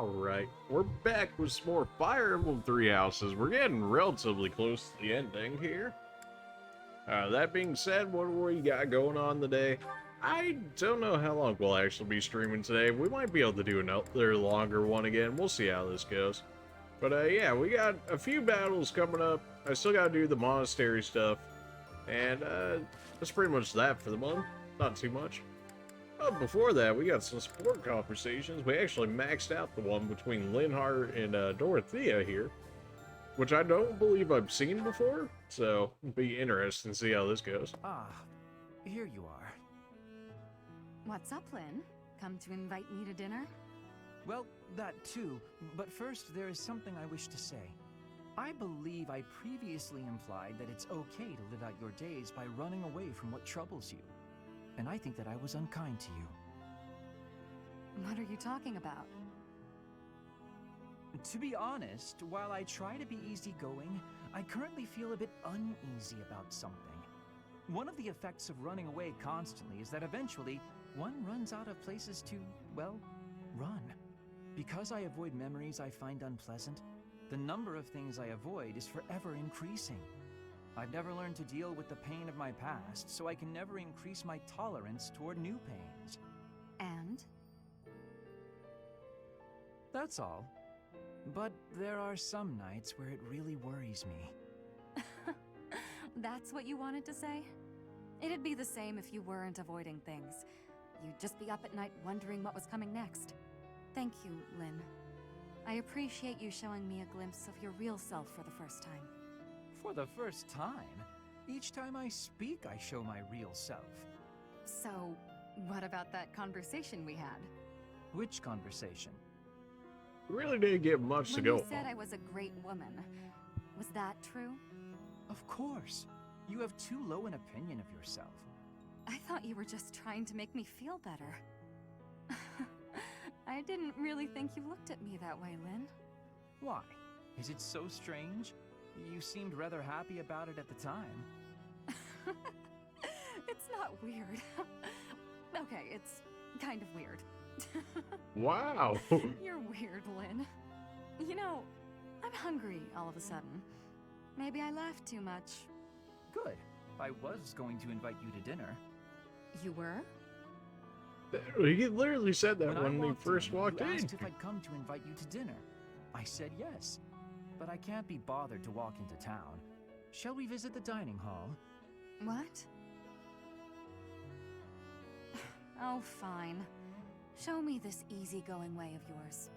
Alright, we're back with some more Fire Emblem 3 houses. We're getting relatively close to the ending here. That being said, what do we got going on today? I don't know how long we'll actually be streaming today. We might be able to do another longer one again. We'll see how this goes. But yeah, we got a few battles coming up. I still gotta do the monastery stuff. And that's pretty much that for the month. Not too much. Before that, we got some support conversations. We actually maxed out the one between Linhart and Dorothea here, which I don't believe I've seen before, so it'll be interesting to see how this goes. Ah, here you are. What's up, Lynn? Come to invite me to dinner? Well, that too, but first there is something I wish to say. I believe I previously implied that it's okay to live out your days by running away from what troubles you. And I think that I was unkind to you. What are you talking about? To be honest, while I try to be easygoing, I currently feel a bit uneasy about something. One of the effects of running away constantly is that eventually one runs out of places to, well, run. Because I avoid memories I find unpleasant, the number of things I avoid is forever increasing. I've never learned to deal with the pain of my past, so I can never increase my tolerance toward new pains. And? That's all. But there are some nights where it really worries me. That's what you wanted to say? It'd be the same if you weren't avoiding things. You'd just be up at night wondering what was coming next. Thank you, Lynn. I appreciate you showing me a glimpse of your real self for the first time. For the first time? Each time I speak, I show my real self. So, what about that conversation we had? Which conversation? We really didn't get much to go When you said on. I was a great woman, was that true? Of course. You have too low an opinion of yourself. I thought you were just trying to make me feel better. I didn't really think you looked at me that way, Lynn. Why? Is it so strange? You seemed rather happy about it at the time. It's not weird. Okay, it's kind of weird. Wow. You're weird, Lynn. You know, I'm hungry all of a sudden. Maybe I laughed too much. Good. I was going to invite you to dinner. You were? He literally said that when I he first walked you in. asked if I'd come to invite you to dinner. I said yes, but I can't be bothered to walk into town. Shall we visit the dining hall? What? Oh, fine. Show me this easygoing way of yours.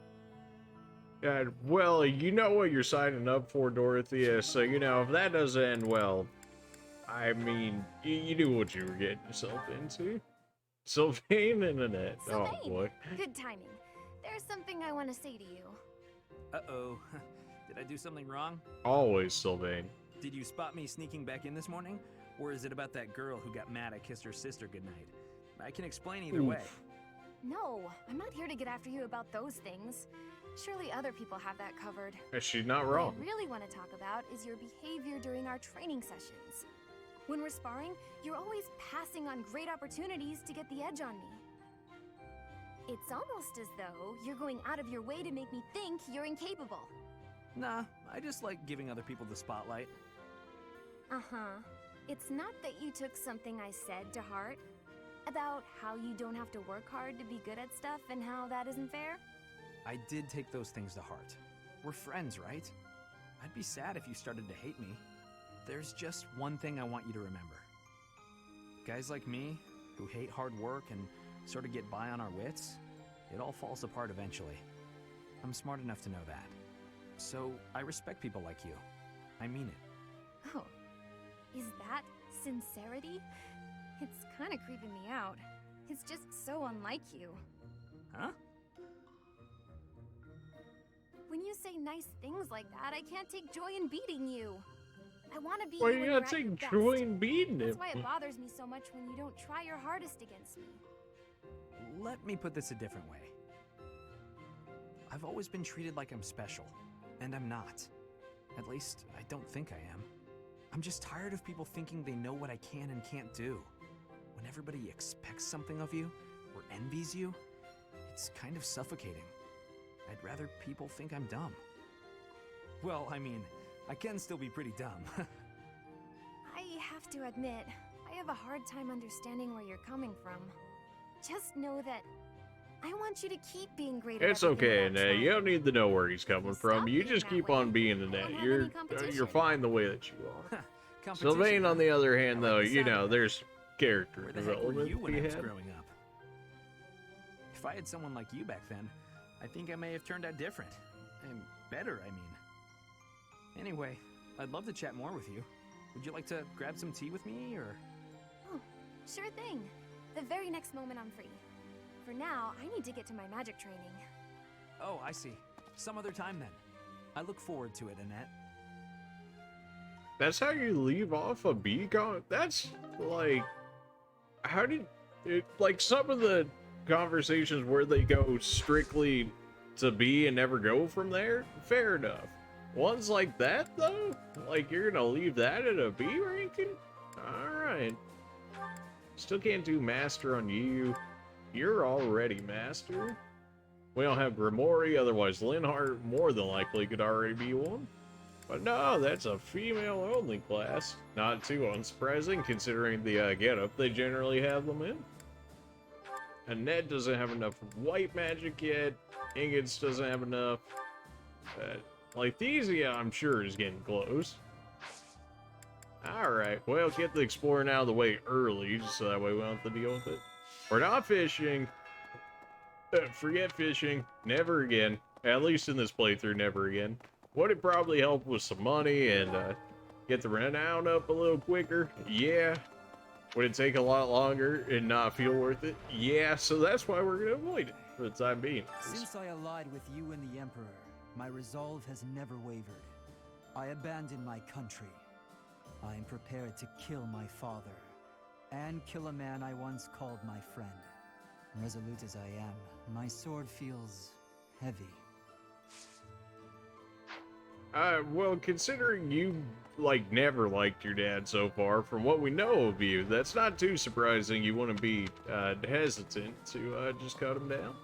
Well, you know what you're signing up for, Dorothea, so, you know, if that doesn't end well, I mean, you knew what you were getting yourself into. Sylvain and Annette. Sylvain, Oh, boy. good timing. There's something I want to say to you. Uh-oh. Did I do something wrong? Always Sylvain. Did you spot me sneaking back in this morning? Or is it about that girl who got mad I kissed her sister goodnight? I can explain either way. No, I'm not here to get after you about those things. Surely other people have that covered. She's not What wrong. I really want to talk about is your behavior during our training sessions. When we're sparring, you're always passing on great opportunities to get the edge on me. It's almost as though you're going out of your way to make me think you're incapable. Nah, I just like giving other people the spotlight. Uh-huh. It's not that you took something I said to heart about how you don't have to work hard to be good at stuff and how that isn't fair? I did take those things to heart. We're friends, right? I'd be sad if you started to hate me. There's just one thing I want you to remember. Guys like me, who hate hard work and sort of get by on our wits, it all falls apart eventually. I'm smart enough to know that. So, I respect people like you. I mean it. Oh, is that sincerity? It's kind of creeping me out. It's just so unlike you. Huh? When you say nice things like that, I can't take joy in beating you. I want to be Why you you when gotta you're at your take best. joy in beating That's him? why it bothers me so much when you don't try your hardest against me. Let me put this a different way. I've always been treated like I'm special, and I'm not. At least, I don't think I am. I'm just tired of people thinking they know what I can and can't do. When everybody expects something of you, or envies you, it's kind of suffocating. I'd rather people think I'm dumb. Well, I mean, I can still be pretty dumb. I have to admit, I have a hard time understanding where you're coming from. Just know that I want you to keep being great at It's everything okay, without Annette. You don't trying. need to know where he's coming Well, from. stop You being just that keep way. on being I won't Annette. have You're any competition. you're fine the way that you are. Competition, Sylvain, on the other hand, I though, like the you sound know, of that. there's character Where the heck were development you when to I be was had. growing up? If I had someone like you back then, I think I may have turned out different. And better, I mean. Anyway, I'd love to chat more with you. Would you like to grab some tea with me, or...? Oh, sure thing. The very next moment I'm free. For now, I need to get to my magic training. Oh, I see. Some other time then. I look forward to it, Annette. That's how you leave off a B-con? That's, like... How did... like, some of the conversations where they go strictly to B and never go from there, fair enough. Ones like that, though? Like, you're gonna leave that at a B ranking? Alright. Still can't do Master on you. You're already Master. We don't have Grimori, otherwise Linhardt more than likely could already be one. But no, that's a female-only class. Not too unsurprising, considering the getup they generally have them in. Annette doesn't have enough white magic yet. Ingots doesn't have enough. Lythesia, I'm sure, is getting close. Alright, well, get the exploring out of the way early, just so that way we don't have to deal with it. We're not fishing. Forget fishing. Never again. At least in this playthrough, never again. Would it probably help with some money and get the renown up a little quicker? Yeah. Would it take a lot longer and not feel worth it? Yeah, so that's why we're going to avoid it for the time being. Since I allied with you and the Emperor, my resolve has never wavered. I abandoned my country. I am prepared to kill my father, and kill a man I once called my friend. Resolute as I am, my sword feels heavy. Well, considering you, like, never liked your dad so far, from what we know of you, that's not too surprising you wouldn't be, hesitant to, just cut him down.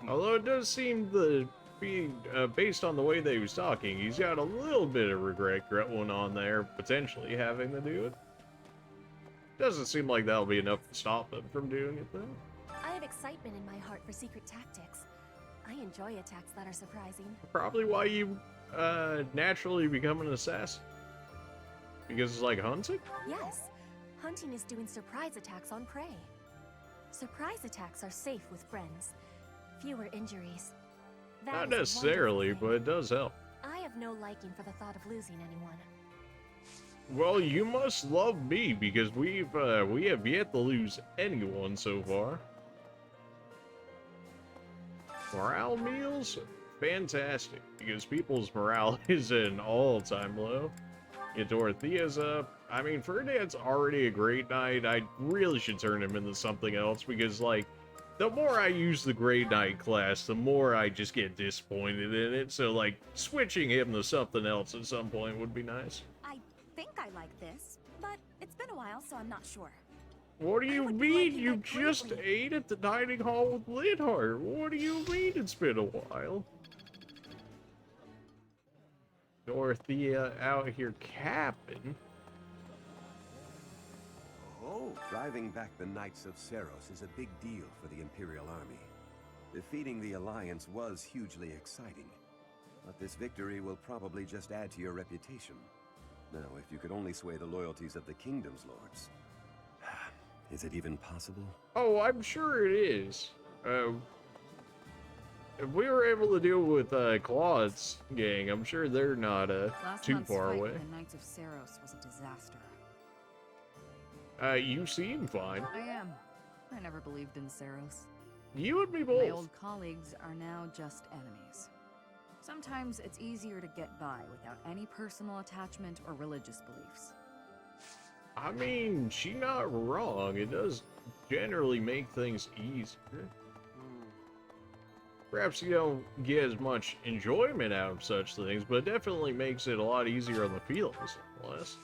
Although it does seem to be, based on the way that he was talking, he's got a little bit of regret going on there, potentially having to do it. Doesn't seem like that'll be enough to stop him from doing it, though. I have excitement in my heart for secret tactics. I enjoy attacks that are surprising. Probably why you, naturally become an assassin. Because it's like hunting? Yes, hunting is doing surprise attacks on prey. Surprise attacks are safe with friends. Fewer injuries. That Not is a necessarily, wonderful but thing. it does help. I have no liking for the thought of losing anyone. Well, you must love me, because we have yet to lose anyone so far. Morale meals? Fantastic, because people's morale is at an all-time low. Get Dorothea's up. I mean, Ferdinand's already a great knight. I really should turn him into something else, because, like, the more I use the Grey Knight class, the more I just get disappointed in it. So, like, switching him to something else at some point would be nice. I think I like this, but it's been a while, so I'm not sure. What do you would be mean? liking You that just greatly. ate at the dining hall with Lidhart. What do you mean it's been a while? Dorothea out here capping. Oh, driving back the Knights of Seros is a big deal for the Imperial Army. Defeating the Alliance was hugely exciting, but this victory will probably just add to your reputation. Now, if you could only sway the loyalties of the Kingdom's lords. Is it even possible? Oh, I'm sure it is. If we were able to deal with Claude's gang, I'm sure they're not Last too month's far fight away. with the Knights of Seros was a disaster. You seem fine. I am. I never believed in Seros. You and me My both. old colleagues are now just enemies. Sometimes it's easier to get by without any personal attachment or religious beliefs. I mean, she's not wrong. It does generally make things easier. Perhaps you don't get as much enjoyment out of such things, but it definitely makes it a lot easier on the feelings, nonetheless.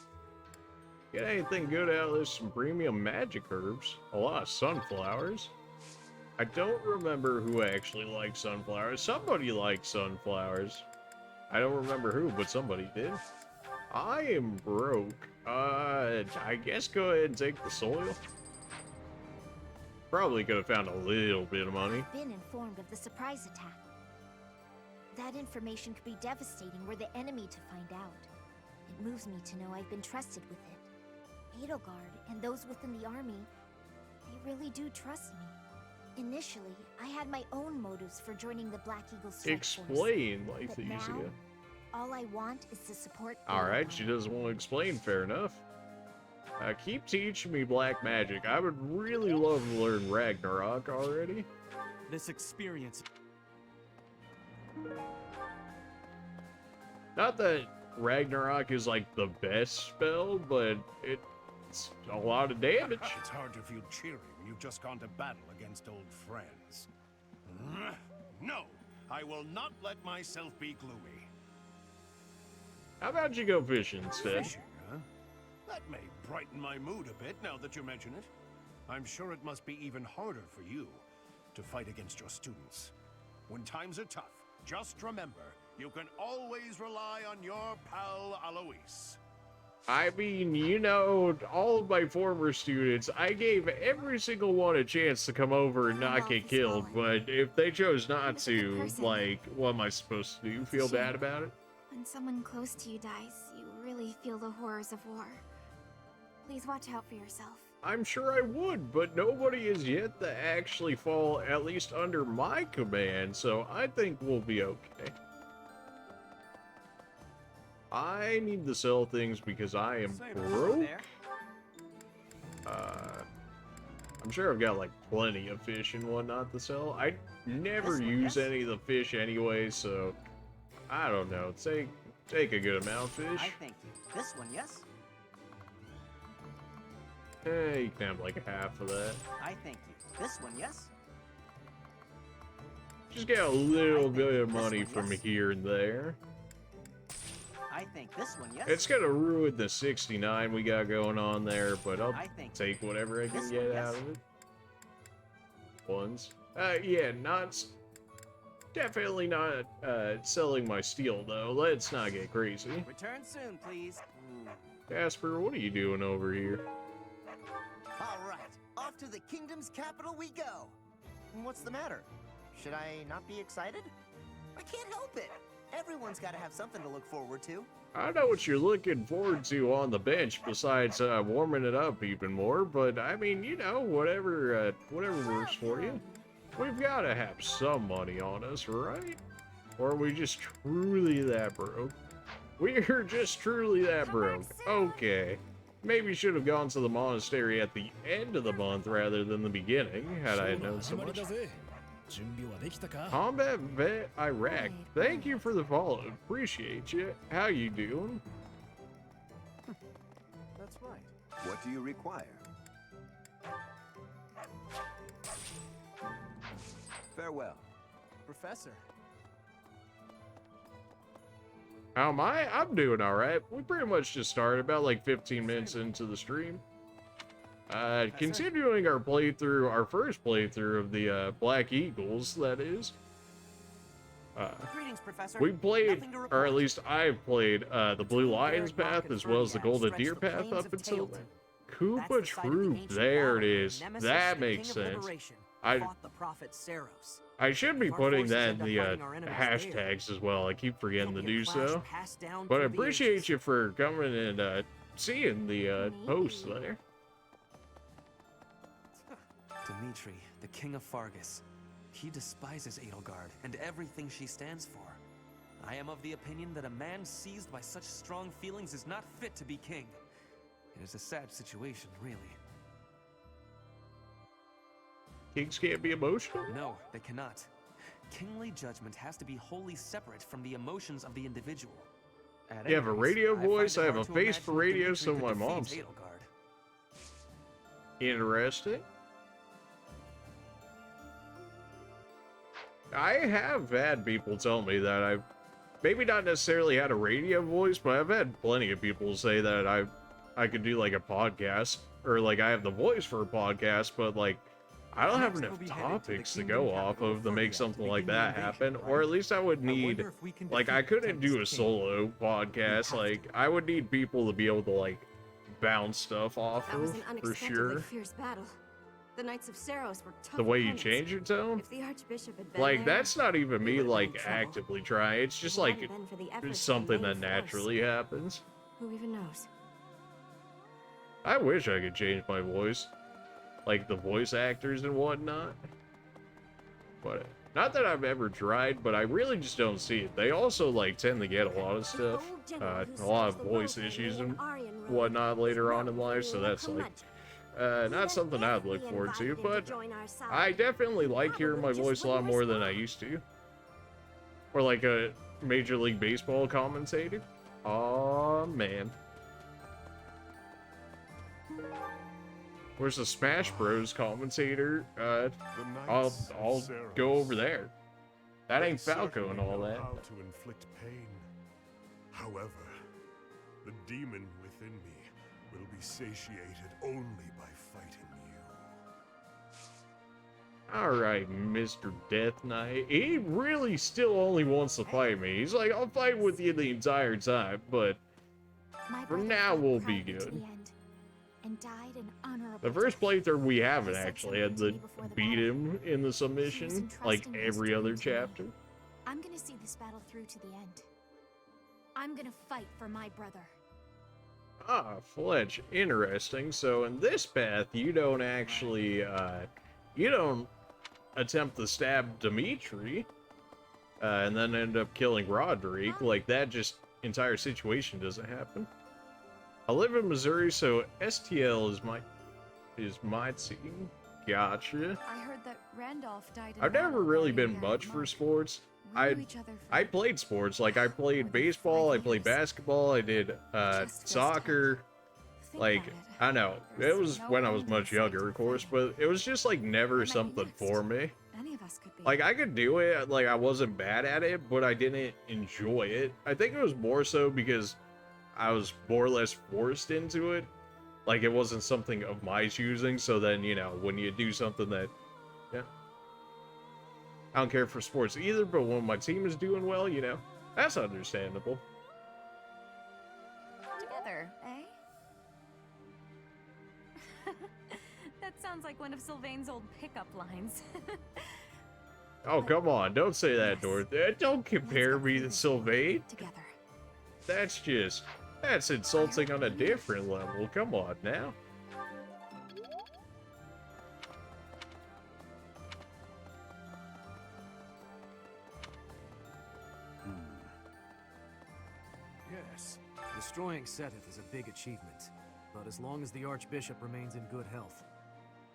Get anything good out of this? Some premium magic herbs, a lot of sunflowers. I don't remember who actually likes sunflowers. Somebody likes sunflowers. I don't remember who, but somebody did. I am broke. I guess go ahead and take the soil. Probably could have found a little bit of money. I've been informed of the surprise attack. That information could be devastating were the enemy to find out. It moves me to know I've been trusted with it. Edelgard and those within the army, they really do trust me. Initially, I had my own motives for joining the Black Eagle Strike Force. Explain, But now, Lythesia. all I want is to support Alright, Edelgard. she doesn't want to explain, fair enough. Keep teaching me black magic. I would really love to learn Ragnarok already. This experience. Not that Ragnarok is like the best spell, but it's a lot of damage. It's hard to feel cheery when you've just gone to battle against old friends. No, I will not let myself be gloomy. How about you go fishing instead? Fishing, huh? That may brighten my mood a bit now that you mention it. I'm sure it must be even harder for you to fight against your students. When times are tough, just remember, you can always rely on your pal Alois. I mean, you know, all of my former students, I gave every single one a chance to come over and not get killed, but if they chose not to, like, what am I supposed to do? Feel bad about it? When someone close to you dies, you really feel the horrors of war. Please watch out for yourself. I'm sure I would, but nobody is yet to actually fall at least under my command, so I think we'll be okay. I need to sell things because I am broke. I'm sure I've got like plenty of fish and whatnot to sell. I never use any of the fish anyway, so I don't know. Take a good amount of fish. I thank you. This one, yes? Hey, you can have like half of that. I thank you. This one, yes? Just get a little bit of money from here and there. I think this one, yes? It's gonna ruin the 69 we got going on there, but I'll take whatever I can This get one, yes? out of it. Ones. Yeah, definitely not selling my steel though. Let's not get crazy. Return soon, please. Casper, what are you doing over here? All right, off to the kingdom's capital we go. What's the matter? Should I not be excited? I can't help it. Everyone's got to have something to look forward to. I know what you're looking forward to on the bench besides warming it up even more, but I mean, you know, whatever works for you. We've got to have some money on us, right? Or are we just truly that broke? We're just truly that broke. Okay. Maybe should have gone to the monastery at the end of the month rather than the beginning, had I known so much. Combat Vet Iraq, thank you for the follow. Appreciate you. How you doing? That's right. What do you require? Farewell. Professor. How am I? I'm doing alright. We pretty much just started about like 15 minutes into the stream. Continuing our playthrough, our first playthrough of the Black Eagles, that is. Greetings, Professor. We played, Nothing to or at report. least I've played, the Blue Lions Barrack path as well as the Confronting Golden stretch Deer the path plains up of until Tailton. then. That's Koopa the site of the Troop, ancient there it battle where is. Nemesis, That the makes king of sense. liberation, I fought the prophet Saros. I should be Our putting forces that in end up the fighting our enemies hashtags as well. I keep forgetting to It'll be do a flash so. passed down But I through the appreciate ages. you for coming and seeing the post there. Dimitri, the king of Fargus. He despises Edelgard and everything she stands for. I am of the opinion that a man seized by such strong feelings is not fit to be king. It is a sad situation, really. Kings can't be emotional? No, they cannot. Kingly judgment has to be wholly separate from the emotions of the individual. At You have a any rate, radio I find voice, it I have hard a to face for imagine radio, Dimitri so could my defeat mom's. Edelgard. Interesting. I have had people tell me that I've maybe not necessarily had a radio voice, but I've had plenty of people say that I could do like a podcast, or like I have the voice for a podcast, but like I don't have Next, enough we'll be headed to the topics to Kingdom go off capital of to of make Fódlan something to like begin the that happen, invasion, or right? at least I would I need, wonder if we can like, I defeat the couldn't do a Tempest King. solo podcast, We have like, I would need people to be able to, like, bounce stuff off That was of, an for unexpectedly sure. fierce battle. The Knights of Saros were tough The way you opponents. change your tone? If the Archbishop had been Like, there, that's not even we me, would've been like, in trouble. actively trying, it's just, If it like, hadn't been for the efforts it's of something the that main force, naturally happens. who even knows? I wish I could change my voice. Like, the voice actors and whatnot. But, not that I've ever tried, but I really just don't see it. They also, like, tend to get a lot of stuff. A lot of voice issues and whatnot later on in life, so that's, like, not something I'd look forward to, but I definitely like hearing my voice a lot more than I used to. Or like a Major League Baseball commentator. Aw, man. Where's the Smash Bros commentator? I'll go over there. That ain't Falco and all that. How to inflict pain. However, the demon within me will be satiated only by fighting you. Alright, Mr. Death Knight. He really still only wants to fight me. He's like, I'll fight with you the entire time, but for now we'll be good. And died an honorable The first death. playthrough we haven't He said actually had something to to me before the beat battle. him in the submission, like entrusting every this other dream to me. chapter. I'm gonna see this battle through to the end. I'm gonna fight for my brother. Ah, Fletch, interesting. So in this path, you don't actually, you don't attempt to stab Dimitri, and then end up killing Roderick. Like, that just entire situation doesn't happen. I live in Missouri, so STL is my team. Gotcha. I heard that Randolph died in I've never battle really about a been year much and a for month. sports. We knew each other for I played sports, like I played baseball, I played basketball, I did Just feels soccer. Think Like, about it. I know, There's it was no when I was end in much sight younger, to of course, fighting. but it was just like never What might be something next? for me. Any of us could be. Like, I could do it, like I wasn't bad at it, but I didn't enjoy it. I think it was more so because I was more or less forced into it. Like, it wasn't something of my choosing, so then, you know, when you do something that, yeah. I don't care for sports either, but when my team is doing well, you know, that's understandable. Together, eh? That sounds like one of Sylvain's old pickup lines. Oh, come on, don't say that, Yes. Dorothy. Don't compare me to Sylvain. Together. That's insulting on a different level. Come on now. Yes, destroying Seteth is a big achievement, but as long as the Archbishop remains in good health,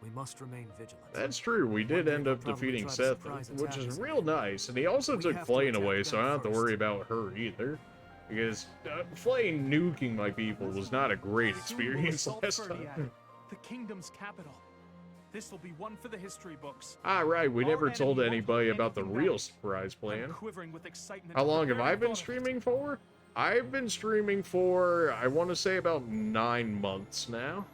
we must remain vigilant. That's true. We did end up defeating Seth, which is real nice. And he also took Flame away, so I don't have to worry about her either. Because Flame nuking my people was not a great experience last time. The kingdom's capital. This will be one for the history books. Alright, we Our never enemy told won't anybody hold about the anything real back. surprise I'm plan. quivering with excitement. How at the long have very I been thought of it. streaming for? I've been streaming for, I want to say, about 9 months now.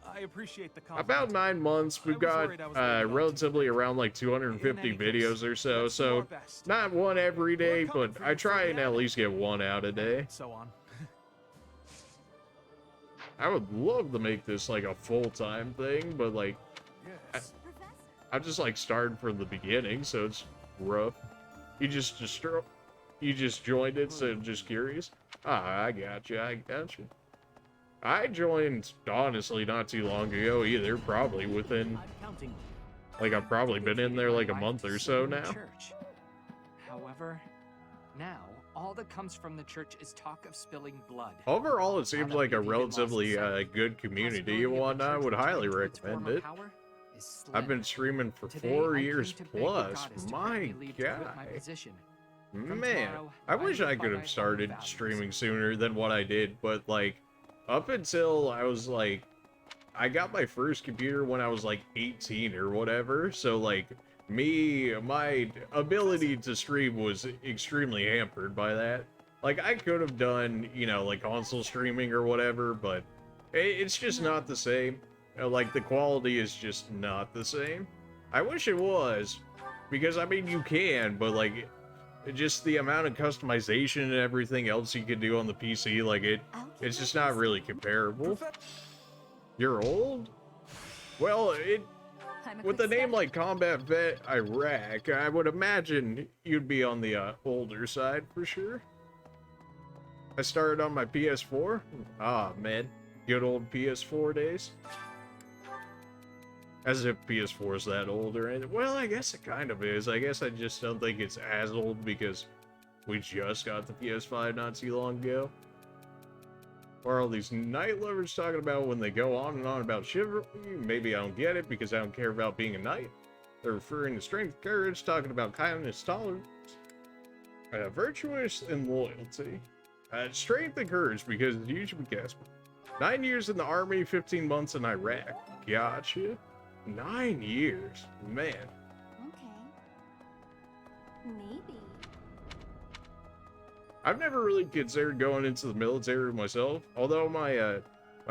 I appreciate the compliment. About 9 months. We've I was got worried I was letting you down relatively too. around like 250 In any videos case, or so. let's do So our best. not one every day, We're coming but for I you, try and at Fódlan. least get one out a day. So on. I would love to make this like a full-time thing, but like Yes. I just like started from the beginning, so it's rough. You just joined it, so just curious. Ah, I got you. I joined honestly not too long ago either, probably within like I've probably been in there like a month or so now. Church. However, now all that comes from the church is talk of spilling blood. Overall, it seems Now that like a we've even lost relatively sight, good community possibility and of the whatnot. I church would highly returning to its recommend former it. power is slim. I've been streaming for Today, 4 I years came to beg the plus. goddess to My grant me leave to quit my God. position. From Man, tomorrow, I wish live I by could my have own started values. streaming sooner than what I did, but like up until I was like I got my first computer when I was like 18 or whatever, so like my ability to stream was extremely hampered by that. Like I could have done, you know, like console streaming or whatever, but It's just not the same. Like, the quality is just not the same. I wish it was, because, I mean, you can, but, like, just the amount of customization and everything else you can do on the PC, like, it's just not really comparable. You're old? Well, with a name like Combat Vet Iraq, I would imagine you'd be on the older side for sure. I started on my PS4. Ah, man. Good old PS4 days. As if PS4 is that old or anything. Well, I guess it kind of is. I guess I just don't think it's as old because we just got the PS5 not too long ago. What are all these knight lovers talking about when they go on and on about chivalry? Maybe I don't get it because I don't care about being a knight. They're referring to strength, courage, talking about kindness, tolerance, virtuous, and loyalty. Strength and courage because it's usually Casper. 9 years in the army, 15 months in Iraq. Gotcha. 9 years. Man. Okay. Maybe. I've never really considered going into the military myself, although my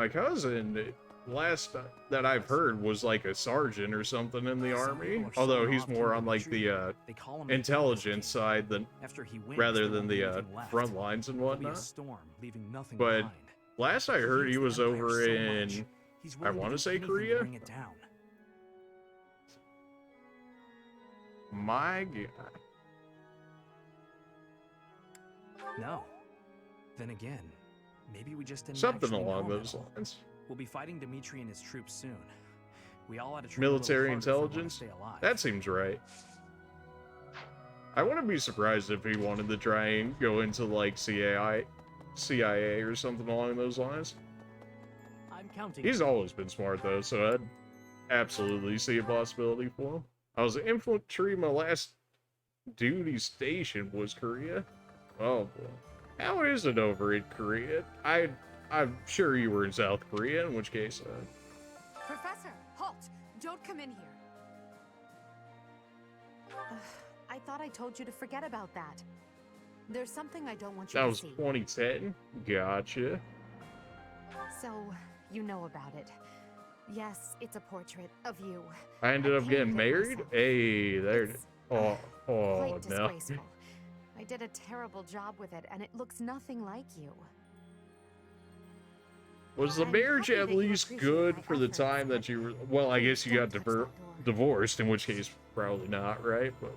cousin, last that I've heard, was like a sergeant or something in the army, although he's more on like the intelligence side than rather than the front lines and whatnot. But last I heard, he was over in, I want to say Korea. My God. No. Then again, maybe we just didn't Something actually along know those him. lines. We'll be fighting Dimitri and his troops soon. We all had to Military intelligence? That seems right. I wouldn't be surprised if he wanted to try and go into like CIA or something along those lines. I'm counting. He's always been smart though, so I'd absolutely see a possibility for him. I was infantry. My last duty station was Korea. Oh boy. How is it over in Korea? I'm sure you were in South Korea, in which case... Professor, halt! Don't come in here. I thought I told you to forget about that. There's something I don't want you That to was see. 2010? Gotcha. So, you know about it. Yes, it's a portrait of you. I ended up getting married? Hey, there it is. Oh Quite no. disgraceful. I did a terrible job with it, and it looks nothing like you. Was the I'm marriage happy at that you least appreciate good my for the efforts, time that you were... Well, I guess you got Don't touch that door. divorced, in which case probably not, right? But...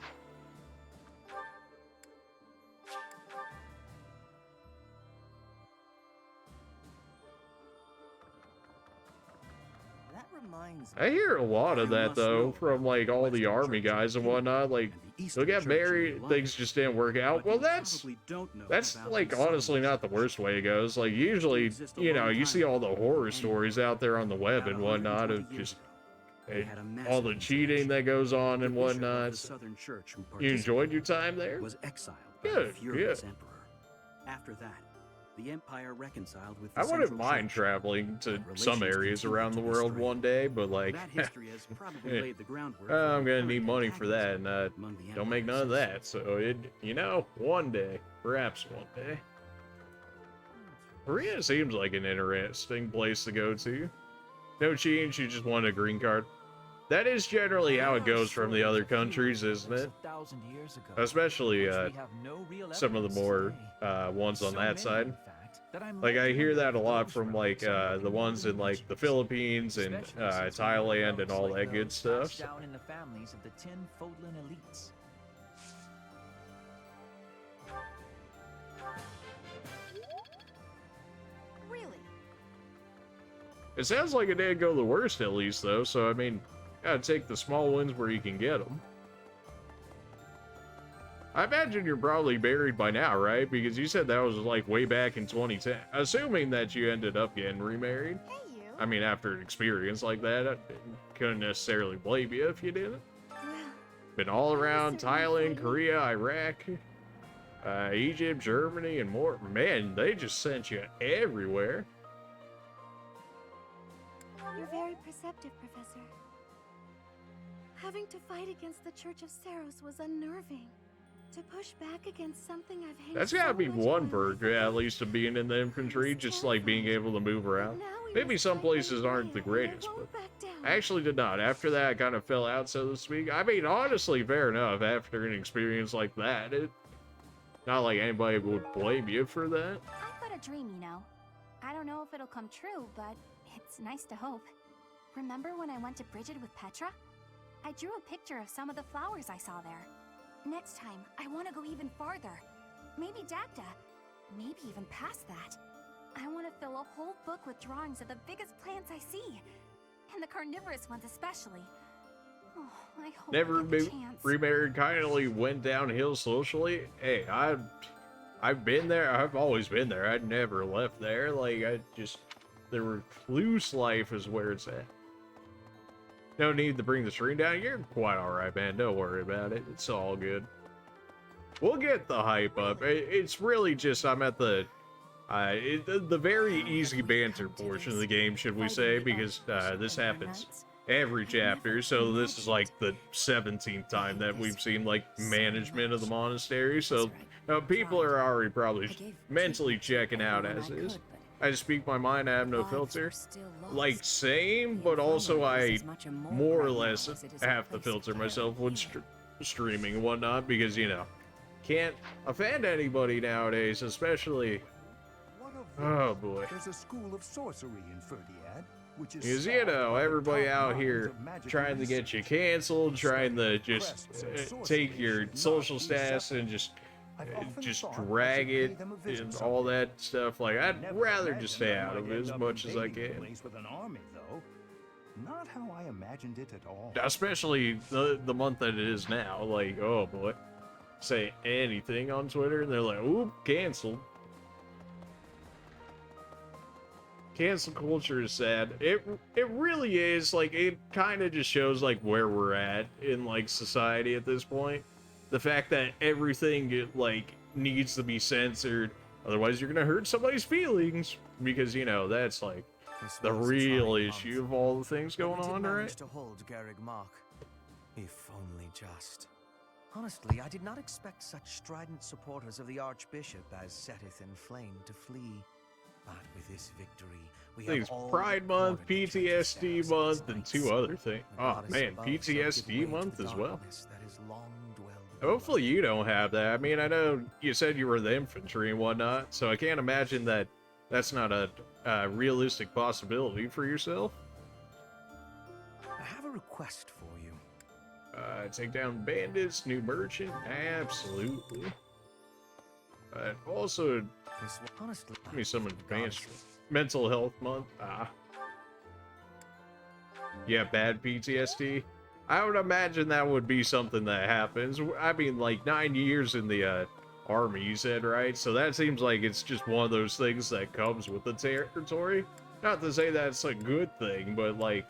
That reminds I hear a lot of that though from like all the army guys and whatnot. Like they'll get married, things just didn't work out. Well, that's like honestly not the worst way it goes. Like usually, you know, you see all the horror stories out there on the web and whatnot of just all the cheating that goes on and whatnot. You enjoyed your time there? Was exiled by Good, the furious good. emperor. After that, the empire reconciled with I the wouldn't Central mind Church. traveling to Relations some areas continued around the to world strain. one day, but like, That history has probably laid the groundwork I'm for gonna current need money for that, and among the don't make empire's none of that. So it, you know, one day, perhaps one day. Korea seems like an interesting place to go to. No change, you just want a green card. That is generally how it goes from the other countries, isn't it? Especially some of the more ones on that side. Like I hear that a lot from like the ones in like the Philippines and Thailand and all that good stuff. Down in the families of the 10 Fódlan elites. Really? It sounds like it didn't go the worst at least though, so I mean, gotta take the small wins where you can get them. I imagine you're probably married by now, right? Because you said that was like way back in 2010. Assuming that you ended up getting remarried. Hey, you. I mean, after an experience like that, I couldn't necessarily blame you if you didn't. Well, Been all around certainly Thailand, excited. Korea, Iraq, Egypt, Germany, and more. Man, they just sent you everywhere. you're very perceptive, Professor. Having to fight against the Church of Saros was unnerving. To push back against something I've hated That's gotta so be much one in my perk, life. at least, of being in the infantry, just like being able to move But around. now Maybe some places aren't the greatest, but I actually did not. After that, I kind of fell out, so to speak. I mean, honestly, fair enough. After an experience like that, not like anybody would blame you for that. I've got a dream, you know. I don't know if it'll come true, but it's nice to hope. Remember when I went to Bridget with Petra? I drew a picture of some of the flowers I saw there. Next time, I want to go even farther. Maybe Dagda. Maybe even past that. I want to fill a whole book with drawings of the biggest plants I see. And the carnivorous ones especially. Oh, I hope Never I get the chance. remarried, kindly went downhill socially. Hey, I've been there. I've always been there. I never left there. Like, the recluse life is where it's at. No need to bring the stream down. You're quite alright, man. Don't worry about it. It's all good. We'll get the hype up. It's really just I'm at the very easy banter portion of the game, should we say, because this happens every chapter, so this is like the 17th time that we've seen like management of the monastery, so people are already probably mentally checking out as is. I just speak my mind, I have no filter. Like, same, but also I more or less have to filter myself when streaming and whatnot, because, you know, can't offend anybody nowadays, especially... Oh boy. There's a school of sorcery in Ferdiad, which is, because, you know, everybody out here trying to get you canceled, trying to just take your social status and just drag it and all that stuff. Like, I'd rather just stay out of it as much as I can. With an army, though. Not how I imagined it at all. Especially the month that it is now. Like, oh boy. Say anything on Twitter and they're like, oop, canceled. Cancel culture is sad. It really is. Like, it kind of just shows like where we're at in like society at this point. The fact that everything like needs to be censored, otherwise you're gonna hurt somebody's feelings, because, you know, that's like the real issue of all the things going on, right? To hold Garrig Mark, if only just. Honestly, I did not expect such strident supporters of the Archbishop as setteth in flame to flee. But with this victory, we have all Pride Month, PTSD Month, and two other things. Oh man, PTSD Month as well. Hopefully you don't have that. I mean, I know you said you were the infantry and whatnot, so I can't imagine that that's not a realistic possibility for yourself. I have a request for you. Take down bandits, new merchant, absolutely. Also, give me some advanced mental health month. Yeah, bad PTSD. I would imagine that would be something that happens. I mean, like 9 years in the army, you said, right? So that seems like it's just one of those things that comes with the territory. Not to say that's a good thing, but like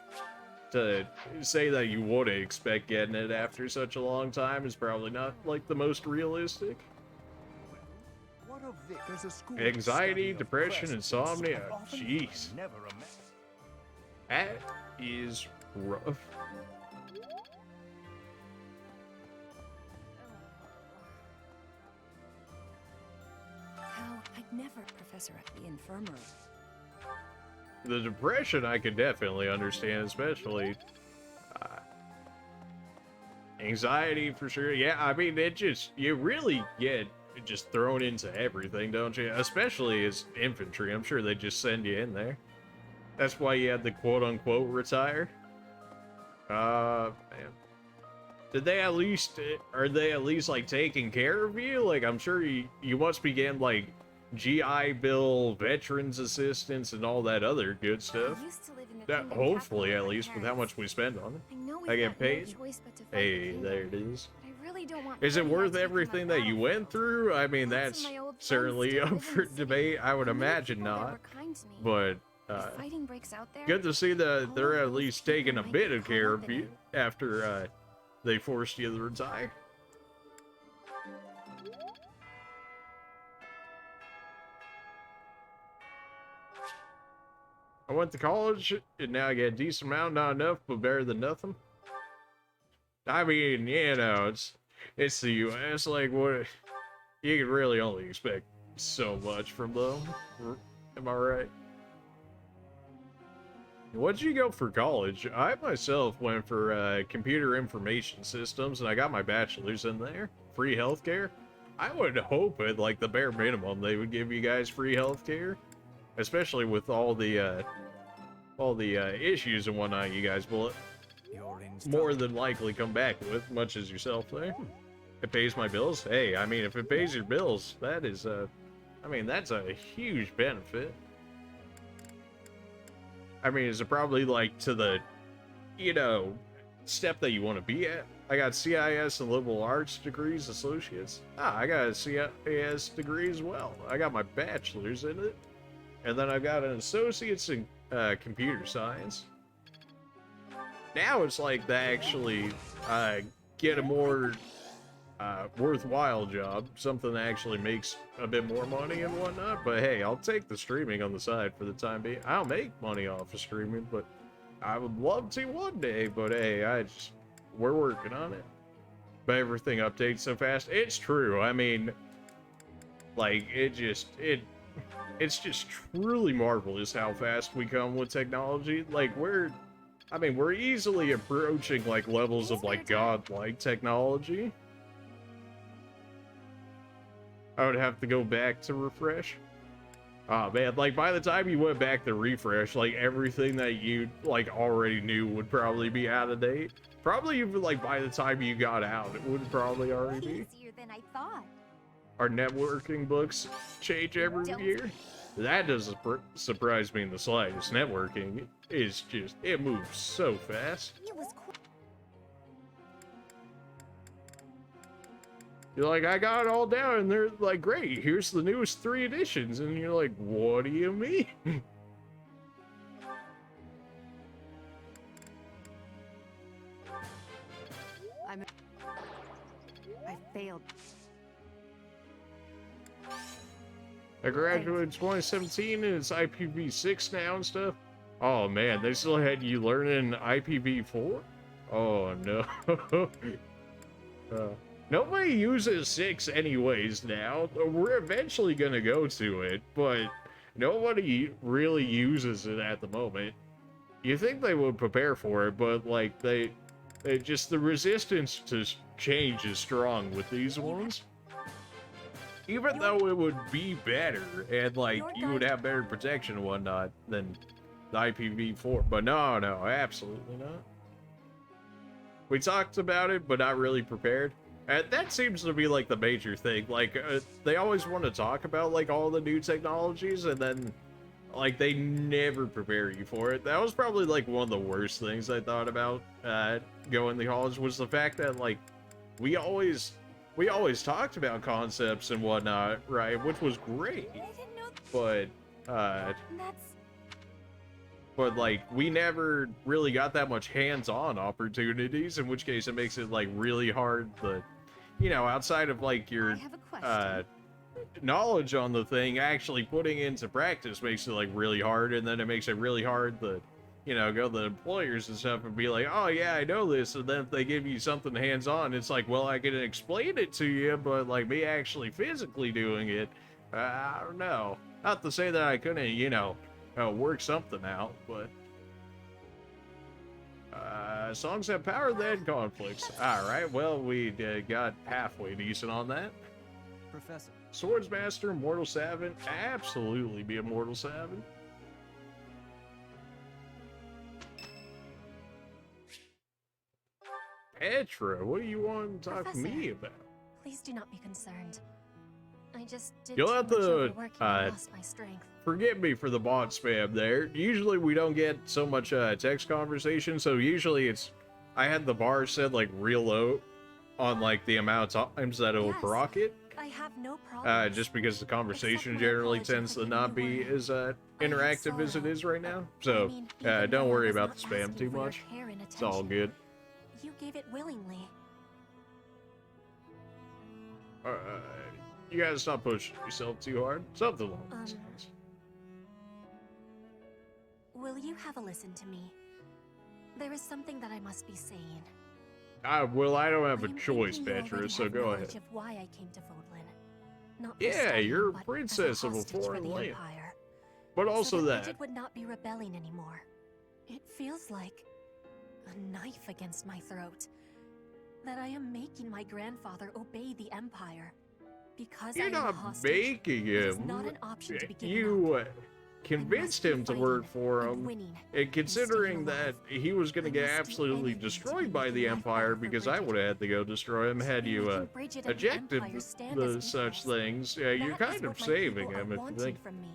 to say that you wouldn't expect getting it after such a long time is probably not like the most realistic. Anxiety, depression, insomnia. Jeez. That is rough. How I'd never, Professor, at the infirmary. The depression I could definitely understand, especially anxiety for sure. Yeah, I mean, you really get just thrown into everything, don't you? Especially as infantry. I'm sure they just send you in there. That's why you had the quote-unquote retire. Man. Are they at least like taking care of you? Like, I'm sure you must be getting like GI Bill, veterans assistance, and all that other good stuff. Hopefully, at least with how much we spend on it. I get paid. Hey, there it is. Is it worth everything that you went through? I mean, that's certainly up for debate. I would imagine not. But good to see that they're at least taking a bit of care of you after they forced you to retire. I went to college, and now I get a decent amount, not enough, but better than nothing. I mean, you know, it's the U.S., like, what, you can really only expect so much from them, am I right? What'd you go for college? I myself went for computer information systems, and I got my bachelor's in there. Free healthcare. I would hope at like the bare minimum they would give you guys free healthcare, especially with all the issues and whatnot you guys will more than likely come back with, much as yourself there. It pays my bills. Hey, I mean, if it pays your bills, that is I mean, that's a huge benefit. I mean, is it probably like to the, you know, step that you want to be at? I got CIS and liberal arts degrees, associates. I got a CIS degree as well. I got my bachelor's in it. And then I've got an associate's in computer science. Now it's like they actually get a more worthwhile job, something that actually makes a bit more money and whatnot. But hey, I'll take the streaming on the side for the time being. I don't make money off of streaming, but I would love to one day. But hey, we're working on it. But everything updates so fast. It's true. I mean, like it's just truly marvelous how fast we come with technology. Like we're easily approaching like levels of like godlike technology. I would have to go back to refresh. Oh man, like by the time you went back to refresh, like everything that you like already knew would probably be out of date. Probably even like by the time you got out, it would probably already be. Easier than I thought. Our networking books change every year. That doesn't surprise me in the slightest. Networking is just, it moves so fast. It was You're like, I got it all down, and they're like, great, here's the newest 3 editions. And you're like, what do you mean? I failed. I graduated in 2017 and it's IPv6 now and stuff. Oh man, they still had you learning IPv4? Oh no. Nobody uses 6 anyways now. We're eventually gonna go to it, but nobody really uses it at the moment. You think they would prepare for it, but like they just, the resistance to change is strong with these ones. Even though it would be better, and like you would have better protection and whatnot than the IPv4, but no, absolutely not. We talked about it, but not really prepared. That seems to be like the major thing. Like they always want to talk about like all the new technologies, and then like they never prepare you for it. That was probably like one of the worst things I thought about going to college, was the fact that like we always talked about concepts and whatnot, right? Which was great. But like we never really got that much hands-on opportunities, in which case it makes it like really hard to, you know, outside of like your knowledge on the thing, actually putting into practice makes it like really hard, and then it makes it really hard to, you know, go to the employers and stuff and be like, oh yeah, I know this, and then if they give you something hands-on, it's like, well, I can explain it to you, but like me actually physically doing it, I don't know. Not to say that I couldn't, you know, work something out, but songs have power, then conflicts. Alright, well, we got halfway decent on that. Professor. Swordsmaster, Mortal Savant, absolutely be a Mortal Savant. Petra, what do you want to talk to me about? Please do not be concerned. I just did You'll too have much to overworking and lost my strength. forgive me for the bot spam there. Usually we don't get so much text conversation, so usually I had the bar set like real low on like the amount of times that it will proc it. I have no problem. Just because the conversation generally tends to not be as interactive as it is right now. So don't worry about the spam too much. It's all good. You gave it willingly. You gotta stop pushing yourself too hard. Something along those lines. Will you have a listen to me? There is something that I must be saying. Well, I don't have a choice, Petra, so go ahead. Of why I came to Fódlan. Not for Yeah, studying, you're a but princess as a of a hostage for foreign the land. Empire. But also so that. Bridget would not be rebelling anymore. It feels like a knife against my throat. That I am making my grandfather obey the Empire. Because You're I am a not hostage, making it is him. not an option to be given You up. convinced him to work for him, winning and considering that he was going to get absolutely destroyed by the Empire, because I would have had to go destroy him had you Bridget and the ejected Empire stand the as such equals. things. You're That is kind of what my saving people him are if you wanting think. from me.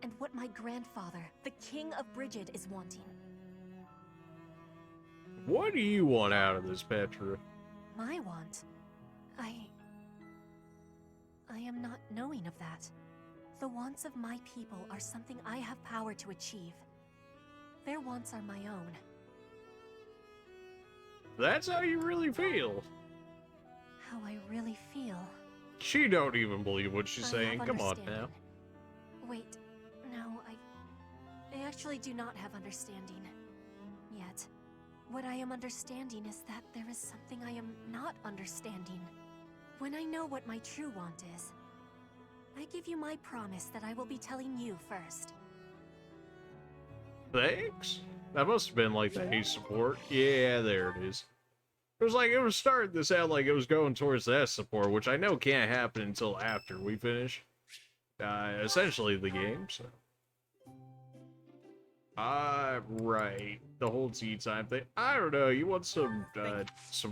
And what my grandfather, the King of Bridget, is wanting. What do you want out of this, Petra? My want? I am not knowing of that. The wants of my people are something I have power to achieve. Their wants are my own. That's how you really feel. How I really feel. She don't even believe what she's I saying. have Come on understanding. now. Wait, no, I actually do not have understanding. Yet. What I am understanding is that there is something I am not understanding. When I know what my true want is, I give you my promise that I will be telling you first. Thanks? That must have been like the haste support. Yeah, there it is. It was like, it was starting to sound like it was going towards the S support, which I know can't happen until after we finish, essentially the game, so. Right. The whole tea time thing. I don't know, you want some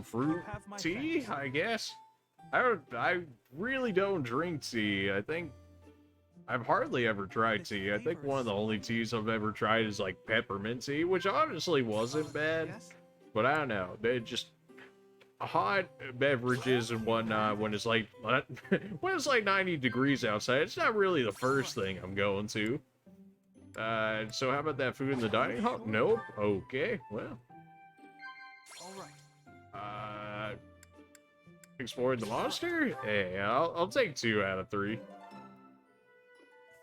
fruit tea, I guess? I really don't drink tea. I think I've hardly ever tried tea. I think one of the only teas I've ever tried is like peppermint tea, which honestly wasn't bad. But I don't know. They just hot beverages and whatnot when it's like when it's like 90 degrees outside. It's not really the first thing I'm going to. So how about that food in the dining hall? Nope. Okay. Well. Exploring the monster? Hey, I'll take 2 out of 3.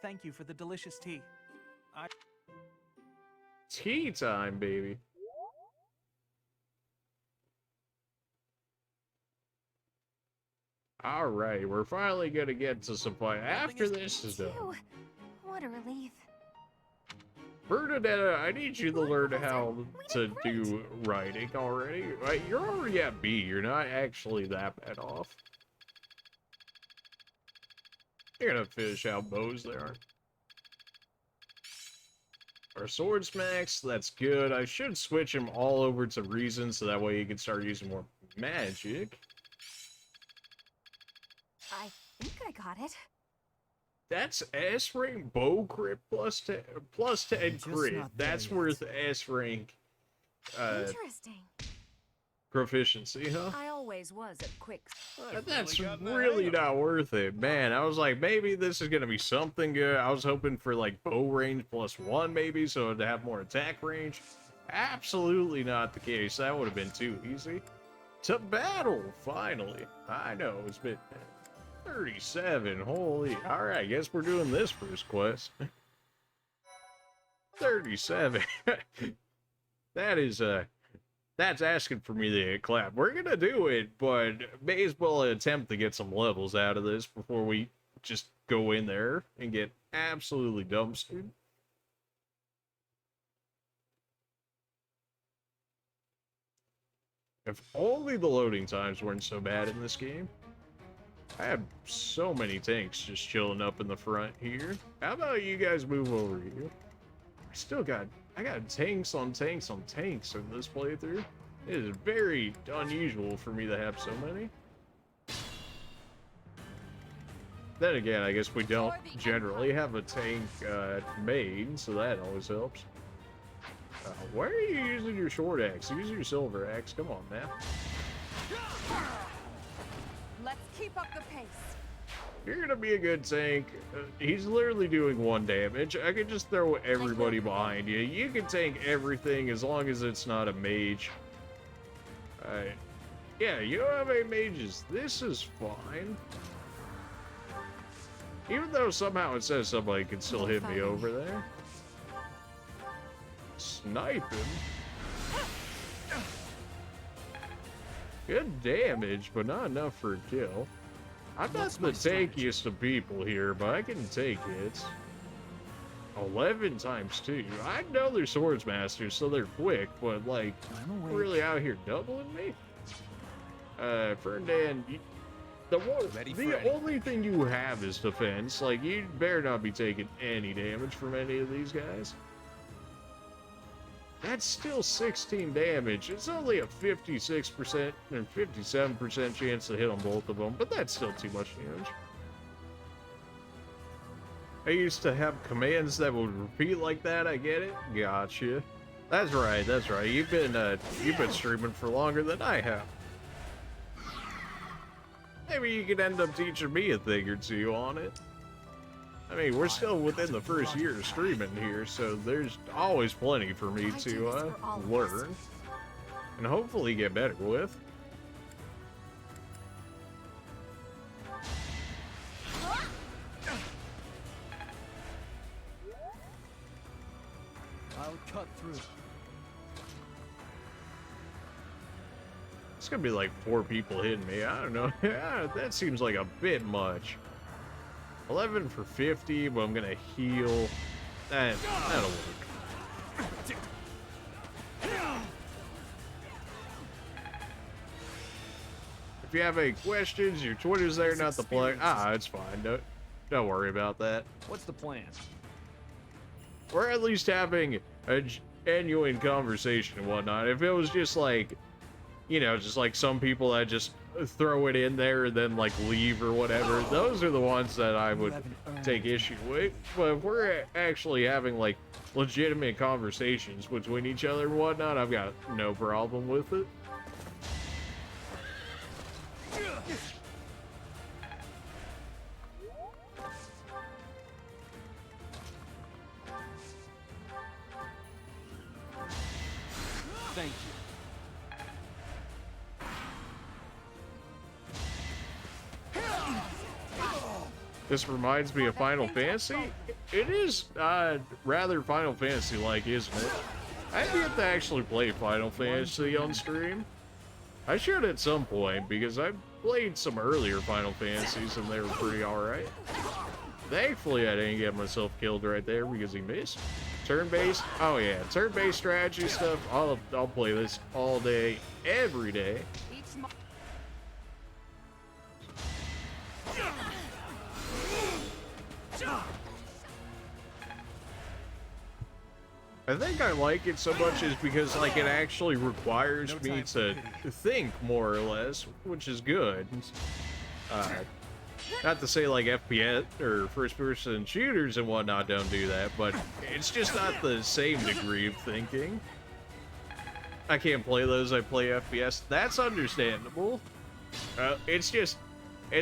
Thank you for the delicious tea. Tea time, baby. Alright, we're finally gonna get to some fun. After this is done. What a relief. Bernadetta, I need you to learn how to do writing already. Right, you're already at B. You're not actually that bad off. You're gonna finish out bows there. Our swords max, that's good. I should switch him all over to reason so that way he can start using more magic. I think I got it. That's S rank bow crit plus 10 crit. That's worth S rank Interesting. proficiency, huh? I always was at quick. That's really not worth it, man. I was like, maybe this is gonna be something good. I was hoping for like bow range +1 maybe, so to have more attack range. Absolutely not the case. That would have been too easy. To battle, finally. I know, it's been 37, holy. Alright, guess we're doing this first quest. 37. That is, that's asking for me to clap. We're gonna do it, but may as well attempt to get some levels out of this before we just go in there and get absolutely dumpstered. If only the loading times weren't so bad in this game. I have so many tanks just chilling up in the front here. How about you guys move over here? I got tanks on tanks on tanks in this playthrough. It is very unusual for me to have so many. Then again, I guess we don't generally have a tank made, so that always helps. Why are you using your short axe? Use your silver axe. Come on, man. Let's keep up the pace. You're gonna be a good tank. He's literally doing 1 damage. I could just throw everybody behind you. You can tank everything as long as it's not a mage. Alright. Yeah, you don't have any mages. This is fine. Even though somehow it says somebody can still hit me over there. Snipe him. Good damage, but not enough for a kill. I'm not the tankiest of people here, but I can take hits. 11 times 2. I know they're swords masters, so they're quick, but like, really out here doubling me? Fernand, the only thing you have is defense. Like, you better not be taking any damage from any of these guys. That's still 16 damage. It's only a 56% or 57% chance to hit on both of them, but that's still too much damage. I used to have commands that would repeat like that. I get it. Gotcha. That's right. That's right. You've been streaming for longer than I have. Maybe you could end up teaching me a thing or two on it. I mean, we're still within the first year of streaming here, so there's always plenty for me to learn and hopefully get better with. I'll cut through. It's gonna be like 4 people hitting me. I don't know. Yeah, that seems like a bit much. 11 for 50, but I'm gonna heal. That'll work. If you have any questions, your Twitter's there, not the plug. It's fine. Don't worry about that. What's the plan? We're at least having a genuine conversation and whatnot. If it was just like, you know, just like some people that just throw it in there and then like leave or whatever, those are the ones that I would take issue with. But if we're actually having like legitimate conversations between each other and whatnot, I've got no problem with it. Thank you. This reminds me of Final Fantasy. It is rather Final Fantasy-like, isn't it? I have yet to actually play Final Fantasy on stream. I should at some point, because I've played some earlier Final Fantasies and they were pretty alright. Thankfully, I didn't get myself killed right there because he missed. Turn-based? Oh yeah, turn-based strategy stuff. I'll play this all day, every day. I think I like it so much is because like it actually requires me to think more or less, which is good. Not to say like FPS or first-person shooters and whatnot don't do that, but it's just not the same degree of thinking. I can't play those, I play FPS. That's understandable. It's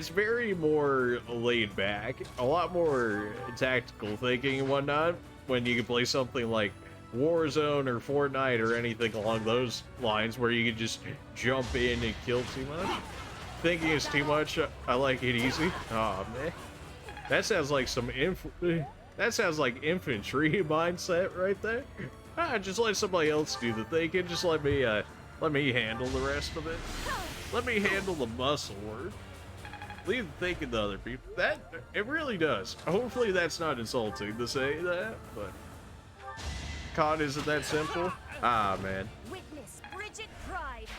very more laid back, a lot more tactical thinking and whatnot when you can play something like Warzone or Fortnite or anything along those lines where you can just jump in and kill too much. Thinking is too much. I like it easy. Oh man, that sounds like some infantry mindset right there. Just let somebody else do the thinking. Just let me handle the rest of it. Let me handle the muscle work. Leave the thinking to other people. That it really does. Hopefully that's not insulting to say that, but COD isn't that simple. Man.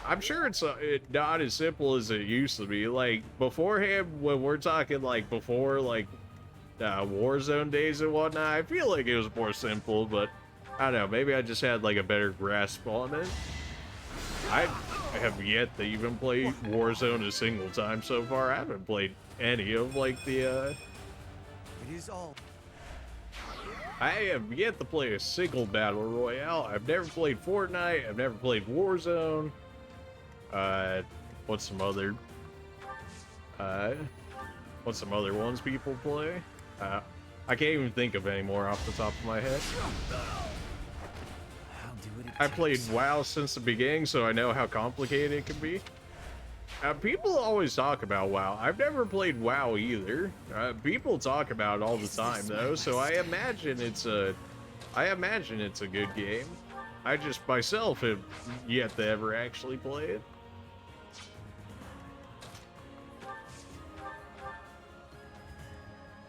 I'm sure it's not as simple as it used to be. Like beforehand, when we're talking like before like Warzone days and whatnot, I feel like it was more simple, but I don't know, maybe I just had like a better grasp on it. I have yet to even play Warzone a single time so far. I haven't played any of like the It is all. I have yet to play a single battle royale. I've never played Fortnite. I've never played Warzone. What's some other ones people play? I can't even think of any more off the top of my head. I played WoW since the beginning, so I know how complicated it can be. People always talk about WoW. I've never played WoW either. People talk about it all the time, though, so I imagine it's a good game. I just myself have yet to ever actually play it.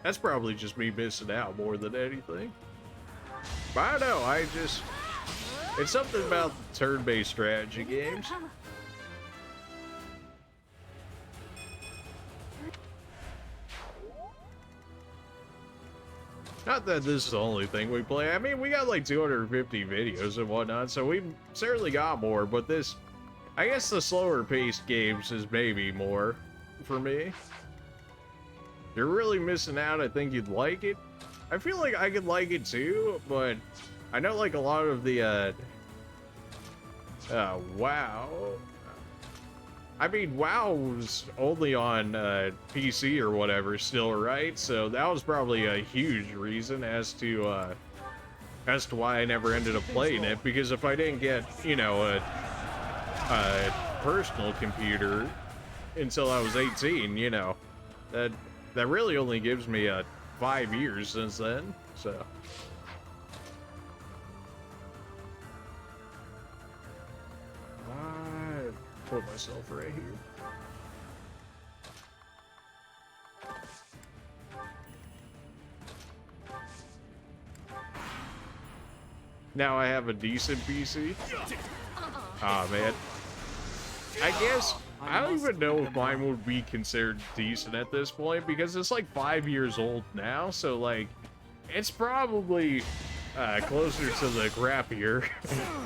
That's probably just me missing out more than anything. But I don't know, it's something about turn-based strategy games. Not that this is the only thing we play. I mean, we got like 250 videos and whatnot, so we certainly got more, but this, I guess the slower paced games is maybe more for me. You're really missing out. I think you'd like it. I feel like I could like it too, but I know like a lot of the, WoW. I mean, WoW was only on PC or whatever still, right? So that was probably a huge reason as to why I never ended up playing it. Because if I didn't get, you know, a personal computer until I was 18, you know, that really only gives me 5 years since then. So. Put myself right here. Now I have a decent PC. Aw, man. I guess, I don't even know if mine would be considered decent at this point, because it's like 5 years old now, so like, it's probably closer to the crappier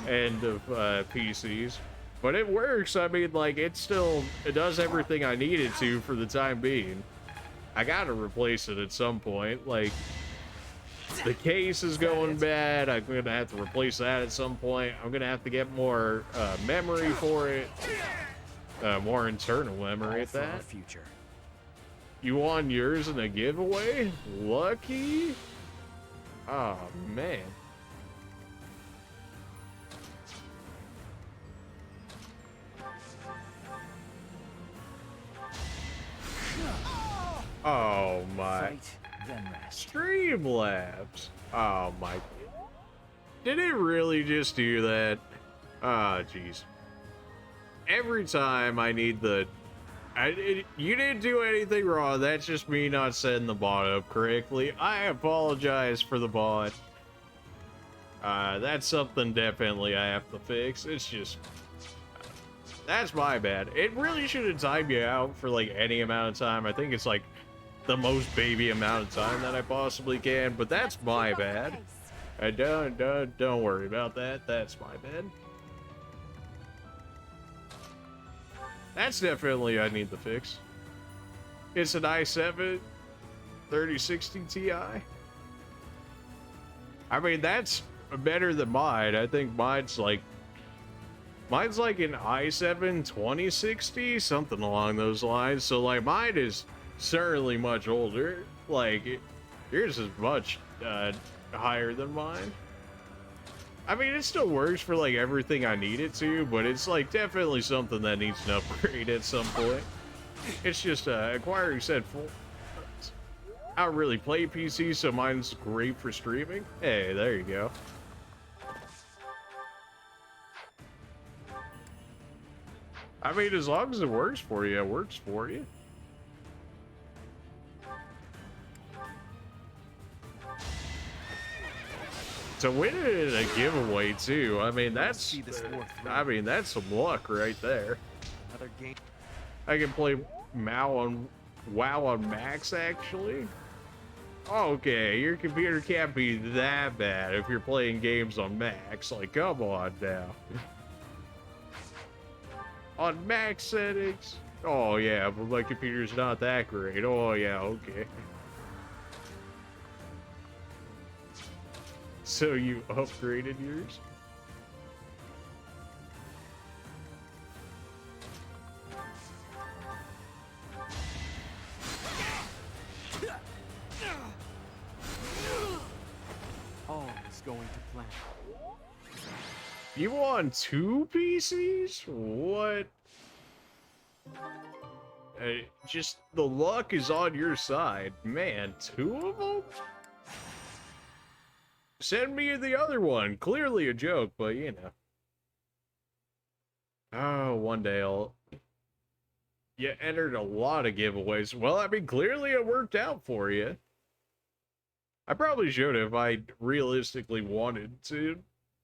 end of PCs. But it works. I mean, like, it does everything I need it to for the time being. I gotta replace it at some point. Like, the case is going bad. I'm gonna have to replace that at some point. I'm gonna have to get more memory for it. More internal memory at that. Future. You won yours in a giveaway? Lucky? Oh, man. Oh my. Streamlabs. Oh my. Did it really just do that? Ah, jeez. Every time I need the... you didn't do anything wrong. That's just me not setting the bot up correctly. I apologize for the bot. That's something definitely I have to fix. It's just... that's my bad. It really should have timed you out for like any amount of time. I think it's like the most baby amount of time that I possibly can, but that's my bad. Don't worry about that. That's my bad. That's definitely I need to fix. It's an i7 3060 Ti. I mean, that's better than mine. I think mine's like an i7 2060, something along those lines. So like mine is certainly much older. Like yours is much higher than mine. I mean, it still works for like everything I need it to, but it's like definitely something that needs an upgrade at some point. It's just acquiring said full. I don't really play PC, so mine's great for streaming. Hey, there you go. I mean, as long as it works for you, it works for you. To win it in a giveaway too, I mean that's some luck right there. Another game. I can play WoW on Max actually. Okay, your computer can't be that bad if you're playing games on Max. Like, come on now. On Max settings? Oh yeah, but my computer's not that great. Oh yeah, okay. So you upgraded yours? All is going to plan. You on 2 PCs? What? Just the luck is on your side. Man, 2 of them? Send me the other one. Clearly a joke, but you know. Oh, one day I'll... You entered a lot of giveaways. Well, I mean, clearly it worked out for you. I probably should if I realistically wanted to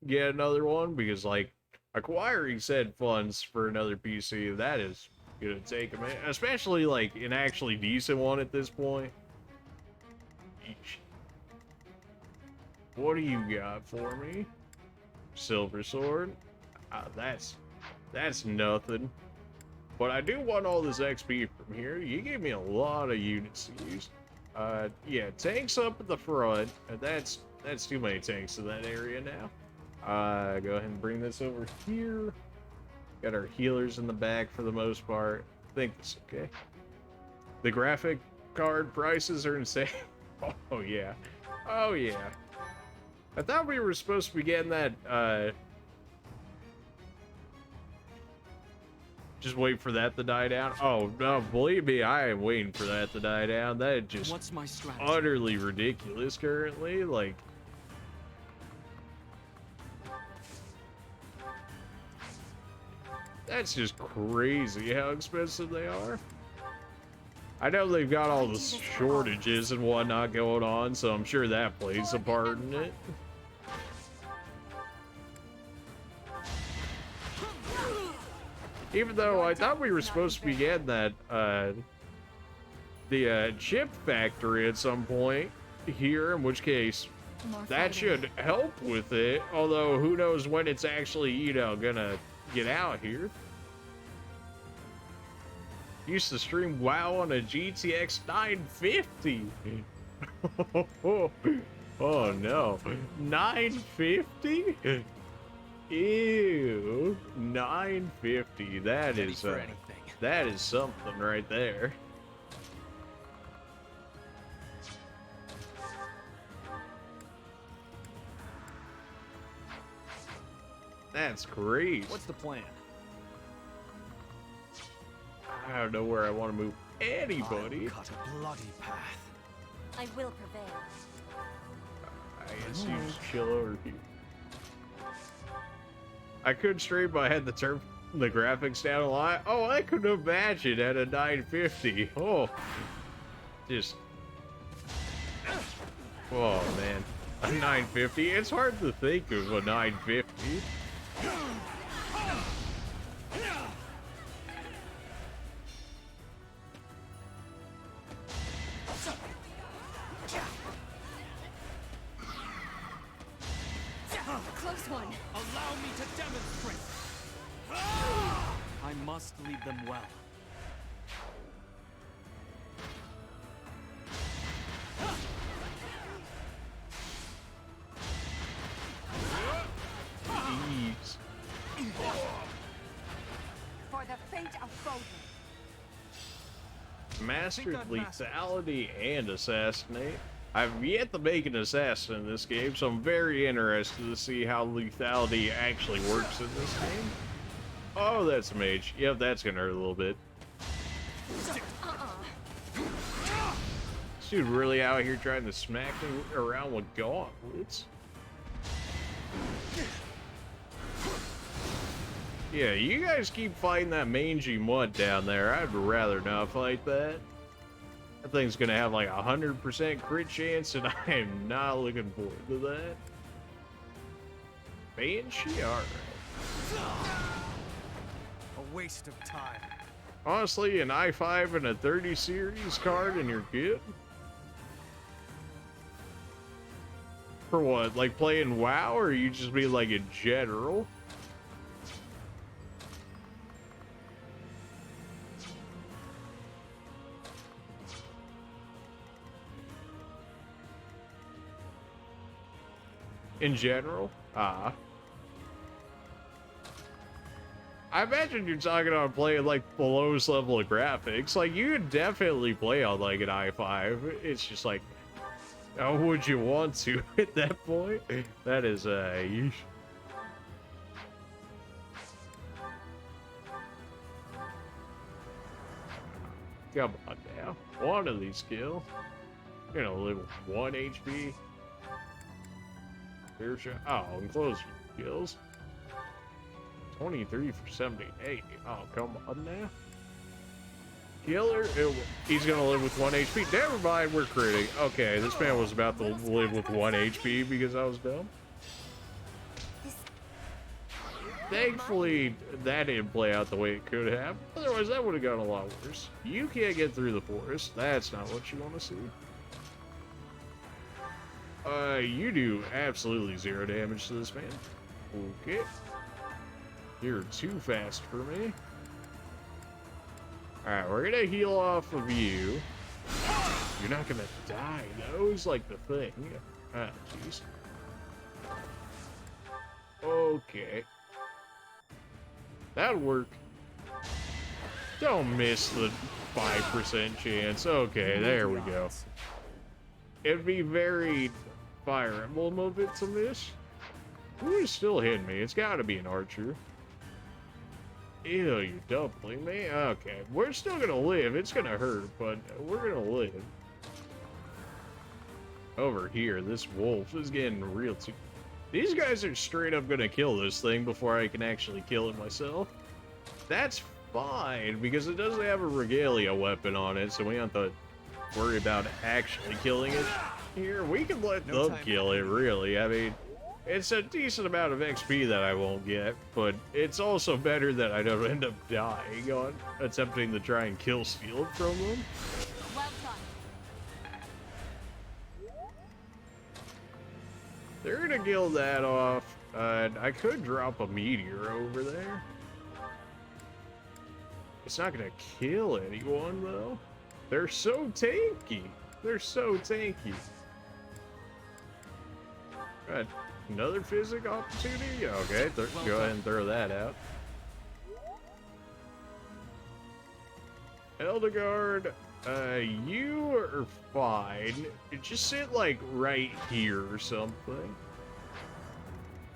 get another one, because, like, acquiring said funds for another PC, that is gonna take a minute. Especially, like, an actually decent one at this point. Eesh. What do you got for me? Silver sword? That's nothing. But I do want all this XP from here. You gave me a lot of units to use. Yeah, tanks up at the front. That's too many tanks in that area now. Go ahead and bring this over here. Got our healers in the back for the most part. I think it's okay. The graphic card prices are insane. Oh yeah. Oh yeah. I thought we were supposed to be getting that, just wait for that to die down. Oh, no, believe me, I am waiting for that to die down. That is just What's my strategy? utterly ridiculous currently. Like, that's just crazy how expensive they are. I know they've got all the shortages and whatnot going on, so I'm sure that plays a part in it. Even though I thought we were supposed to be getting that, the chip factory at some point here, in which case that should help with it. Although, who knows when it's actually, you know, gonna get out here. Used to stream WoW on a GTX 950. Oh no, 950? Ew, 950. That is something right there. That's crazy. What's the plan? I don't know where I want to move anybody. Cut a bloody path. I will prevail. I guess you just chill over here. I could stream, but I had to turn the graphics down a lot. Oh, I could imagine at a 950. Oh, just. Oh man, a 950. It's hard to think of a 950. Close one. Allow me to demonstrate. I must lead them well. Jeez. For the fate of Fódlan. Mastered lethality and assassinate. I've yet to make an assassin in this game, so I'm very interested to see how lethality actually works in this game. Oh, that's a mage. Yep, that's gonna hurt a little bit. This dude really out here trying to smack me around with gauntlets. Yeah, you guys keep fighting that mangy mutt down there. I'd rather not fight that. That thing's gonna have like 100% crit chance, and I am not looking forward to that. Banshee? Alright. A waste of time. Honestly, an i5 and a 30 series card and you're good? For what? Like playing WoW, or you just be like in general? In general? I imagine you're talking on playing like the lowest level of graphics. Like, you could definitely play on like an i5. It's just like, how would you want to at that point? That is yeesh. Come on now. One of these kills. You're gonna live with 1 HP. Fair shot. Oh, and close kills. 23 for 78. Oh, come on now. Killer. He's gonna live with 1 HP. Never mind, we're critting. Okay, this man was about to live with 1 HP because I was dumb. Thankfully, that didn't play out the way it could have. Otherwise, that would have gone a lot worse. You can't get through the forest. That's not what you want to see. You do absolutely 0 damage to this man. Okay. You're too fast for me. Alright, we're gonna heal off of you. You're not gonna die, though, is like the thing. Ah, jeez. Okay. That'll work. Don't miss the 5% chance. Okay, there we go. It'd be very Fire Emblem of it to miss. Who is still hitting me? It's gotta be an archer. Ew, you're doubling me? Okay, we're still gonna live. It's gonna hurt, but we're gonna live. Over here, this wolf is getting real too... These guys are straight up gonna kill this thing before I can actually kill it myself. That's fine, because it doesn't have a regalia weapon on it, so we don't have to worry about actually killing it here. We can let them kill it, really. I mean, it's a decent amount of XP that I won't get, but it's also better that I don't end up dying on attempting to try and kill steal it from them. Well done. They're gonna kill that off. I could drop a meteor over there. It's not gonna kill anyone, though. They're so tanky. They're so tanky. Right. Another physic opportunity? Okay, go ahead and throw that out. Eldegard, you are fine. Just sit, like, right here or something.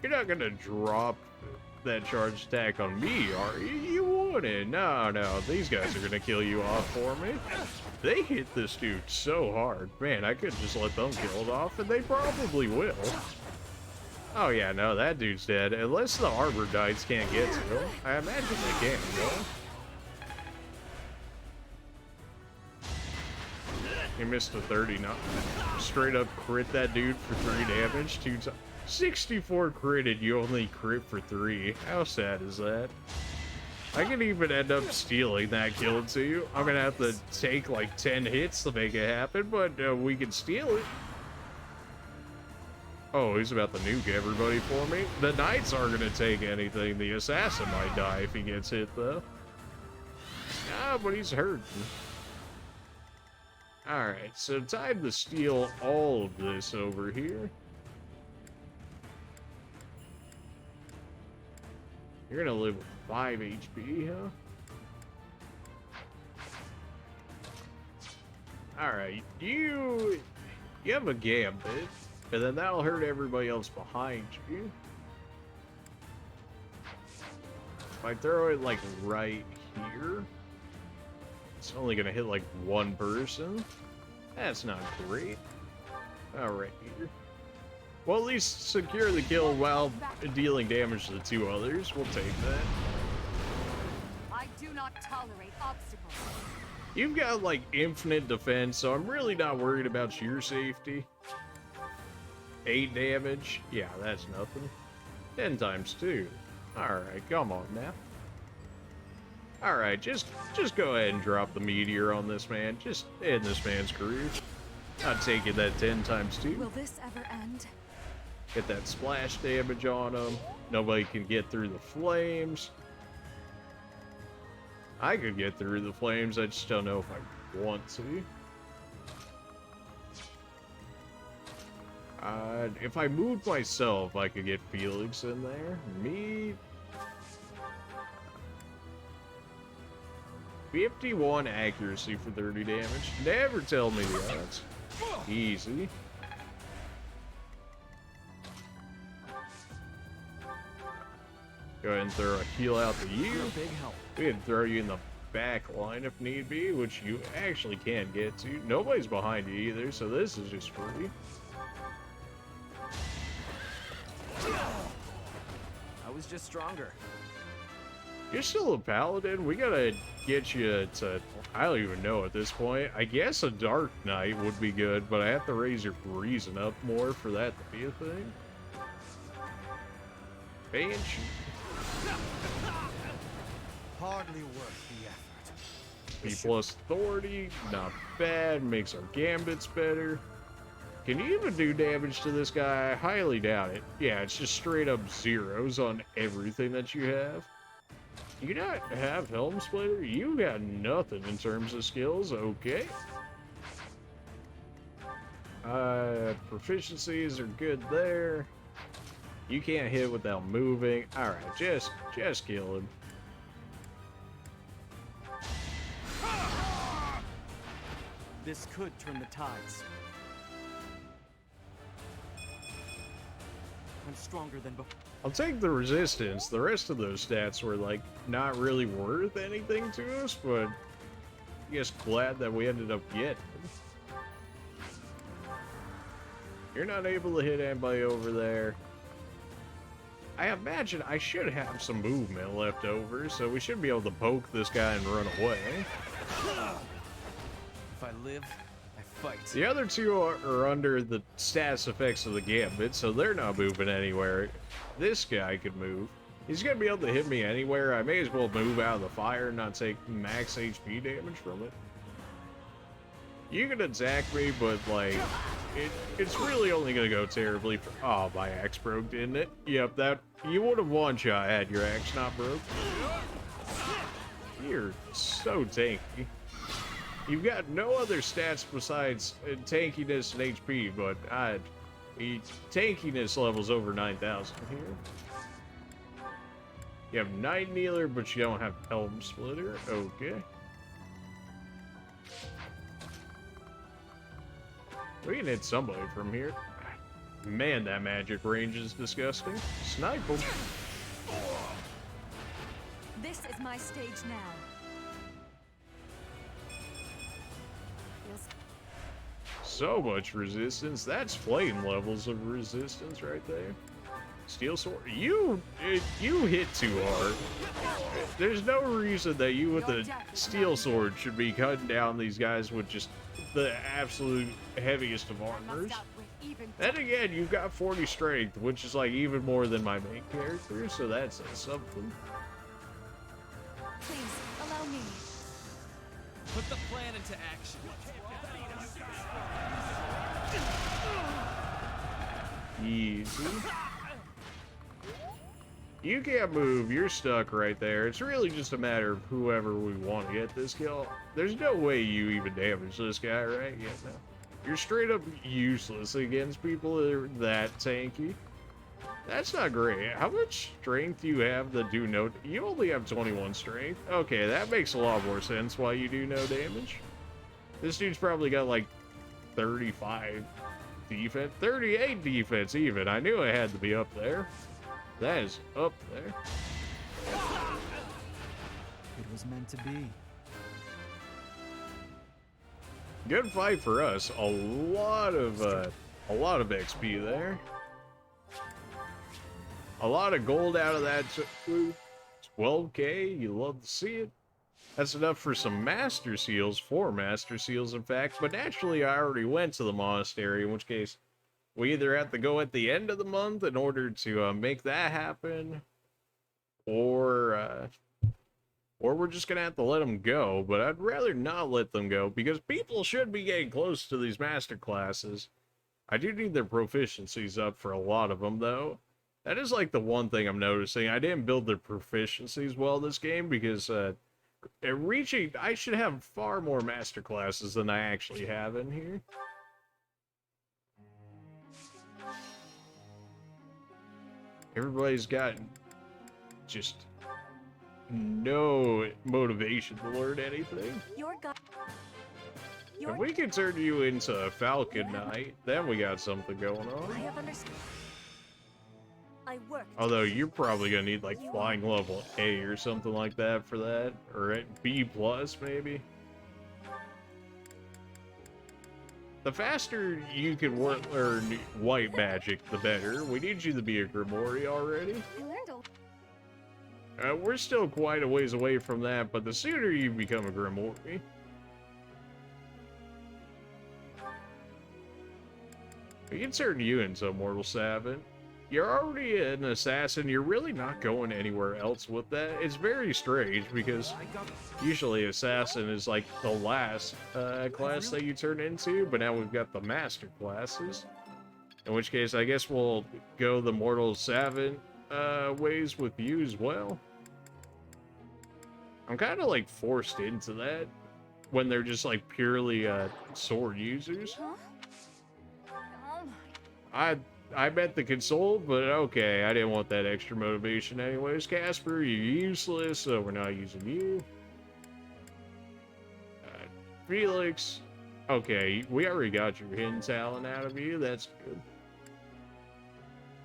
You're not gonna drop that charge attack on me, are you? You wouldn't. No, these guys are gonna kill you off for me. They hit this dude so hard. Man, I could just let them kill it off, and they probably will. Oh yeah, no, that dude's dead. Unless the Arbor Knights can't get to him. I imagine they can, though. He missed a 39. Straight up crit that dude for 3 damage 2 times. 64 critted, you only crit for 3. How sad is that? I could even end up stealing that kill too. I'm gonna have to take like 10 hits to make it happen, but we can steal it. Oh, he's about to nuke everybody for me. The Knights aren't gonna take anything. The Assassin might die if he gets hit though. Ah, but he's hurting. Alright, so time to steal all of this over here. You're gonna live with 5 HP, huh? Alright, you have a gambit, and then that'll hurt everybody else behind you. If I throw it, like, right here, it's only gonna hit, like, 1 person. That's not great. Alright, here. Well, at least secure the kill while dealing damage to the 2 others. We'll take that. I do not tolerate obstacles. You've got, like, infinite defense, so I'm really not worried about your safety. 8 damage? Yeah, that's nothing. 10 times 2. Alright, come on now. Alright, just go ahead and drop the meteor on this man. Just end this man's career. Not taking that 10 times 2. Will this ever end? Get that splash damage on him. Nobody can get through the flames. I could get through the flames, I just don't know if I want to. If I moved myself, I could get Felix in there. Me... 51 accuracy for 30 damage. Never tell me the odds. Easy. Go ahead and throw a heal out to you. Big help. We can throw you in the back line if need be, which you actually can't get to. Nobody's behind you either, so this is just free. I was just stronger. You're still a paladin? We gotta get you to... I don't even know at this point. I guess a Dark Knight would be good, but I have to raise your reason up more for that to be a thing. Banshee. Hardly worth the effort. B plus authority, not bad. Makes our gambits better. Can you even do damage to this guy? I highly doubt it. Yeah, it's just straight up zeros on everything that you have. You not have Helm Splitter? You got nothing in terms of skills. Okay. Proficiencies are good there. You can't hit without moving. Alright, just kill him. This could turn the tides. I'm stronger than before. I'll take the resistance. The rest of those stats were, like, not really worth anything to us, but I guess glad that we ended up getting them. You're not able to hit anybody over there. I imagine I should have some movement left over, so we should be able to poke this guy and run away. If I live, I fight. The other two are under the status effects of the gambit, so they're not moving anywhere. This guy could move. He's gonna be able to hit me anywhere. I may as well move out of the fire and not take max HP damage from it. You can attack me, but like, it's really only gonna go terribly for— oh, my axe broke, didn't it? Yep, that— you would have one-shot had your axe not broke. You're so tanky. You've got no other stats besides tankiness and HP, but tankiness level's over 9,000 here. You have Night Kneeler, but you don't have Helm Splitter. Okay. We can hit somebody from here. Man, that magic range is disgusting. Snipe him. This is my stage now. So much resistance. That's flame levels of resistance right there. Steel sword. You hit too hard. There's no reason that you with a steel sword should be cutting down these guys with just the absolute heaviest of armors. Then again, you've got 40 strength, which is like even more than my main character, so that's something. Please, allow me. Put the plan into action. Easy. You can't move, you're stuck right there. It's really just a matter of whoever we want to get this kill. There's no way you even damage this guy, right? Yeah, no. You're straight up useless against people that are that tanky. That's not great. How much strength do you have that do no— you only have 21 strength? Okay, that makes a lot more sense why you do no damage. This dude's probably got like 35 defense, 38 defense even. I knew it had to be up there. That is up there. It was meant to be. Good fight for us. A lot of XP there. A lot of gold out of that. 12k. You love to see it. That's enough for some master seals, 4 master seals in fact, but naturally I already went to the monastery, in which case we either have to go at the end of the month in order to make that happen, or we're just gonna have to let them go, but I'd rather not let them go, because people should be getting close to these master classes. I do need their proficiencies up for a lot of them, though. That is like the one thing I'm noticing. I didn't build their proficiencies well this game, because I should have far more master classes than I actually have in here. Everybody's got just no motivation to learn anything. If we can turn you into a Falcon Knight, then we got something going on. I have understood. I work. Although you're probably gonna need like flying level A or something like that for that, or at B plus maybe. The faster you can learn white magic, the better. We need you to be a Grimoire already. We're still quite a ways away from that, but the sooner you become a Grimoire, we can turn you into a Mortal Savant. You're already an assassin, you're really not going anywhere else with that. It's very strange, because usually assassin is like the last class that you turn into, but now we've got the master classes. In which case, I guess we'll go the Mortal Savant ways with you as well. I'm kind of like forced into that when they're just like purely sword users. I bet the console, but okay, I didn't want that extra motivation anyways. Casper, you're useless, so we're not using you. Felix, okay, we already got your hidden talent out of you, that's good.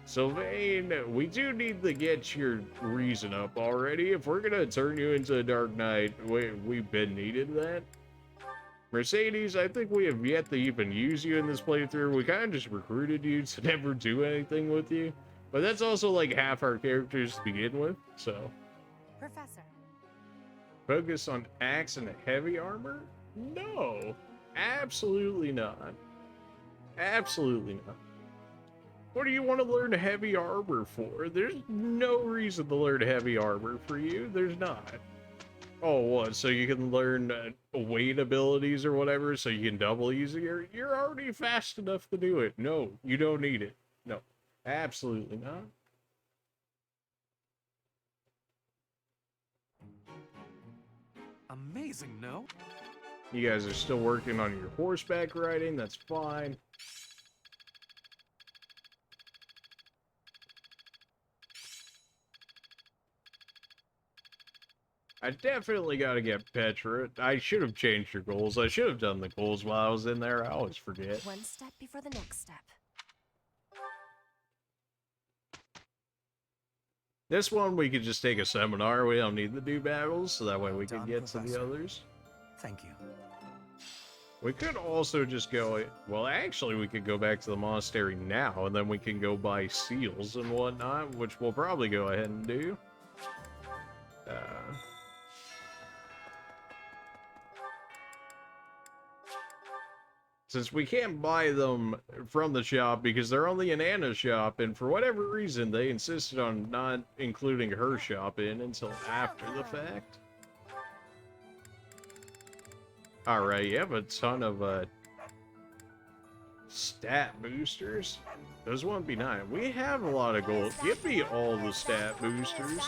Sylvain, we do need to get your reason up already. If we're gonna turn you into a Dark Knight, we've been needed that. Mercedes, I think we have yet to even use you in this playthrough. We kind of just recruited you to never do anything with you. But that's also like half our characters to begin with, so. Professor. Focus on axe and heavy armor? No, absolutely not. Absolutely not. What do you want to learn heavy armor for? There's no reason to learn heavy armor for you. There's not. Oh, what? So you can learn weight abilities or whatever, so you can double using it? You're already fast enough to do it. No, you don't need it. No, absolutely not. Amazing, no? You guys are still working on your horseback riding. That's fine. I definitely got to get Petra. I should have changed your goals. I should have done the goals while I was in there. I always forget. One step before the next step. This one, we could just take a seminar. We don't need to do battles, so that way we can get to the others. Thank you. We could also just go... Well, actually, we could go back to the monastery now, and then we can go buy seals and whatnot, which we'll probably go ahead and do. Since we can't buy them from the shop because they're only in Anna's shop, and for whatever reason, they insisted on not including her shop in until after the fact. Alright, you have a ton of stat boosters. Those won't be nice. We have a lot of gold. Give me all the stat boosters.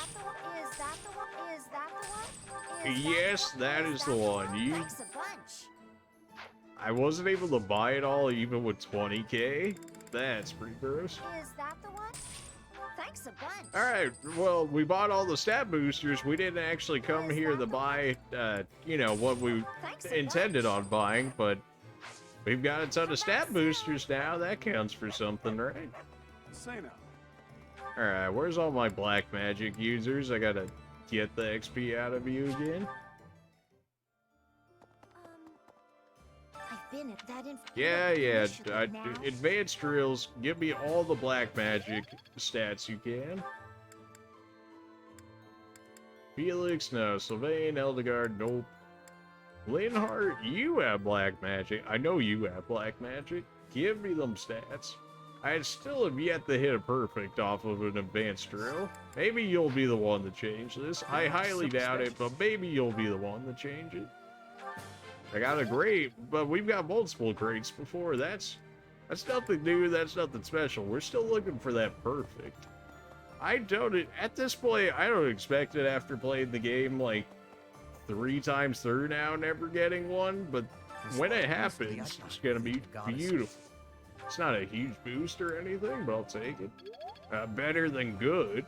Yes, that is the one. I wasn't able to buy it all even with 20k. That's pretty gross. Is that the one? Thanks a bunch. Alright, well, we bought all the stat boosters. We didn't actually come here to buy, you know, what we intended on buying, but we've got a ton of stat boosters now. That counts for something, right? Say no. Alright, where's all my black magic users? I gotta get the XP out of you again. Been at that Yeah. Advanced drills. Give me all the black magic stats you can. Felix, no. Sylvain, Eldegard, nope. Linhardt, you have black magic. I know you have black magic. Give me them stats. I still have yet to hit a perfect off of an advanced drill. Maybe you'll be the one to change this. I highly doubt it, but maybe you'll be the one to change it. I got a great, but we've got multiple greats before. That's nothing new. That's nothing special. We're still looking for that perfect. At this point, I don't expect it after playing the game like 3 times through now, never getting one. But when it happens, it's gonna be beautiful. It's not a huge boost or anything, but I'll take it. Better than good.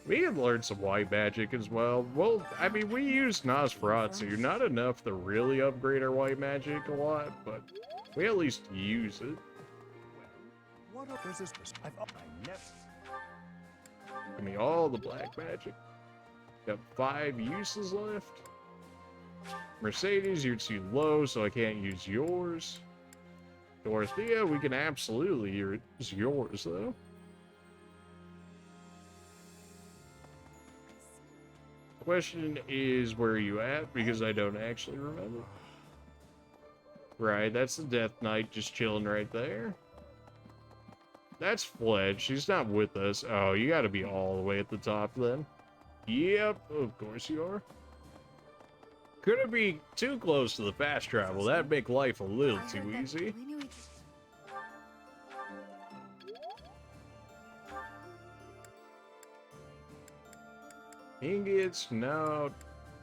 We had learned some white magic as well. Well, I mean, we used Nosferatu, not enough to really upgrade our white magic a lot, but we at least use it. What up is this? Give me all the black magic. Got 5 uses left. Mercedes, you're too low, so I can't use yours. Dorothea, we can absolutely use yours, though. Question is, where are you at? Because I don't actually remember. Right, that's the Death Knight just chilling right there. That's Fledge. She's not with us. Oh, you gotta be all the way at the top then. Yep, of course you are. Couldn't be too close to the fast travel. That'd make life a little too easy. Ingots, no.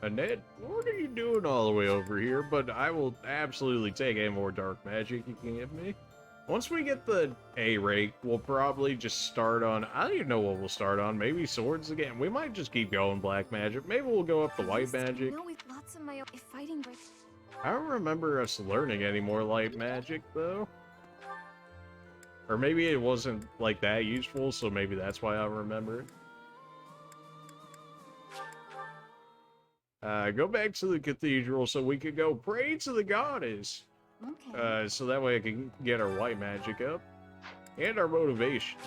Annette, what are you doing all the way over here? But I will absolutely take any more dark magic you can give me. Once we get the A rank, we'll probably just start on... I don't even know what we'll start on. Maybe swords again. We might just keep going black magic. Maybe we'll go up to white magic. No, with lots of my own fighting break. I don't remember us learning any more light magic, though. Or maybe it wasn't, like, that useful, so maybe that's why I remember it. Go back to the cathedral so we could go pray to the goddess. Okay. So that way I can get our white magic up. And our motivation.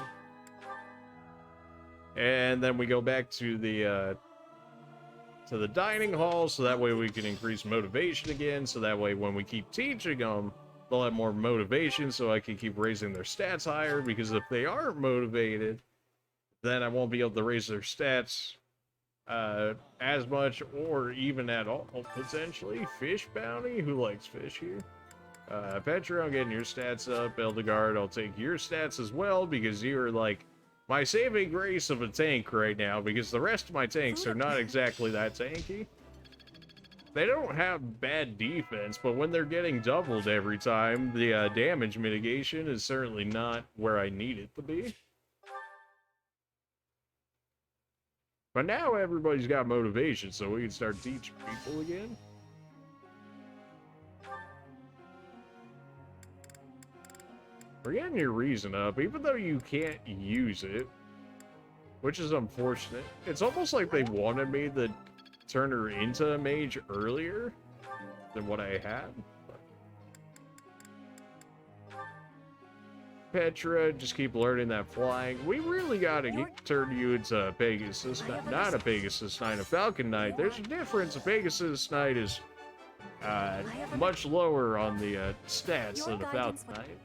And then we go back to the dining hall, so that way we can increase motivation again, so that way when we keep teaching them, they'll have more motivation, so I can keep raising their stats higher, because if they aren't motivated, then I won't be able to raise their stats as much, or even at all, potentially. Fish bounty? Who likes fish here? Petra, I'm getting your stats up. Eldegard, I'll take your stats as well, because you're like my saving grace of a tank right now, because the rest of my tanks are not exactly that tanky. They don't have bad defense, but when they're getting doubled every time, the damage mitigation is certainly not where I need it to be. But now everybody's got motivation, so we can start teaching people again. We're getting your reason up, even though you can't use it, which is unfortunate. It's almost like they wanted me to turn her into a mage earlier than what I had. Petra, just keep learning that flying. We really gotta turn you into a Pegasus Knight. Not a Pegasus Knight, a Falcon Knight. There's a difference. A Pegasus Knight is much lower on the stats than a Falcon Knight.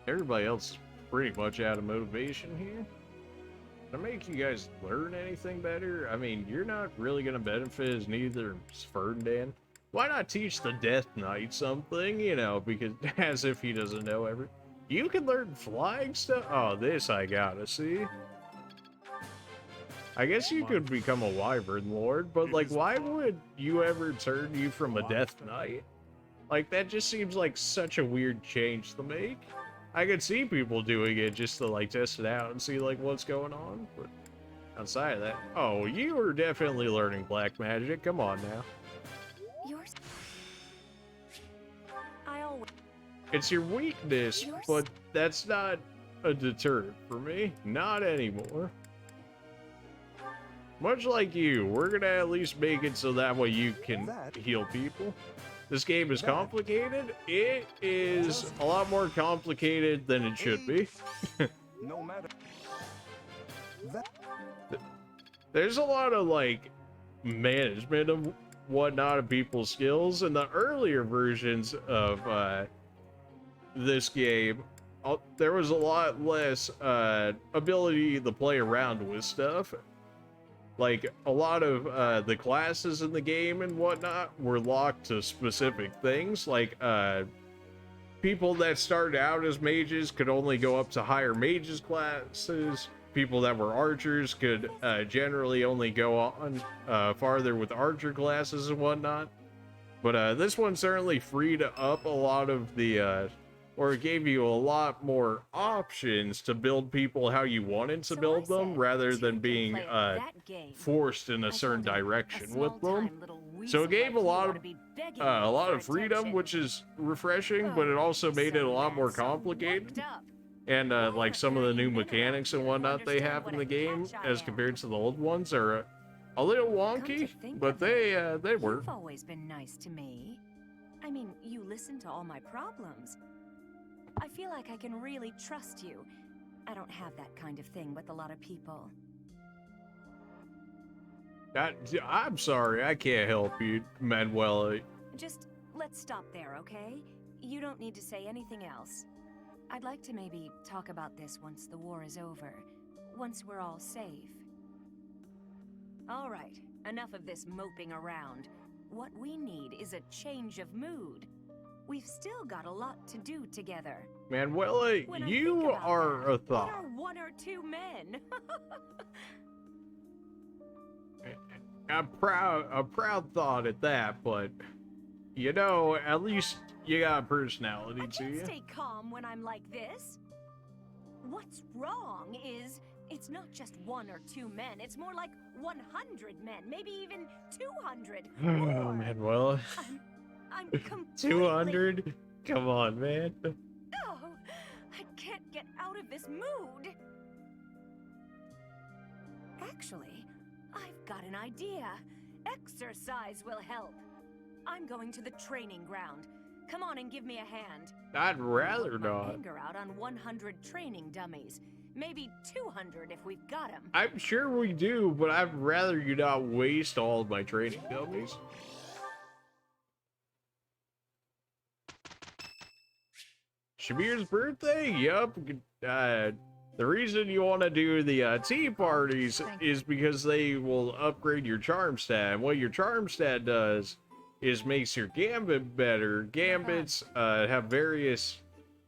Everybody else is pretty much out of motivation here. To make you guys learn anything better, I mean, you're not really going to benefit as neither is Ferdinand. Why not teach the Death Knight something, you know, because as if he doesn't know everything. You can learn flying stuff? Oh, this I gotta see. I guess you could become a Wyvern Lord, but like, why would you ever turn you from a Death Knight? Like, that just seems like such a weird change to make. I could see people doing it just to like test it out and see like what's going on, but outside of that, oh, you are definitely learning black magic. Come on now. Yours. It's your weakness, but that's not a deterrent for me. Not anymore. Much like you, we're gonna at least make it so that way you can heal people. This game is complicated. It is a lot more complicated than it should be. No matter. There's a lot of like management of whatnot of people's skills. In the earlier versions of this game, there was a lot less ability to play around with stuff. Like, a lot of the classes in the game and whatnot were locked to specific things. Like, people that started out as mages could only go up to higher mages classes. People that were archers could generally only go on farther with archer classes and whatnot. But this one certainly freed up a lot of the... or it gave you a lot more options to build people how you wanted to build them, rather than being forced in a certain direction with them. So it gave a lot of freedom, which is refreshing, but it also made it a lot more complicated. And like some of the new mechanics and whatnot they have in the game, as compared to the old ones, are a little wonky, but they work. You've always been nice to me. I mean, you listen to all my problems. I feel like I can really trust you. I don't have that kind of thing with a lot of people. I'm sorry, I can't help you, Manuela. Just let's stop there, okay? You don't need to say anything else. I'd like to maybe talk about this once the war is over. Once we're all safe. All right, enough of this moping around. What we need is a change of mood. We've still got a lot to do together. Manuela, you are a what thought. are one or two men? A proud thought at that, but you know, at least you got a personality to you. Stay calm when I'm like this. What's wrong is it's not just one or two men. It's more like 100 men, maybe even 200. Oh, Manuela. I'm completely... 200? Come on, man. Oh, I can't get out of this mood. Actually, I've got an idea. Exercise will help. I'm going to the training ground. Come on and give me a hand. I'd rather not. Anger out on 100 training dummies. Maybe 200 if we've got them. I'm sure we do, but I'd rather you not waste all of my training dummies. Shabir's birthday? Yup. The reason you want to do the tea parties is because they will upgrade your charm stat. And what your charm stat does is makes your gambit better. Gambits have various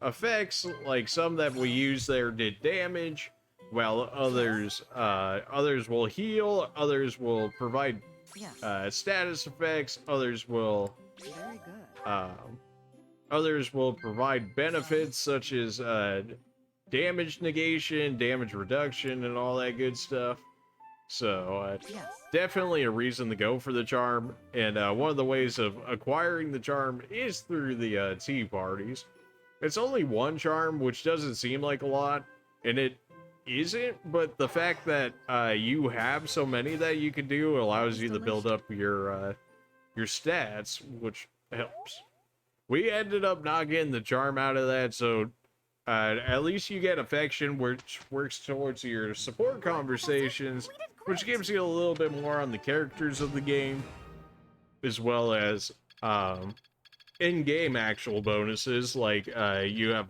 effects, like some that we use there did damage, while others will heal, others will provide status effects, others will provide benefits such as damage negation, damage reduction, and all that good stuff. So definitely a reason to go for the charm, and one of the ways of acquiring the charm is through the tea parties. It's only one charm, which doesn't seem like a lot, and it isn't, but the fact that you have so many that you can do allows you to build up your stats, which helps. We ended up not getting the charm out of that, so at least you get affection, which works towards your support conversations, which gives you a little bit more on the characters of the game, as well as in-game actual bonuses, like you have,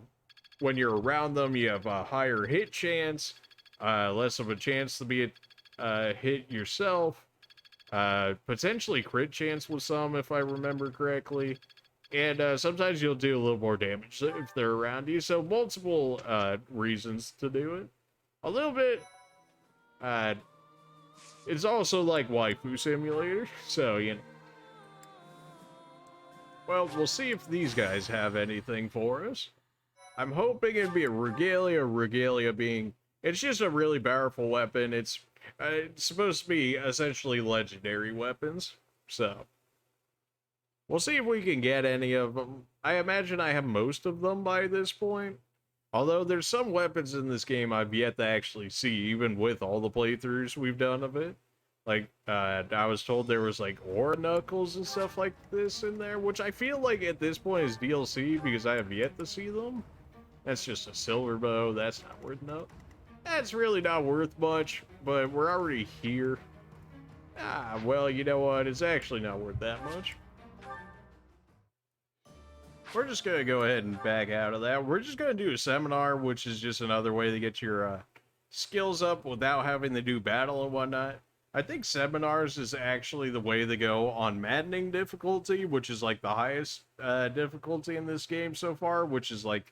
when you're around them, you have a higher hit chance, less of a chance to be hit yourself, potentially crit chance with some, if I remember correctly. And sometimes you'll do a little more damage if they're around you. So multiple reasons to do it. A little bit. It's also like Waifu Simulator. So, you know. Well, we'll see if these guys have anything for us. I'm hoping it'd be a Regalia. Regalia being... It's just a really powerful weapon. It's supposed to be essentially legendary weapons. So... we'll see if we can get any of them. I imagine I have most of them by this point. Although there's some weapons in this game I've yet to actually see, even with all the playthroughs we've done of it. Like, I was told there was, like, Aura Knuckles and stuff like this in there, which I feel like at this point is DLC because I have yet to see them. That's just a silver bow. That's not worth enough. That's really not worth much, but we're already here. Ah, well, you know what? It's actually not worth that much. We're just going to go ahead and back out of that. We're just going to do a seminar, which is just another way to get your skills up without having to do battle and whatnot. I think seminars is actually the way to go on maddening difficulty, which is like the highest difficulty in this game so far, which is like,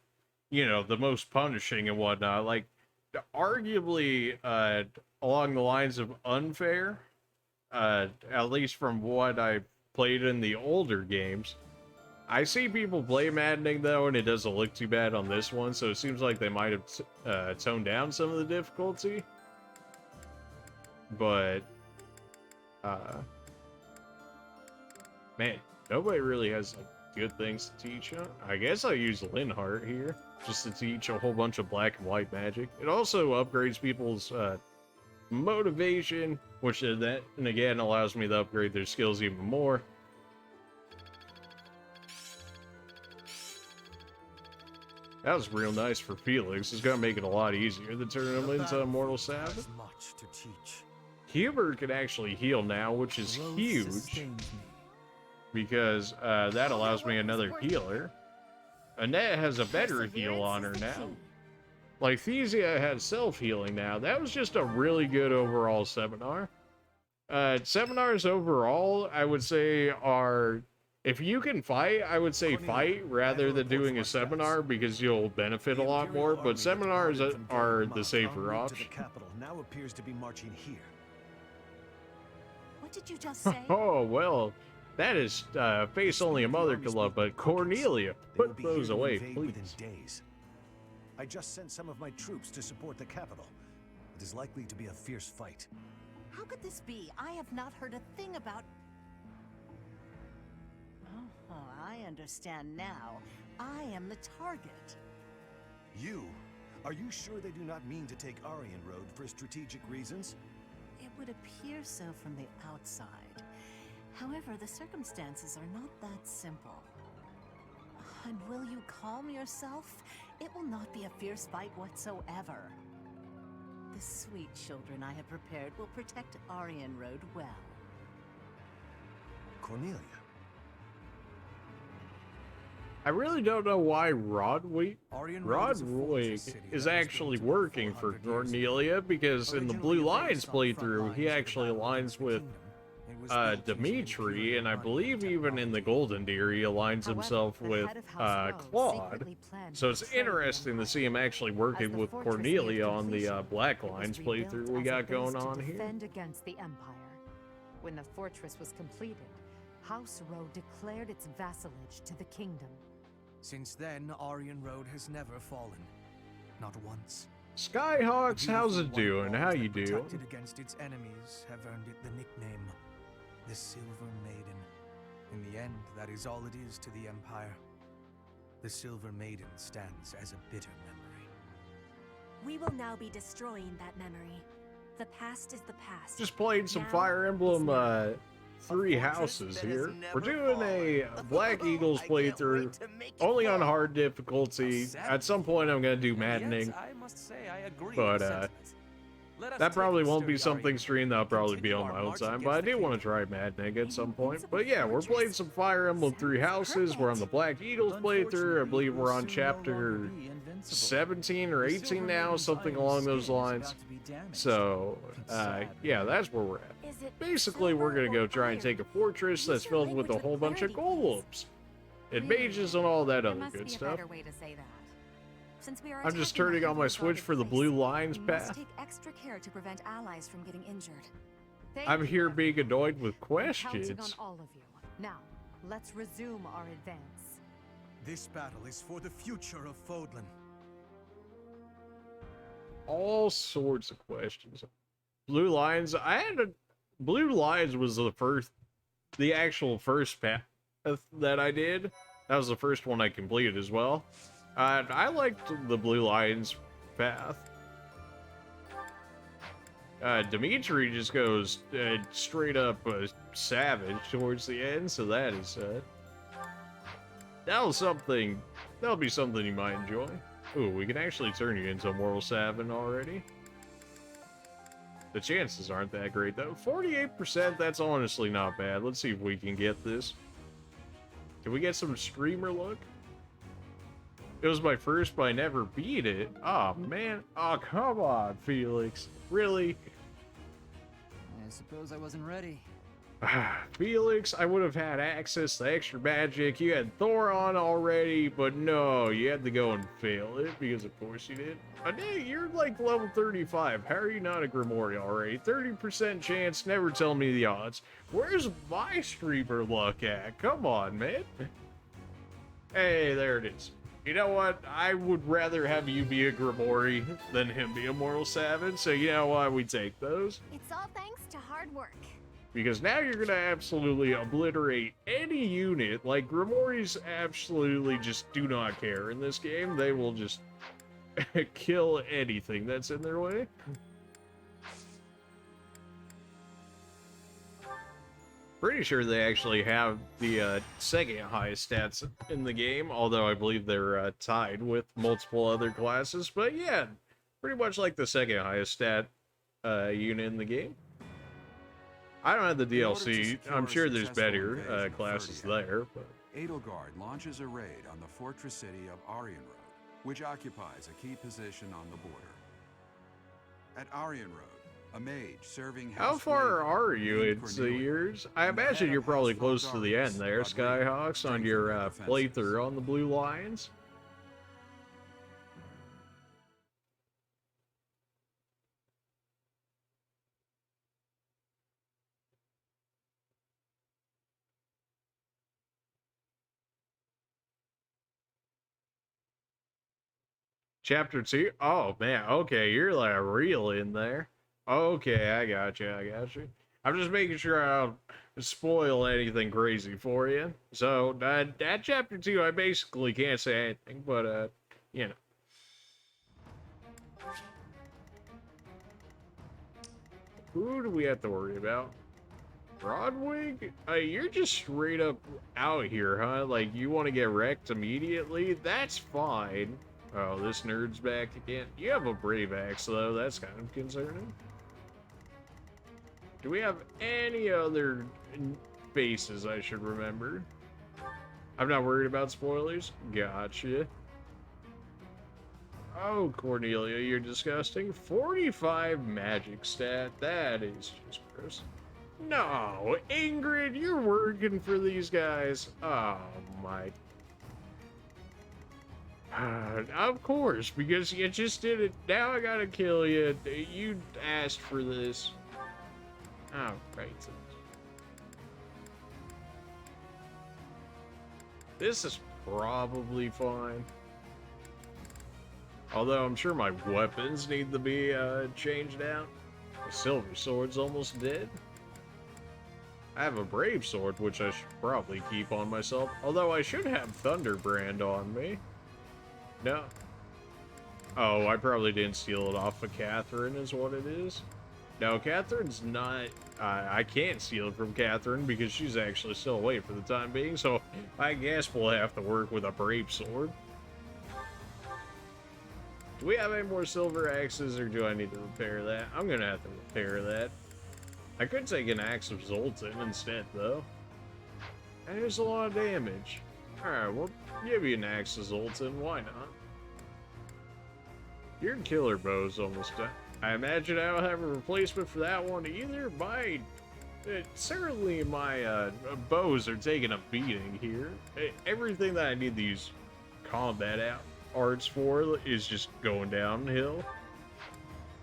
you know, the most punishing and whatnot. Like, arguably along the lines of unfair, at least from what I've played in the older games. I see people play maddening though, and it doesn't look too bad on this one, so it seems like they might have toned down some of the difficulty. But, man, nobody really has like, good things to teach. I guess I use Linhardt here, just to teach a whole bunch of black and white magic. It also upgrades people's motivation, which then again allows me to upgrade their skills even more. That was real nice for Felix. It's gonna make it a lot easier to turn him into a Mortal Savage. Much to teach. Hubert can actually heal now, which is huge. Because that allows me another healer. Annette has a better heal on her now. Like, Thesia has self-healing now. That was just a really good overall seminar. Seminars overall, I would say, are... If you can fight, I would say fight rather than doing a seminar because you'll benefit a lot more, but seminars are the safer option. The capital now appears to be marching here. What did you just say? Oh, well, that is face only a mother could love, but Cornelia, put those away, please. Days. I just sent some of my troops to support the capital. It is likely to be a fierce fight. How could this be? I have not heard a thing about... Oh, I understand now. I am the target. You? Are you sure they do not mean to take Aryan Road for strategic reasons? It would appear so from the outside. However, the circumstances are not that simple. And will you calm yourself? It will not be a fierce fight whatsoever. The sweet children I have prepared will protect Aryan Road well. Cornelia. I really don't know why Rodwig is actually working for Cornelia, because in the Blue Lions playthrough, he actually aligns with Dimitri, and I believe even in the Golden Deer, he aligns himself with Claude. So it's interesting to see him actually working with Cornelia on the Black Lions playthrough we got going on here. Defend against the Empire. When the fortress was completed, House Row declared its vassalage to the kingdom. Since then, Aryan Road has never fallen. Not once. Skyhawks, how's it doing? How you doing? Protected against its enemies have earned it the nickname, the Silver Maiden. In the end, that is all it is to the Empire. The Silver Maiden stands as a bitter memory. We will now be destroying that memory. The past is the past. Just playing some Fire Emblem 3 houses here. We're doing a Black Eagles playthrough, only on hard difficulty. At some point I'm going to do maddening, but that probably won't be something streamed. That'll probably be on my own time, but I do want to try maddening at some point. But yeah, we're playing some Fire Emblem 3 houses. We're on the Black Eagles playthrough. I believe we're on chapter 17 or 18 now, something along those lines. So yeah, that's where we're at. Basically, we're gonna go try and take a fortress that's filled with a whole bunch of golems and mages and all that other good stuff. I'm just turning on my switch for the Blue Lions path. Take extra care to prevent allies from getting injured. I'm here being annoyed with questions. Counting on all of you. Now, let's resume our advance. This battle is for the future of Fódlan. All sorts of questions. Blue Lions. Blue Lions was the actual first path that I did. That was the first one I completed as well. I liked the Blue Lions path. Dimitri just goes straight up savage towards the end, so that is that'll be something you might enjoy. Ooh, we can actually turn you into a Mortal Savage already. The chances aren't that great, though. 48%, that's honestly not bad. Let's see if we can get this. Can we get some streamer look? It was my first, but I never beat it. Oh, man. Oh, come on, Felix. Really? I suppose I wasn't ready. Felix, I would have had access to extra magic. You had Thoron already, but no, you had to go and fail it, because of course you did. Hey, you're like level 35. How are you not a Grimoire already? 30% chance, never tell me the odds. Where's my streamer luck at? Come on, man. Hey, there it is. You know what? I would rather have you be a Grimoire than him be a Mortal Savage, so you know what? We take those. It's all thanks to hard work. Because now you're going to absolutely obliterate any unit. Like, Grimoires absolutely just do not care in this game. They will just kill anything that's in their way. Pretty sure they actually have the second highest stats in the game, although I believe they're tied with multiple other classes. But yeah, pretty much like the second highest stat unit in the game. I don't have the DLC. I'm sure there's better classes there. But Edelgard launches a raid on the fortress city of Aryan Road, which occupies a key position on the border. At Aryan Road, a mage serving how far are you into yours? I imagine you're probably close to the end there, Skyhawks, on your playthrough on the Blue Lions. Chapter 2? Oh, man. Okay, you're like real in there. Okay, I got you. I'm just making sure I don't spoil anything crazy for you. So, that Chapter 2, I basically can't say anything, but, you know. Who do we have to worry about? Broadwig? You're just straight up out here, huh? Like, you want to get wrecked immediately? That's fine. Oh, this nerd's back again. You have a brave axe, though. That's kind of concerning. Do we have any other faces I should remember? I'm not worried about spoilers. Gotcha. Oh, Cornelia, you're disgusting. 45 magic stat. That is just gross. No, Ingrid, you're working for these guys. Oh, my. Of course, because you just did it. Now I gotta kill you. You asked for this. Oh, right. This is probably fine. Although I'm sure my weapons need to be changed out. The silver sword's almost dead. I have a brave sword, which I should probably keep on myself. Although I should have Thunderbrand on me. No. Oh, I probably didn't steal it off of Catherine is what it is. No, Catherine's not... I can't steal it from Catherine because she's actually still away for the time being, so I guess we'll have to work with a brave sword. Do we have any more silver axes, or do I need to repair that? I'm gonna have to repair that. I could take an axe of Zoltan instead, though. And there's a lot of damage. Alright, we'll give you an axe of Zoltan, why not? Your killer bow's almost done. I imagine I don't have a replacement for that one either. Certainly my bows are taking a beating here. Everything that I need to use combat arts for is just going downhill.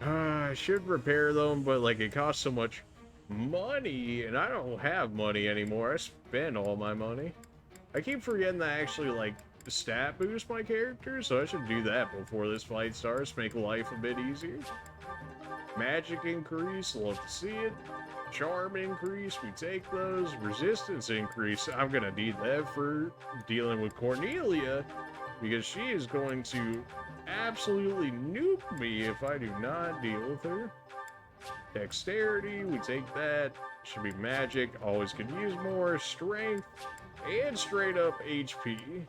I should repair them, but like it costs so much money, and I don't have money anymore. I spent all my money. I keep forgetting to actually like stat boost my character, so I should do that before this fight starts, make life a bit easier. Magic increase, love to see it. Charm increase, we take those. Resistance increase, I'm gonna need that for dealing with Cornelia, because she is going to absolutely nuke me if I do not deal with her. Dexterity, we take that. Should be magic, always could use more. Strength, and straight up HP.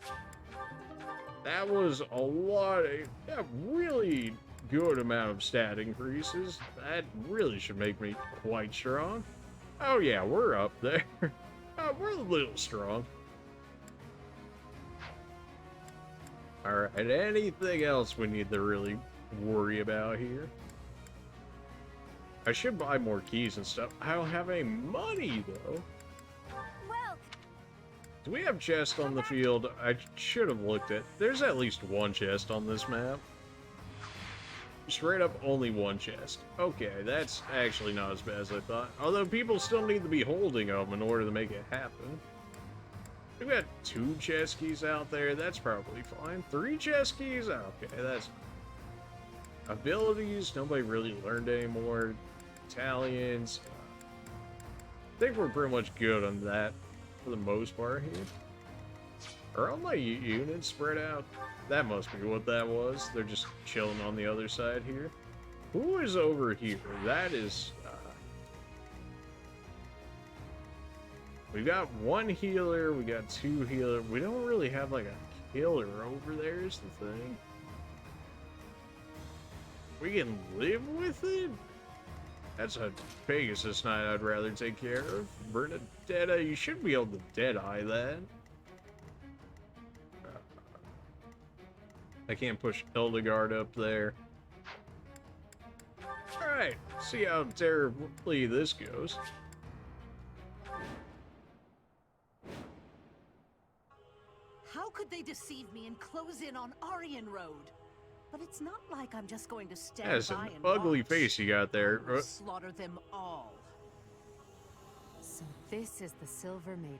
That was a lot of, really good amount of stat increases. That really should make me quite strong. Oh yeah, we're up there. We're a little strong. Alright, anything else we need to really worry about here? I should buy more keys and stuff. I don't have any money, though. Do we have chests on the field? I should have looked at... There's at least one chest on this map. Straight up only one chest. Okay, that's actually not as bad as I thought. Although people still need to be holding them in order to make it happen. We've got 2 chest keys out there. That's probably fine. 3 chest keys? Okay, that's... Abilities, nobody really learned anymore. Italians. I think we're pretty much good on that for the most part here. Are all my units spread out? That must be what that was. They're just chilling on the other side here. Who is over here? That is... We got one healer, we got two healers. We don't really have like a killer over there is the thing. We can live with it? That's a Pegasus Knight I'd rather take care of. Bernadetta, you should be able to Deadeye that. I can't push Hildegard up there. Alright, see how terribly this goes. How could they deceive me and close in on Aryan Road? But it's not like I'm just going to stand That's by an and ugly watch. face you got there. I will slaughter them all. So this is the Silver Maiden.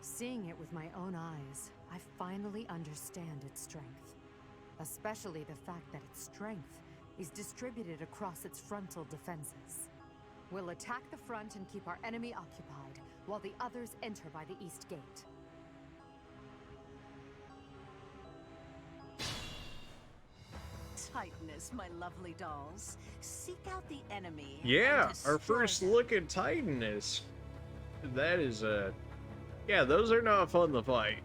Seeing it with my own eyes, I finally understand its strength. Especially the fact that its strength is distributed across its frontal defenses. We'll attack the front and keep our enemy occupied, while the others enter by the east gate. Tightness, my lovely dolls. Seek out the enemy. Yeah, and our destroy first them. look at Titaness. That is, yeah, those are not fun to fight.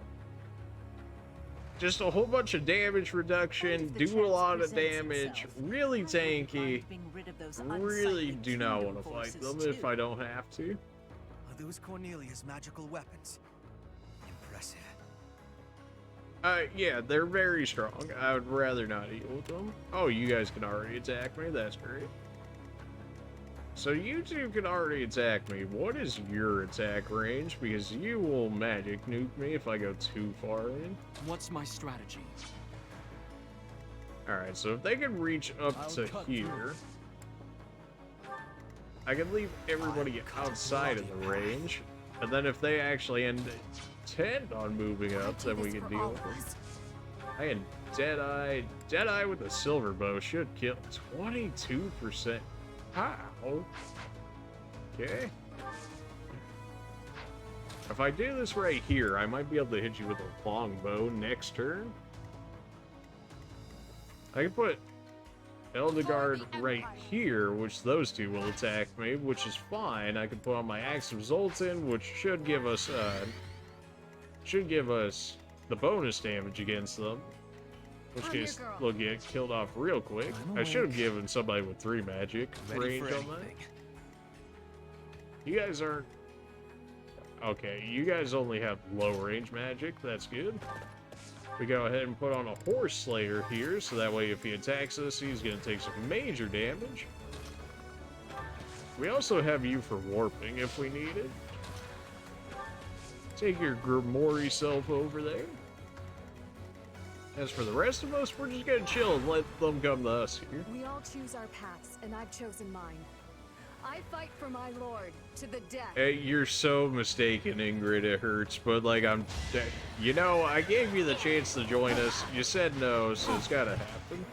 Just a whole bunch of damage reduction, do a lot of damage, really tanky. Really do not want to fight them if I don't have to. Are those Cornelia's magical weapons? Impressive. Yeah, they're very strong. I would rather not deal with them. Oh, you guys can already attack me. That's great. So you two can already attack me. What is your attack range? Because you will magic nuke me if I go too far in. What's my strategy? Alright, so if they can reach up to here, I can leave everybody outside of the range. And then if they actually intend on moving up, then we can deal with them. I can Deadeye. Deadeye with a silver bow should kill 22%. How? Okay. If I do this right here, I might be able to hit you with a long bow next turn. I can put Hildegard right here, which those two will attack me, which is fine. I can put on my Axe of Zoltan, which should give us the bonus damage against them. Which case they'll get killed off real quick. I should have given somebody with 3 magic range on that. You guys aren't... Okay, you guys only have low range magic. That's good. We go ahead and put on a Horse Slayer here, so that way if he attacks us, he's going to take some major damage. We also have you for warping if we need it. Take your Grimoire self over there. As for the rest of us, we're just gonna chill and let them come to us here. We all choose our paths, and I've chosen mine. I fight for my lord to the death. Hey, you're so mistaken, Ingrid. It hurts, but like you know, I gave you the chance to join us. You said no, so it's gotta happen.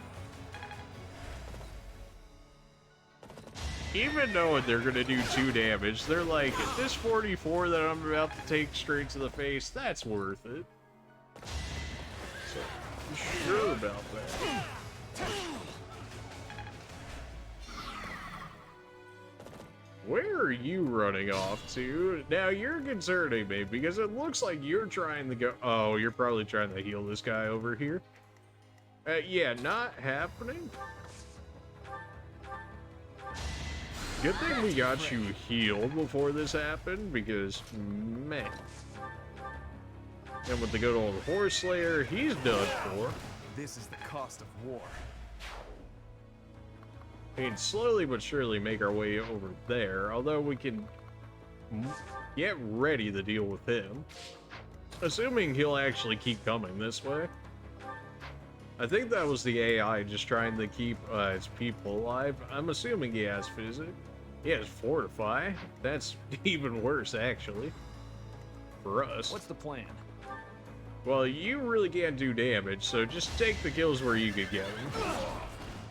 Even knowing they're gonna do 2 damage, they're like, this 44 that I'm about to take straight to the face, that's worth it. So, I'm sure about that. Where are you running off to? Now, you're concerning me, because it looks like you're trying to go... Oh, you're probably trying to heal this guy over here. Yeah, not happening. Good thing we got you healed before this happened, because, man. And with the good old Horse Slayer, he's done for. This is the cost of war. We can slowly but surely make our way over there, although we can get ready to deal with him. Assuming he'll actually keep coming this way. I think that was the AI just trying to keep its people alive. I'm assuming he has Physic. He has Fortify. That's even worse, actually. For us. What's the plan? Well, you really can't do damage, so just take the kills where you could get them.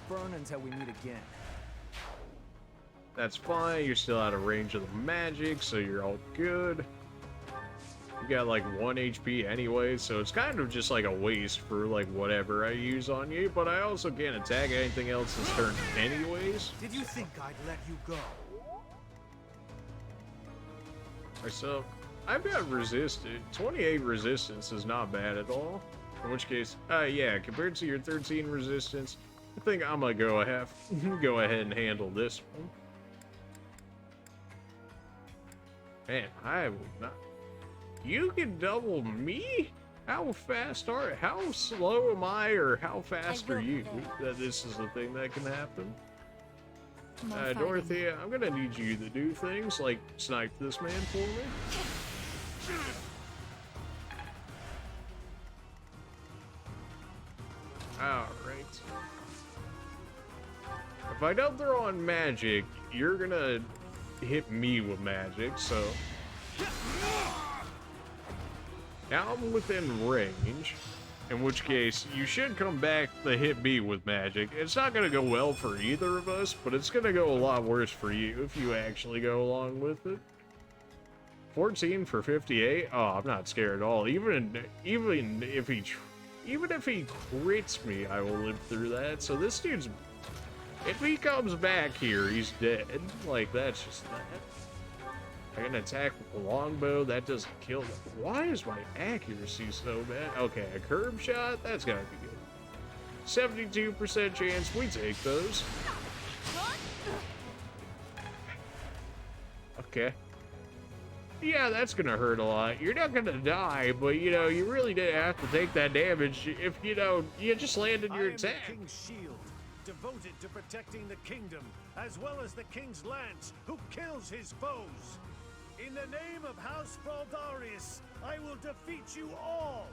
Burn until we meet again. That's fine. You're still out of range of the magic, so you're all good. You got like 1 HP anyway, so it's kind of just like a waste for like whatever I use on you, but I also can't attack anything else this turn anyways. Did you think I'd let you go? So, I've got resistance. 28 resistance is not bad at all. In which case, yeah, compared to your 13 resistance, I think I'm gonna go ahead and handle this one. Man, I will not. You can double me? How slow am I, or how fast are you? That this is the thing that can happen. Dorothea, I'm gonna need you to do things like snipe this man for me. Alright. If I don't throw on magic, you're gonna hit me with magic, so... Now I'm within range, in which case you should come back to hit me with magic. It's not gonna go well for either of us, but it's gonna go a lot worse for you if you actually go along with it. 14 for 58? Oh, I'm not scared at all. Even if he crits me, I will live through that. So this dude's... If he comes back here, he's dead. Like, that's just that. I can attack with the longbow, that doesn't kill them. Why is my accuracy so bad? Okay, a curb shot, that's gotta be good. 72% chance, we take those. Okay. Yeah, that's gonna hurt a lot. You're not gonna die, but you know, you really didn't have to take that damage if, you know, you just landed your attack. I am the king's shield, devoted to protecting the kingdom, as well as the king's lance, who kills his foes. In the name of House Fraldarius, I will defeat you all!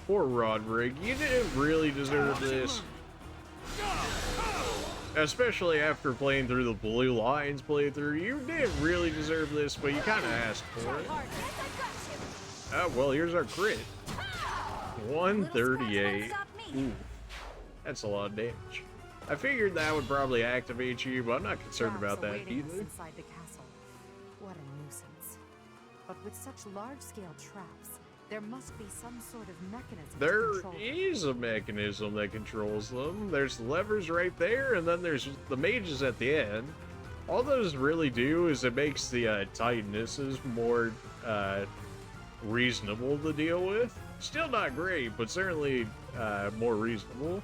Poor Roderick, you didn't really deserve this. Especially after playing through the Blue Lions playthrough, you didn't really deserve this, but you kind of asked for it. Oh, well, here's our crit. 138. Ooh, that's a lot of damage. I figured that would probably activate you, but I'm not concerned about that either. Inside the castle. What a nuisance. But with such large-scale traps, there must be some sort of mechanism There to control is a mechanism that controls them. There's levers right there, and then there's the mages at the end. All those really do is it makes the Titanesses more reasonable to deal with. Still not great, but certainly more reasonable.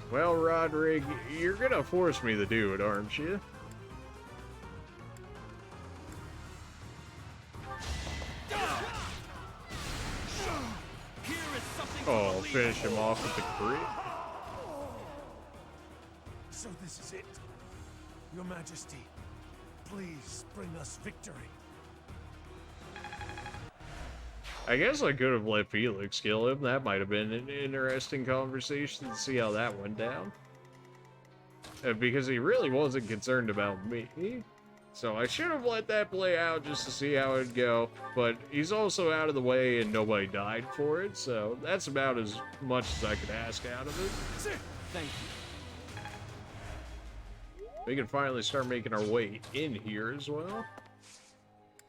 Well, Roderick, you're gonna force me to do it, aren't you? Oh, finish him off with the crit. So this is it. Your Majesty, please bring us victory. I guess I could have let Felix kill him. That might have been an interesting conversation to see how that went down. Because he really wasn't concerned about me. So I should have let that play out just to see how it'd go. But he's also out of the way and nobody died for it. So that's about as much as I could ask out of it. Thank you. We can finally start making our way in here as well.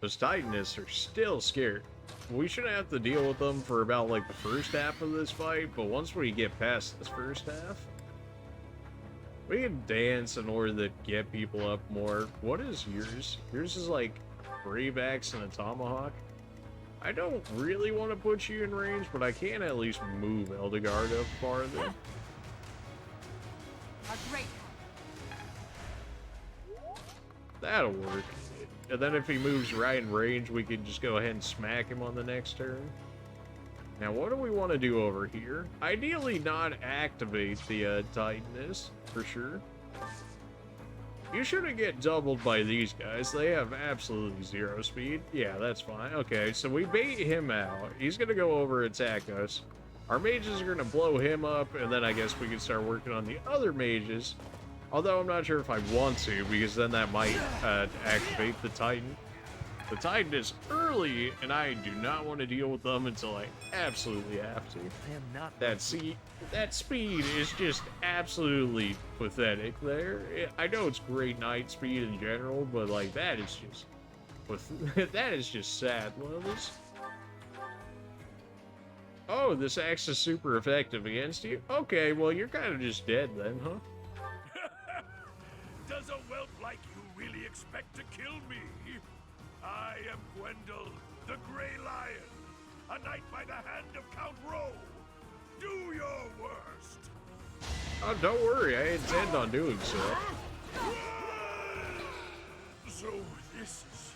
Those Titanists are still scared. We shouldn't have to deal with them for about like the first half of this fight, but once we get past this first half, we can dance in order to get people up more. What is yours? Yours is like Brave Axe and a Tomahawk. I don't really want to put you in range, but I can at least move Eldegard up farther. That'll work. And then if he moves right in range, we can just go ahead and smack him on the next turn. Now, what do we want to do over here? Ideally not activate the Titaness, for sure. You shouldn't get doubled by these guys. They have absolutely zero speed. Yeah, that's fine. Okay, so we bait him out. He's going to go over and attack us. Our mages are going to blow him up, and then I guess we can start working on the other mages. Although I'm not sure if I want to, because then that might activate the Titan. The Titan is early, and I do not want to deal with them until I absolutely have to. I am not. That speed is just absolutely pathetic there. I know it's great knight speed in general, but like that is just sad levels. Oh, this axe is super effective against you? Okay, well you're kind of just dead then, huh? Does a whelp like you really expect to kill me? I am Gwendol, the Grey Lion, a knight by the hand of Count Rowe. Do your worst. Oh, don't worry, I intend on doing so. So this is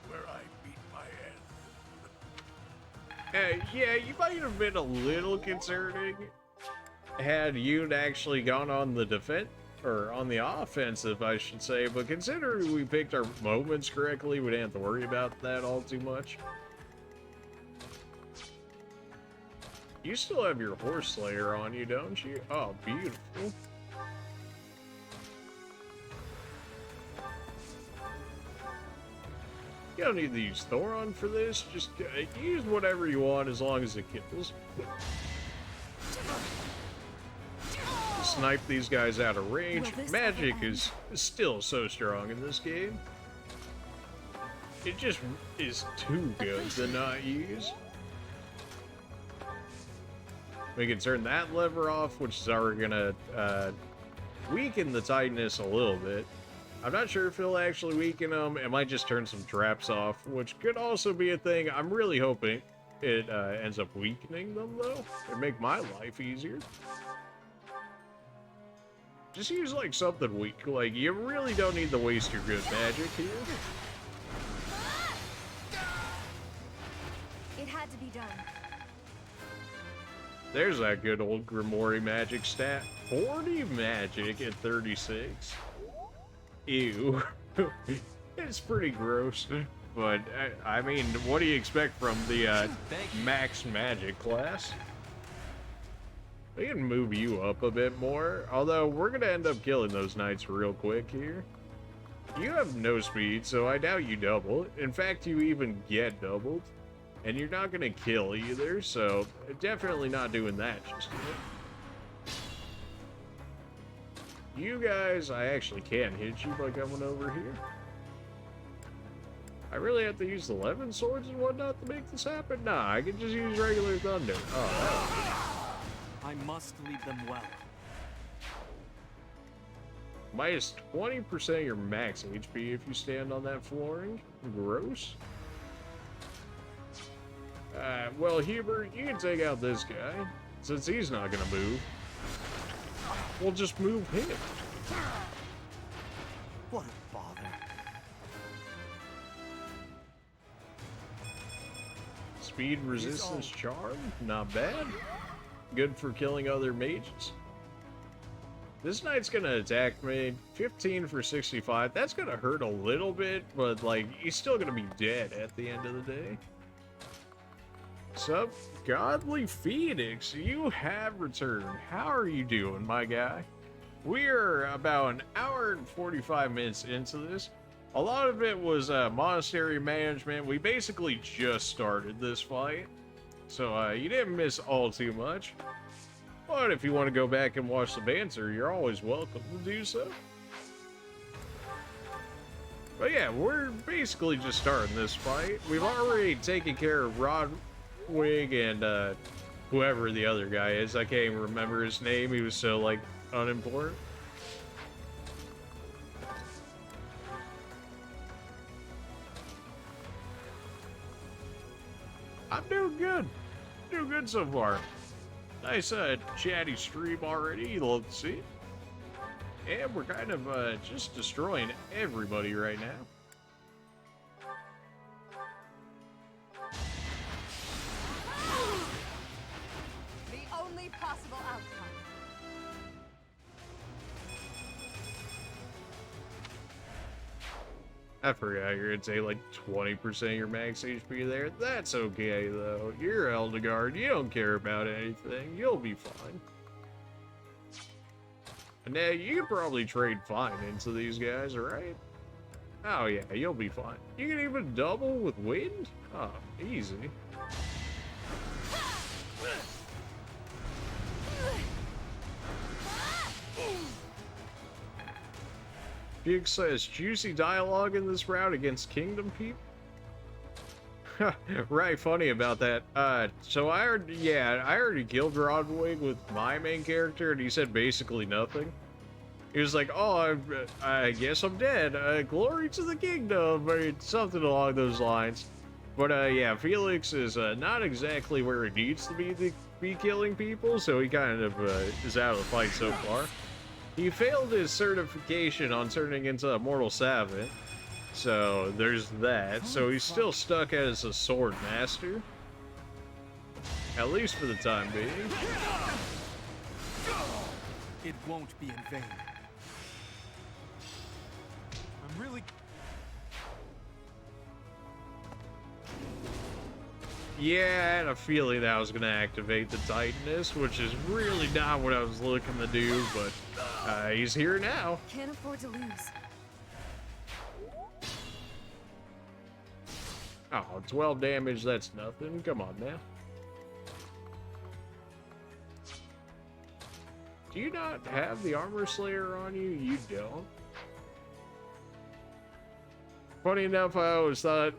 where I meet my end. Yeah, you might have been a little concerning had you actually gone on the defense, or on the offensive, I should say, but considering we picked our moments correctly, we didn't have to worry about that all too much. You still have your horse slayer on you, don't you? Oh, beautiful. You don't need to use Thoron for this, just use whatever you want as long as it kills. Snipe these guys out of range. Magic is still so strong in this game. It just is too good to not use. We can turn that lever off, which is already gonna weaken the tightness a little bit. I'm not sure if it'll actually weaken them. It might just turn some traps off, which could also be a thing. I'm really hoping it ends up weakening them, though. It'd make my life easier. Just use, like, something weak. Like, you really don't need to waste your good magic here. It had to be done. There's that good old Grimoire magic stat. 40 magic at 36. Ew. It's pretty gross. But, I mean, what do you expect from the max magic class? We can move you up a bit more, although we're going to end up killing those knights real quick here. You have no speed, so I doubt you double. In fact, you even get doubled. And you're not going to kill either, so definitely not doing that just yet. You guys, I actually can hit you by coming over here. I really have to use 11 swords and whatnot to make this happen? Nah, I can just use regular thunder. Oh, I must lead them well. minus 20% of your max HP if you stand on that flooring. Gross. Well, Hubert, you can take out this guy. Since he's not gonna move, we'll just move him. What a bother. Speed resistance charm, not bad. Good for killing other mages. This knight's gonna attack me. 15 for 65. That's gonna hurt a little bit, but like he's still gonna be dead at the end of the day. Sup, Godly Phoenix, you have returned. How are you doing, my guy? We're about an hour and 45 minutes into this. A lot of it was monastery management. We basically just started this fight, so you didn't miss all too much. But if you want to go back and watch the banter, you're always welcome to do so. But yeah, we're basically just starting this fight. We've already taken care of Rodwig and whoever the other guy is. I can't even remember his name. He was so, like, unimportant. I'm doing good. Doing good so far. Nice chatty stream already. You love to see it. And we're kind of just destroying everybody right now. The only possible outcome. I forgot you're gonna say like 20% of your max HP there. That's okay though. You're Eldegard. You don't care about anything. You'll be fine. And now you can probably trade fine into these guys, right? Oh yeah, you'll be fine. You can even double with wind? Oh, easy. Fuchs says juicy dialogue in this route against Kingdom people. Right, funny about that. So I already killed Rodwig with my main character, and he said basically nothing. He was like, oh, I guess I'm dead. Glory to the kingdom, or something along those lines. But yeah, Felix is not exactly where he needs to be killing people, so he kind of is out of the fight so far. He failed his certification on turning into a mortal savant, so there's that. So he's still stuck as a sword master, at least for the time being. It won't be in vain. I'm really... Yeah, I had a feeling that I was going to activate the Titaness, which is really not what I was looking to do, but he's here now. Can't afford to lose. Oh, 12 damage, that's nothing. Come on now. Do you not have the Armor Slayer on you? You don't. Funny enough, I always thought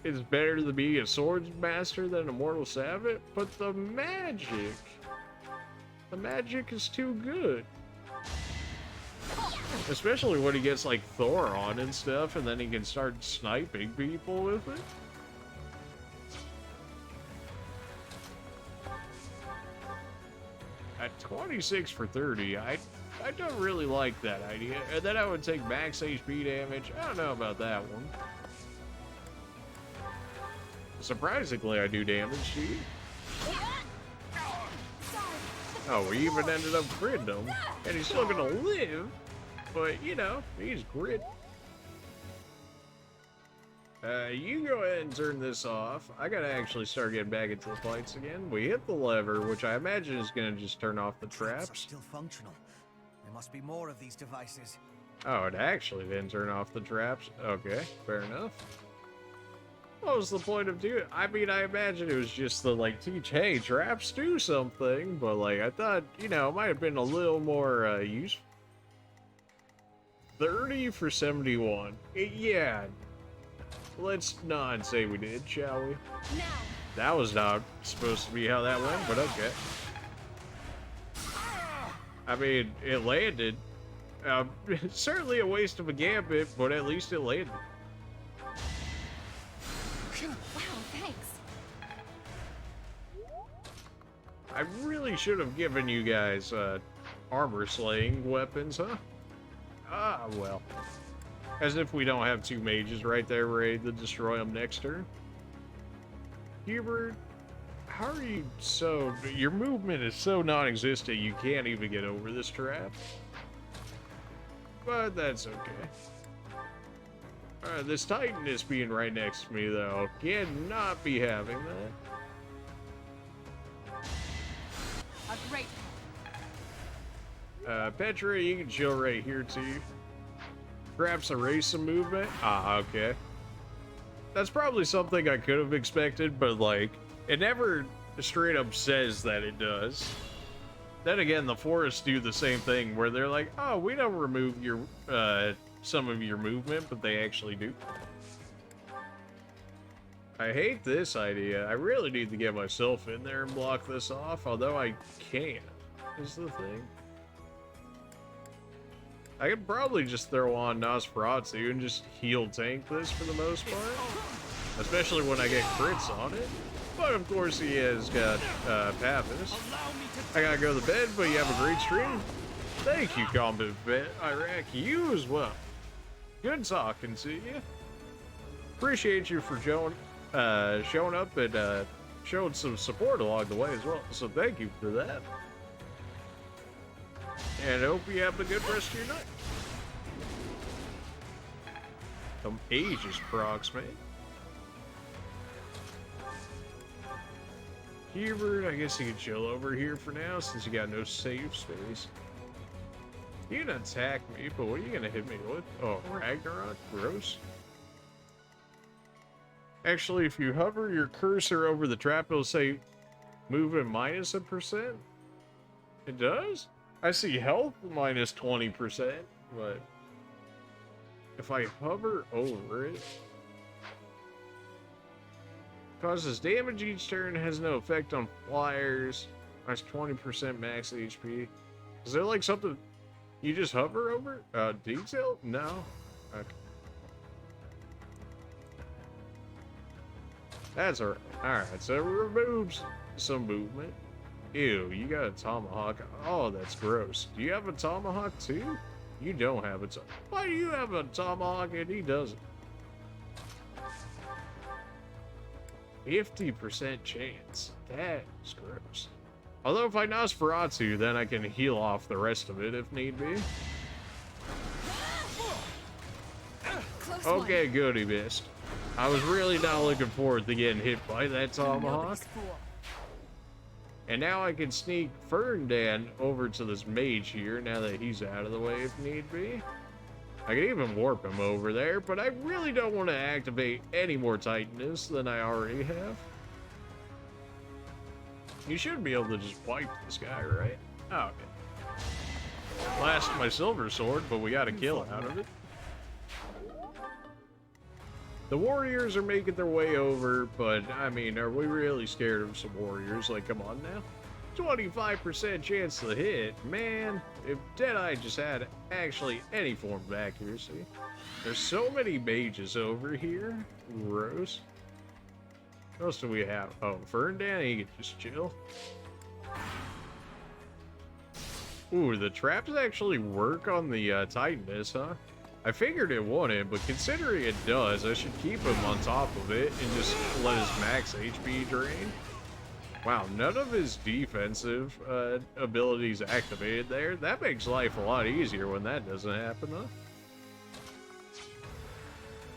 it's better to be a swords master than a mortal savant, but the magic is too good. Especially when he gets like Thor on and stuff, and then he can start sniping people with it. At 26 for 30, I don't really like that idea. And then I would take max HP damage. I don't know about that one. Surprisingly, I do damage to you. Oh, we even ended up critting him. And he's still gonna live. But, you know, he's grit. You go ahead and turn this off. I gotta actually start getting back into the fights again. We hit the lever, which I imagine is gonna just turn off the traps. Are still functional. There must be more of these devices. Oh, it actually didn't turn off the traps. Okay, fair enough. What was the point of doing it? I mean, I imagine it was just to, like, teach, hey, traps do something, but, like, I thought, you know, it might have been a little more, useful. 30 for 71. Yeah. Let's not say we did, shall we? Now. That was not supposed to be how that went, but okay. I mean, it landed. Certainly a waste of a gambit, but at least it landed. Wow, thanks. I really should have given you guys armor slaying weapons, huh? Ah, well. As if we don't have two mages right there ready to destroy them next turn. Hubert, how are you so... Your movement is so non-existent you can't even get over this trap. But that's okay. Alright, this Titaness being right next to me, though, cannot be having that. A great. Petra, you can chill right here, too. Perhaps erase some movement? Ah, okay. That's probably something I could have expected, but, like, it never straight up says that it does. Then again, the forests do the same thing, where they're like, oh, we don't remove your, some of your movement, but they actually do. I hate this idea. I really need to get myself in there and block this off, although I can't, is the thing. I could probably just throw on Nosferatu and just heal tank this for the most part. Especially when I get crits on it. But of course he has got Pavis. I gotta go to bed, but you have a great stream. Thank you, Combat Vet Iraq. You as well. Good talking to you. Appreciate you for showing up and showing some support along the way as well. So thank you for that. And I hope you have a good rest of your night. Some ages procs, man. Hubert, I guess you can chill over here for now since you got no save space. You can attack me, but what are you gonna hit me with? Oh, Ragnarok? Gross. Actually, if you hover your cursor over the trap, it'll say movement minus %. It does? I see health minus 20%, but if I hover over it, causes damage each turn, has no effect on flyers, minus 20% max HP. Is there like something? You just hover over? Detail? No. Okay. That's alright. Alright, so it removes some movement. Ew, you got a tomahawk. Oh, that's gross. Do you have a tomahawk too? You don't have a tomahawk. Why do you have a tomahawk and he doesn't? 50% chance. That's gross. Although if I Nosferatu, then I can heal off the rest of it if need be. Okay, good, he missed. I was really not looking forward to getting hit by that tomahawk. And now I can sneak Ferndan over to this mage here now that he's out of the way if need be. I can even warp him over there, but I really don't want to activate any more Titanus than I already have. You should be able to just wipe this guy, right? Oh, okay. Blast my silver sword, but we got a kill out of it. The warriors are making their way over, but, I mean, are we really scared of some warriors? Like, come on now. 25% chance to hit. Man, if Deadeye just had actually any form of accuracy. There's so many mages over here. Gross. What else do we have? Oh, Ferndan, he can just chill. Ooh, the traps actually work on the Titanus, huh? I figured it wouldn't, but considering it does, I should keep him on top of it and just let his max HP drain. Wow, none of his defensive abilities activated there. That makes life a lot easier when that doesn't happen, huh?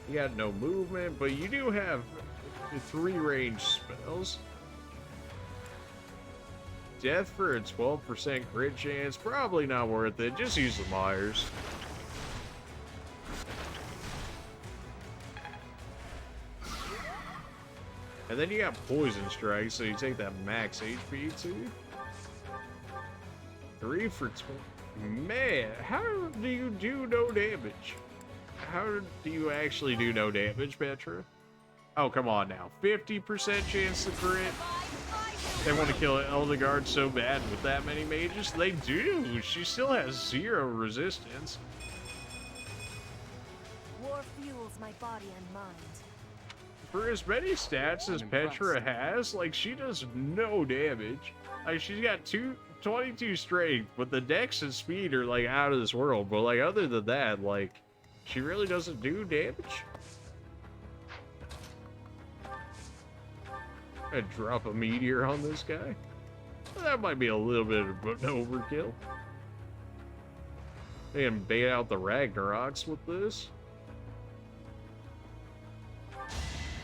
You got no movement, but you do have 3 ranged spells. Death for a 12% crit chance, probably not worth it. Just use the Myers. And then you got Poison Strike, so you take that max HP too. 3 for 20. Man, how do you do no damage? How do you actually do no damage, Petra? Oh, come on now. 50% chance to crit. They want to kill Eldegard so bad with that many mages? They do. She still has 0 resistance. War fuels my body and mind. For as many stats as Petra has, like, she does no damage. Like, she's got 22 strength, but the dex and speed are, like, out of this world. But, like, other than that, like, she really doesn't do damage. I'd drop a meteor on this guy. Well, that might be a little bit of an overkill. They can bait out the Ragnaroks with this.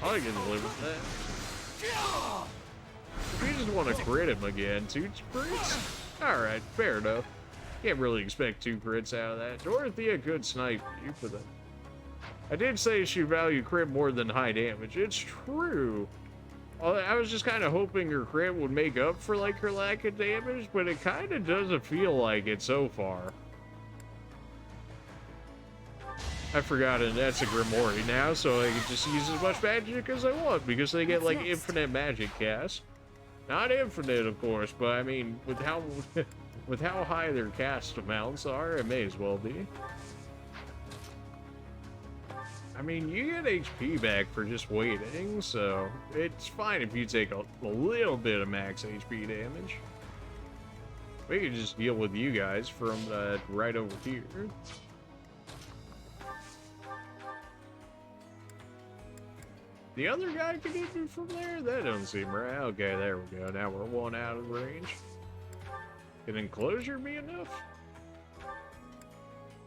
I can live with that. If you just want to crit him again, 2 crits? Alright, fair enough. Can't really expect 2 crits out of that. Dorothea could snipe you for that. I did say she valued crit more than high damage. It's true. I was just kind of hoping her crit would make up for, like, her lack of damage, but it kind of doesn't feel like it so far. I forgot it. That's a Grimoire now, so I can just use as much magic as I want because they get like infinite magic cast. Not infinite, of course, but I mean, with how high their cast amounts are, it may as well be. I mean, you get HP back for just waiting, so it's fine if you take a little bit of max HP damage. We can just deal with you guys from right over here. The other guy can hit me from there? That doesn't seem right. Okay, there we go. Now we're 1 out of range. Can enclosure be enough?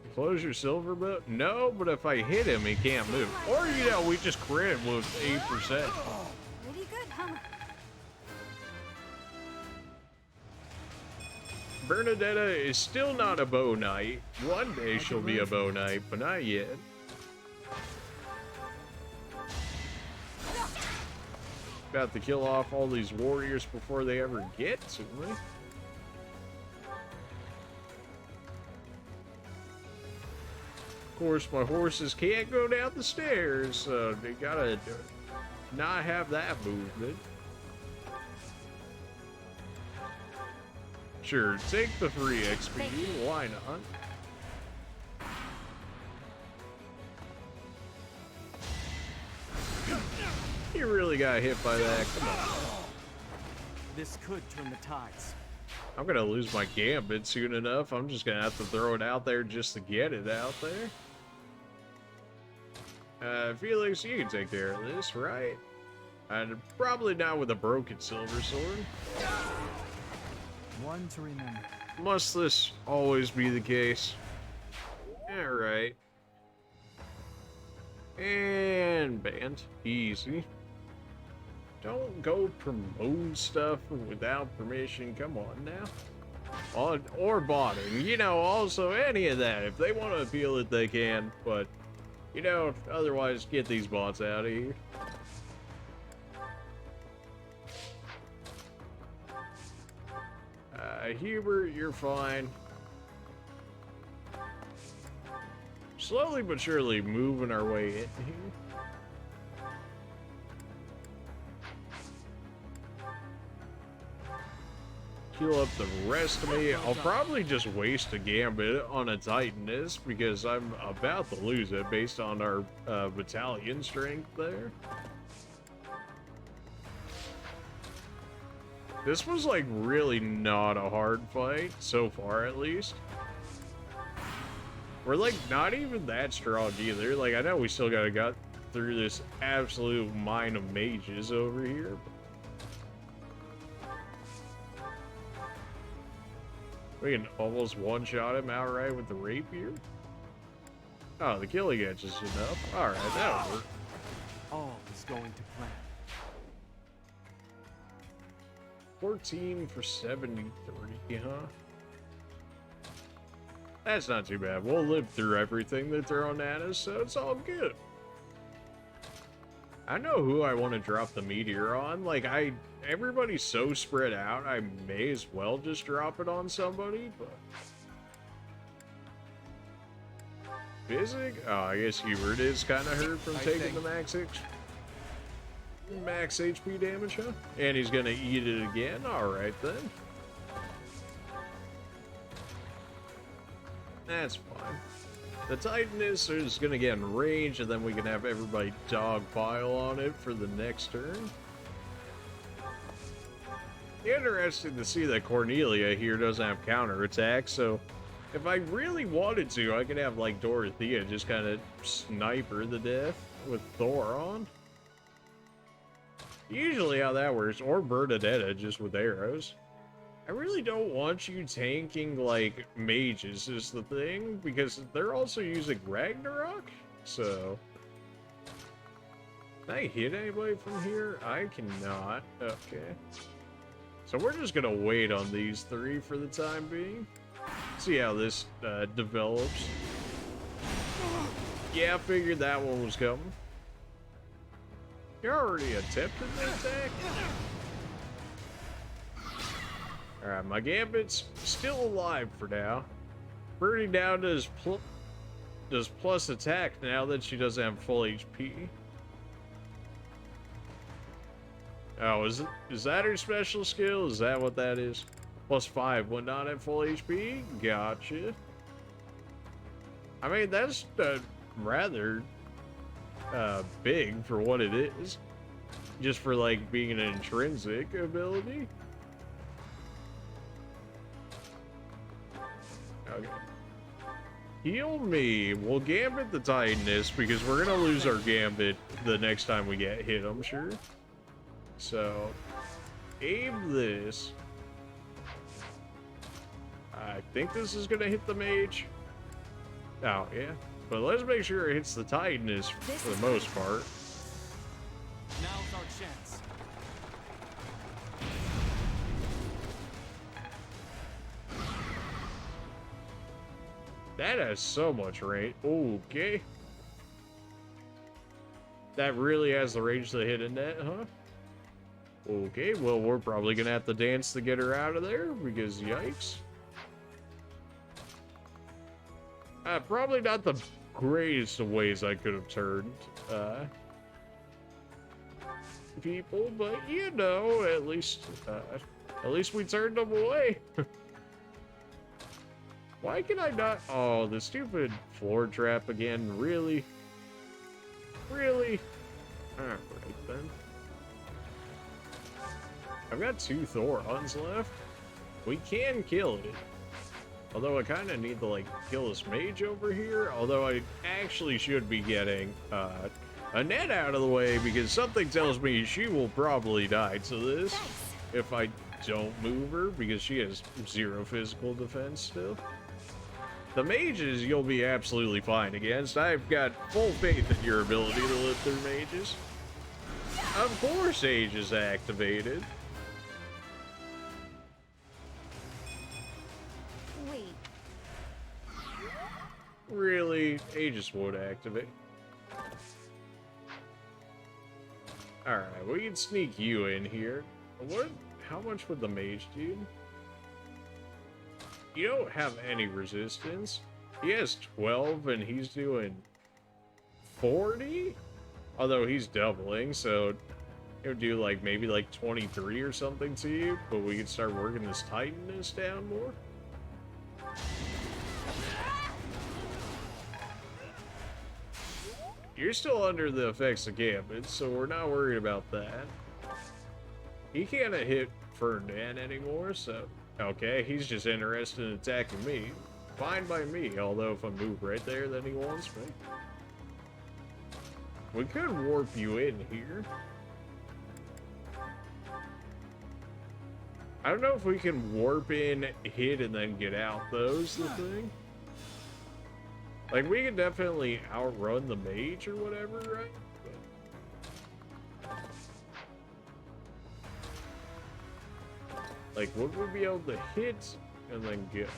Enclosure silver boat? No, but if I hit him, he can't move. Or, you know, we just crit him with 8%. Pretty good, huh? Bernadetta is still not a bow knight. One day she'll be a bow knight, but not yet. About to kill off all these warriors before they ever get to me. Of course, my horses can't go down the stairs, so they gotta not have that movement. Sure, take the free XP, why not? really got hit by that. Come on. This could turn the tides. I'm gonna lose my gambit soon enough. I'm just gonna have to throw it out there just to get it out there. Felix, you can take care of this, right? And probably not with a broken silver sword. One to remember. Must this always be the case? Alright. And banned. Easy. Don't go promote stuff without permission. Come on now. Or botting. You know, also any of that. If they want to appeal it, they can. But, you know, otherwise, get these bots out of here. Hubert, you're fine. Slowly but surely moving our way in here. Heal up the rest of me. I'll probably just waste a gambit on a Titaness because I'm about to lose it based on our battalion strength there. This was like really not a hard fight, so far at least. We're like not even that strong either. Like I know we still gotta get through this absolute mine of mages over here. We can almost one-shot him outright with the rapier. Oh, the killing edge is enough. Alright, that'll work. All is going to plan. 14 for 73, huh? That's not too bad. We'll live through everything they're throwing at us, so it's all good. I know who I want to drop the meteor on. Like, everybody's so spread out, I may as well just drop it on somebody, but... Physic? Oh, I guess Hubert is kind of hurt from taking the max HP damage, huh? And he's gonna eat it again? Alright then. That's fine. The Titaness is gonna get in range, and then we can have everybody dogpile on it for the next turn. Interesting to see that Cornelia here doesn't have counterattack, so if I really wanted to, I could have like Dorothea just kind of snipe her to death with Thor on. Usually how that works, or Bernadetta just with arrows. I really don't want you tanking like mages is the thing, because they're also using Ragnarok, so... Can I hit anybody from here? I cannot. Okay. So we're just gonna wait on these three for the time being. See how this develops. Yeah, I figured that one was coming. You already attempted the attack? Alright, my Gambit's still alive for now. Birdie now does plus attack now that she doesn't have full HP. Oh, is that her special skill? Is that what that is? +5 when not at full HP? Gotcha. I mean, that's rather big for what it is. Just for, like, being an intrinsic ability. Okay. Heal me. We'll Gambit the Titaness because we're gonna lose our Gambit the next time we get hit, I'm sure. So, aim this. I think this is gonna hit the mage. Oh, yeah. But let's make sure it hits the Titaness for the most part. Now's our chance. That has so much range. Okay. That really has the range to hit a net, huh? Okay, well, we're probably gonna have to dance to get her out of there, because yikes. Probably not the greatest of ways I could have turned people, but you know, at least we turned them away. Why can I not? Oh, the stupid floor trap again. Really? Really? Alright then. I've got 2 Thorons left. We can kill it. Although I kind of need to, like, kill this mage over here. Although I actually should be getting Annette out of the way because something tells me she will probably die to this if I don't move her because she has 0 physical defense still. The mages you'll be absolutely fine against. I've got full faith in your ability to live through mages. Of course Age is activated. Wait. Really? Aegis would activate. Alright, we can sneak you in here. What? How much would the mage do? You don't have any resistance. He has 12 and he's doing 40? Although he's doubling, so it would do like maybe like 23 or something to you, but we could start working this tightness down more. You're still under the effects of Gambit, so we're not worried about that. He can't hit Ferdinand anymore, so... Okay, he's just interested in attacking me. Fine by me, although if I move right there, then he wants me. We could warp you in here. I don't know if we can warp in, hit, and then get out, though, is the thing. Like, we can definitely outrun the mage or whatever, right? Like, would we be able to hit and then get?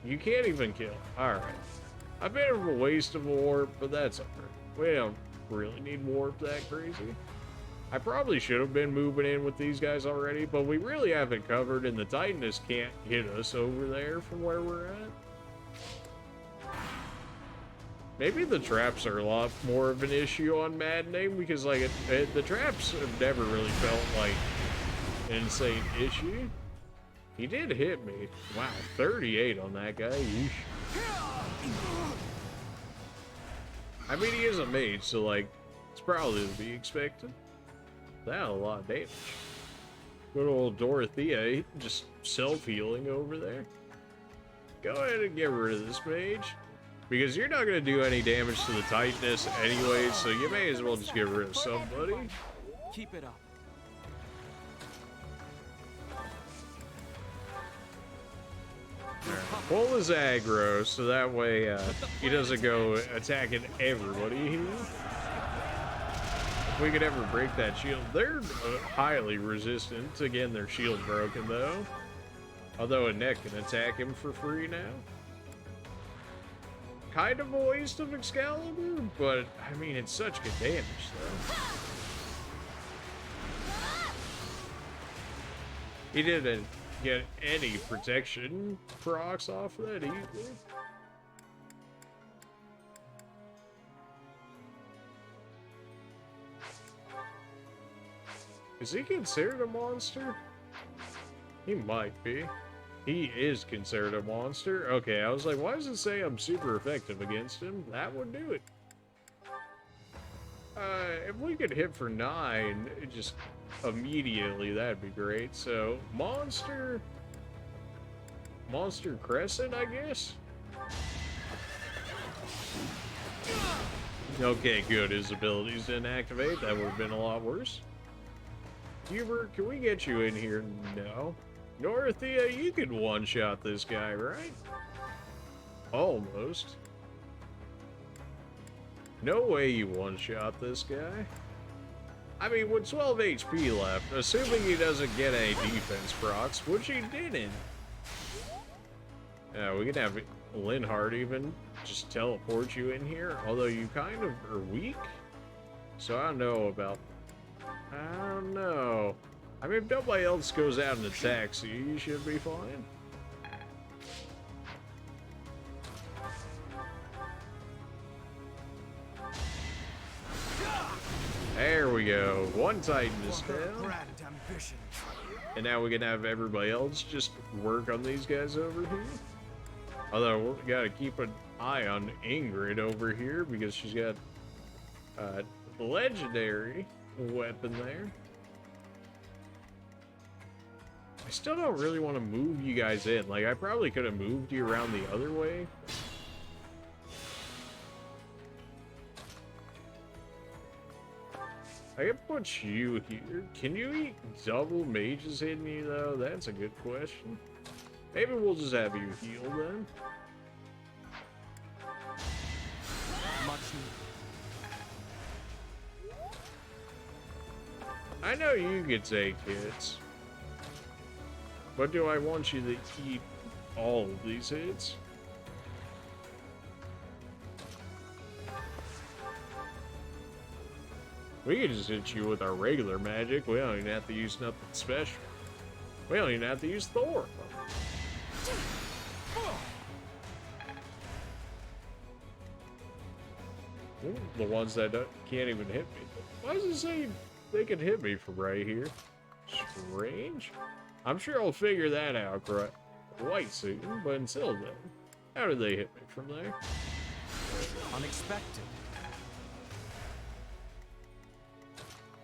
You can't even kill. Alright. A bit of a waste of a warp, but that's alright. We don't really need warp that crazy. I probably should have been moving in with these guys already, but we really haven't covered, and the Titaness can't hit us over there from where we're at. Maybe the traps are a lot more of an issue on Maddening, because, like, the traps have never really felt like an insane issue. He did hit me. Wow, 38 on that guy. Yeesh. I mean, he is a mage, so, like, it's probably to be expected. That a lot of damage. Good old Dorothea, just self-healing over there. Go ahead and get rid of this mage. Because you're not going to do any damage to the tightness anyway, so you may as well just get rid of somebody. Keep it up. Pull his aggro, so that way he doesn't go attacking everybody here. If we could ever break that shield. They're highly resistant to getting their shield broken, though. Although Annette can attack him for free now. Kind of a waste of Excalibur, but, I mean, it's such good damage, though. He didn't get any protection procs off of that either. Is he considered a monster? He might be. He is considered a monster? Okay, I was like, why does it say I'm super effective against him? That would do it. If we could hit for 9, it just immediately, that'd be great. So, Monster Crescent, I guess? Okay, good. His abilities didn't activate. That would have been a lot worse. Hubert, can we get you in here? No. Dorothea, you could one-shot this guy, right? Almost. No way you one-shot this guy. I mean, with 12 HP left, assuming he doesn't get any defense procs, which he didn't. We can have Linhardt even just teleport you in here, although you kind of are weak. So I don't know about... I don't know. I mean, if nobody else goes out and attacks you, you should be fine. There we go. One Titan is down. And now we can have everybody else just work on these guys over here. Although, we gotta keep an eye on Ingrid over here because she's got a legendary weapon there. I still don't really want to move you guys in. Like, I probably could have moved you around the other way. I can put you here. Can you eat double mages hitting you, though? That's a good question. Maybe we'll just have you heal, then. Much I know you can take hits. But do I want you to eat all of these hits? We can just hit you with our regular magic. We don't even have to use nothing special. We don't even have to use Thor. Ooh, the ones that can't even hit me. Why does it say they can hit me from right here? Strange. I'm sure I'll figure that out quite soon, but until then, how did they hit me from there? unexpected.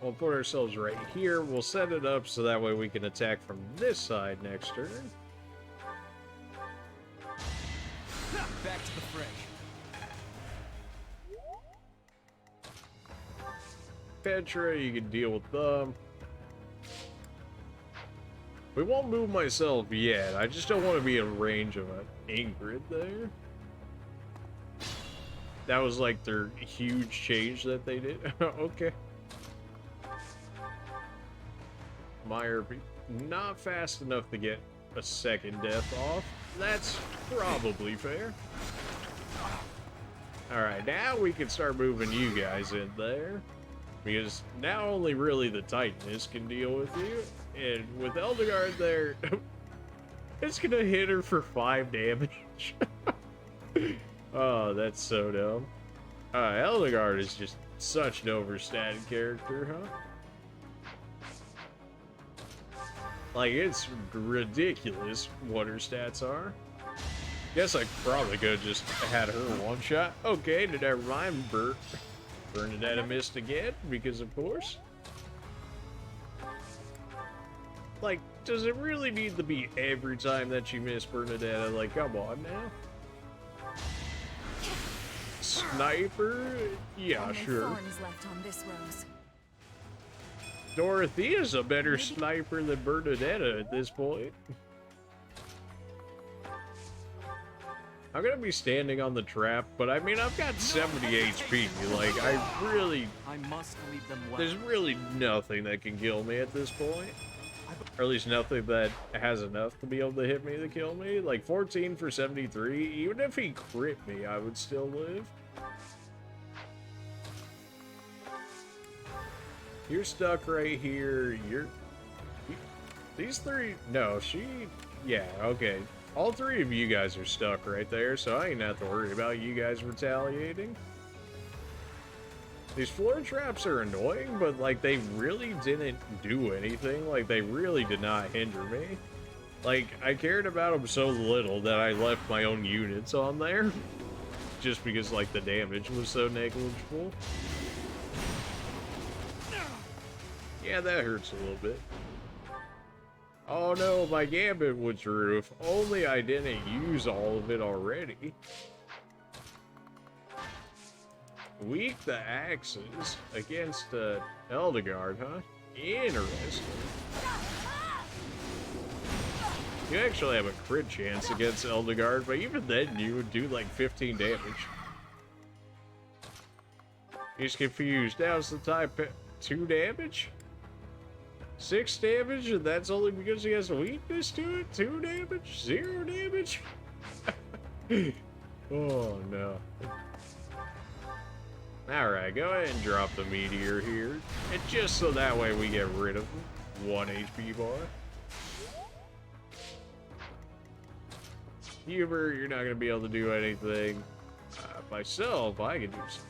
We'll put ourselves right here. We'll set it up so that way we can attack from this side next turn. Back to the fray. Petra, you can deal with them. We won't move myself yet. I just don't want to be in range of an Ingrid there. That was like their huge change that they did. Okay. Meyer, not fast enough to get a second death off. That's probably fair. Alright, now we can start moving you guys in there. Because now only really the Titaness can deal with you. And with Eldegard there, it's gonna hit her for 5 damage. Oh, that's so dumb. Eldegard is just such an overstated character, huh? Like, it's ridiculous what her stats are. Guess I probably could have just had her one shot. Okay, never mind. Bernadetta missed again, because of course. Like, does it really need to be every time that you miss Bernadetta? Like, come on now. Sniper? Yeah, Only sure. thorns left on this rose. Dorothea's a better sniper than Bernadetta at this point. I'm gonna be standing on the trap, but I mean, I've got 70 HP. Like, I must lead them well. there's really nothing that can kill me at this point. Or at least nothing that has enough to be able to hit me to kill me. Like, 14 for 73, even if he crit me, I would still live. You're stuck right here. These three... No, yeah, okay. All three of you guys are stuck right there, so I ain't have to worry about you guys retaliating. These floor traps are annoying, but, like, they really didn't do anything. Like, they really did not hinder me. Like, I cared about them so little that I left my own units on there. Just because, like, the damage was so negligible. Yeah, that hurts a little bit. Oh no, my gambit was through. If only I didn't use all of it already. Weak the axes against Eldegard, huh? Interesting. You actually have a crit chance against Eldegard, but even then you would do like 15 damage. He's confused. Now's the time. 2 damage? 6 damage, and that's only because he has a weakness to it? 2 damage? 0 damage? Oh no. Alright, go ahead and drop the meteor here. And just so that way we get rid of 1 HP bar. Huber, you're not going to be able to do anything. Myself, I can do something.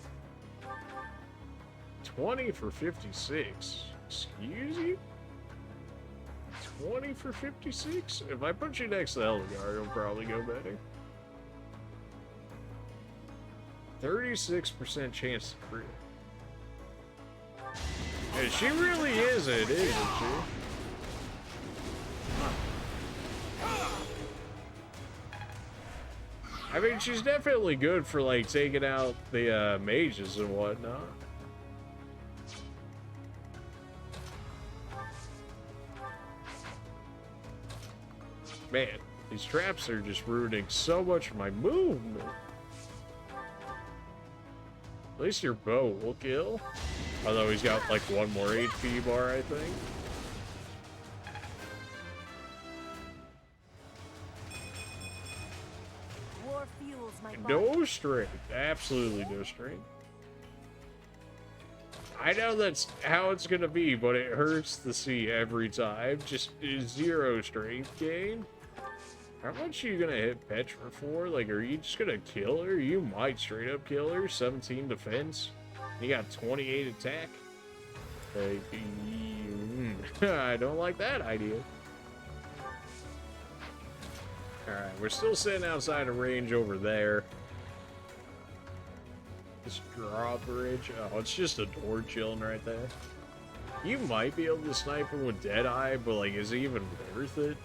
20 for 56. Excuse you? 20 for 56? If I put you next to Eldegard, it'll probably go better. 36% chance to crit. And she really is it, isn't she? I mean, she's definitely good for, like, taking out the mages and whatnot. Man, these traps are just ruining so much of my movement. At least your bow will kill. Although he's got, like, one more HP bar, I think. War fuels my body. No strength. Absolutely no strength. I know that's how it's gonna be, but it hurts to see every time. Just 0 strength gain. How much are you gonna hit Petra for? Like, are you just gonna kill her? You might straight up kill her. 17 defense. You got 28 attack. Like, I don't like that idea. Alright, we're still sitting outside of range over there. This drawbridge. Oh, it's just a door chilling right there. You might be able to snipe him with Deadeye, but, like, is it even worth it?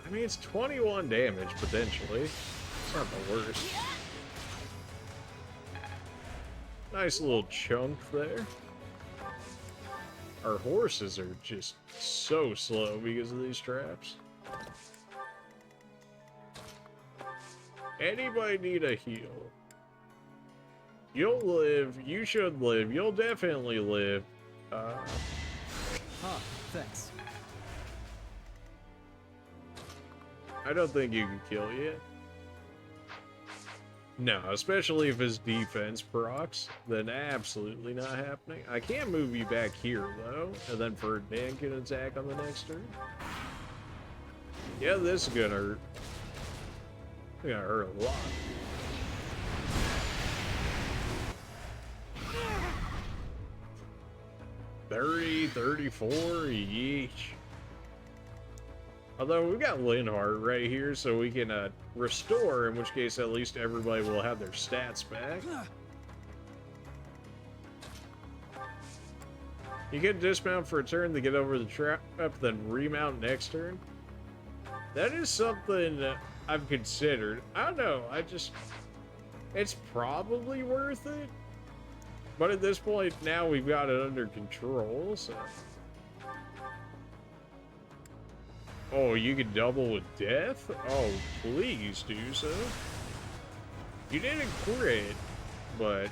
I mean, it's 21 damage, potentially. It's not the worst. Nice little chunk there. Our horses are just so slow because of these traps. Anybody need a heal? You'll live. You should live. You'll definitely live. Thanks. I don't think you can kill yet. No, especially if his defense procs, then absolutely not happening. I can move you back here, though, and then for Dan can attack on the next turn. Yeah, this is gonna hurt. It's gonna hurt a lot. $30, $34, yeesh. Although we've got Linhardt right here, so we can restore, in which case at least everybody will have their stats back. You can dismount for a turn to get over the trap, then remount next turn. That is something I've considered. I don't know, it's probably worth it. But at this point, now we've got it under control, so... Oh, you can double with death? Oh, please do so. You didn't crit, but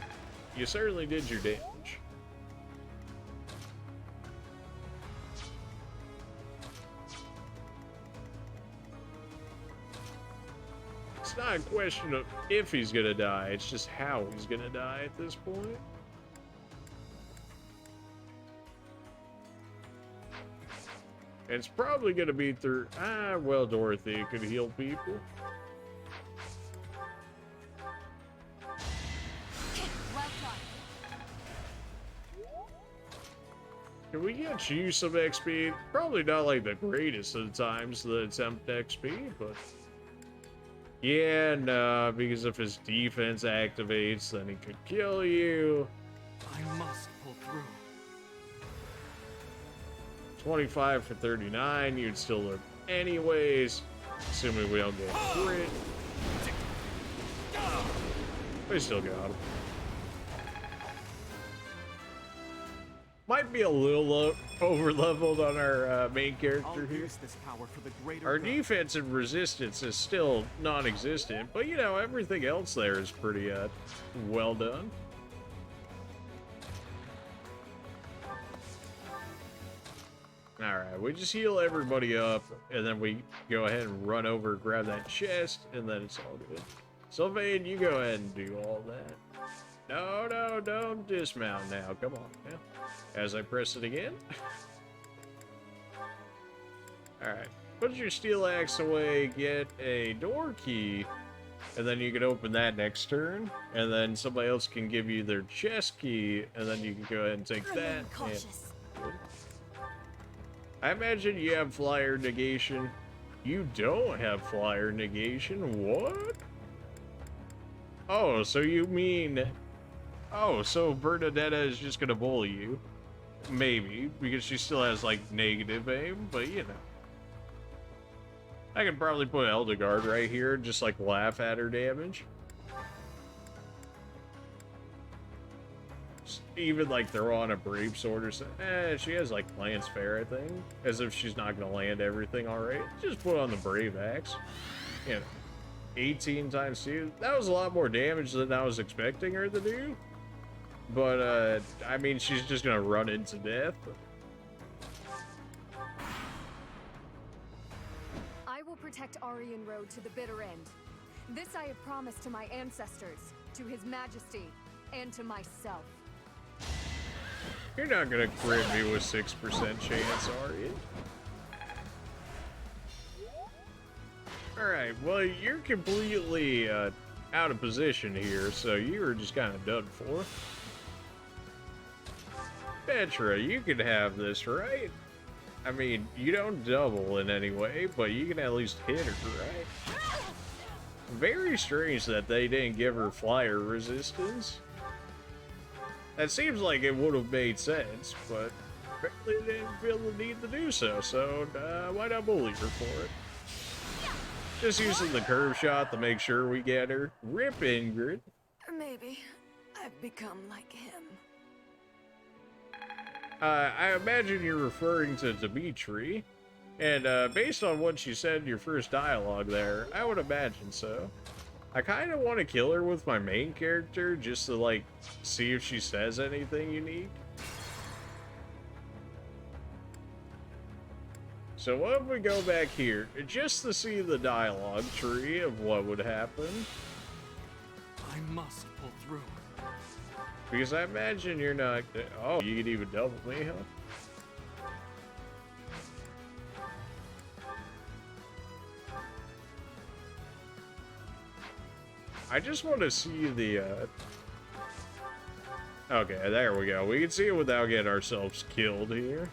you certainly did your damage. It's not a question of if he's gonna die, it's just how he's gonna die at this point. It's probably going to be through... well, Dorothy could heal people. Can we get you some XP? Probably not like the greatest of the times to attempt XP, but... Yeah, no, because if his defense activates, then he could kill you. I must pull through. 25 for 39, you'd still live anyways, assuming we don't get crit. We still got him. Might be a little over-leveled on our main character here. Our defense and resistance is still non-existent, but you know, everything else there is pretty well done. Alright, we just heal everybody up, and then we go ahead and run over, grab that chest, and then it's all good. Sylvain, you go ahead and do all that. No, don't dismount now. Come on now. As I press it again. Alright, put your steel axe away, get a door key, and then you can open that next turn, and then somebody else can give you their chest key, and then you can go ahead and take that. I imagine you have flyer negation. You don't have flyer negation? What? Oh, so you mean... Oh, so Bernadetta is just gonna bully you. Maybe, because she still has, like, negative aim, but you know. I could probably put Eldegard right here, just like laugh at her damage. Just even like throw on a Brave Sword or something. She has like Lance Fair, I think. As if she's not gonna land everything alright. Just put on the Brave Axe. You know, 18 times 2. That was a lot more damage than I was expecting her to do. But, I mean, she's just gonna run into death. I will protect Aryan Road to the bitter end. This I have promised to my ancestors, to His Majesty, and to myself. You're not gonna crit me with 6% chance, are you? Alright, well, you're completely out of position here, so you were just kind of done for. Petra, you can have this, right? I mean, you don't double in any way, but you can at least hit her, right? Very strange that they didn't give her flyer resistance. That seems like it would have made sense, but apparently they didn't feel the need to do so, so why not bully her for it? Just using the curve shot to make sure we get her. Rip, Ingrid. Maybe I've become like him. I imagine you're referring to Dimitri, and based on what she said in your first dialogue there, I would imagine so. I kind of want to kill her with my main character just to, like, see if she says anything unique. So what if we go back here, just to see the dialogue tree of what would happen? I must pull through. Because I imagine you're not... Oh, you could even double me, huh? I just want to see the... Okay, there we go. We can see it without getting ourselves killed here.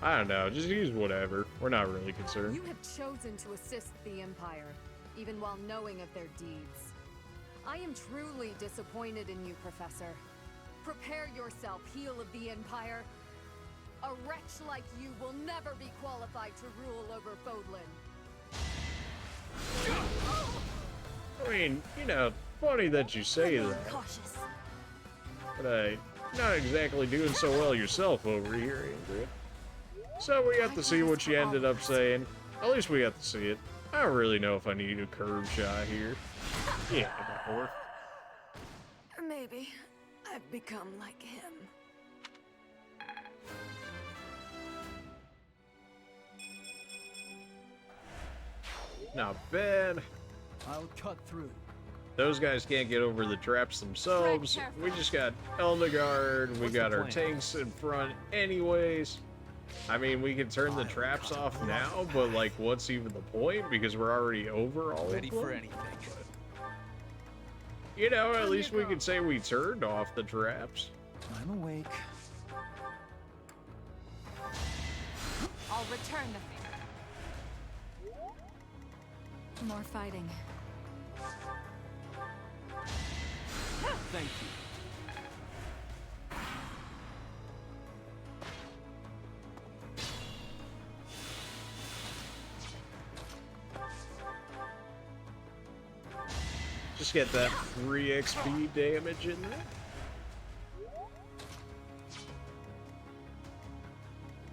I don't know. Just use whatever. We're not really concerned. You have chosen to assist the Empire, even while knowing of their deeds. I am truly disappointed in you, Professor. Prepare yourself, heel of the Empire. A wretch like you will never be qualified to rule over Fódlan. I mean, you know, funny that you say that. Cautious. But not exactly doing so well yourself over here, Ingrid. So we got to see what she ended up saying. At least we got to see it. I don't really know if I need a curve shot here. Yeah, that whore. Maybe I've become like him. Not bad. I'll cut through. Those guys can't get over the traps themselves. We just got Eldegard. We got our tanks in front anyways. I mean, we can turn the traps off now, but like, what's even the point? Because we're already over all Ready of them. for anything. You know, at least we can say we turned off the traps. I'm awake. I'll return the favor. More fighting. Thank you. Just get that 3 XP damage in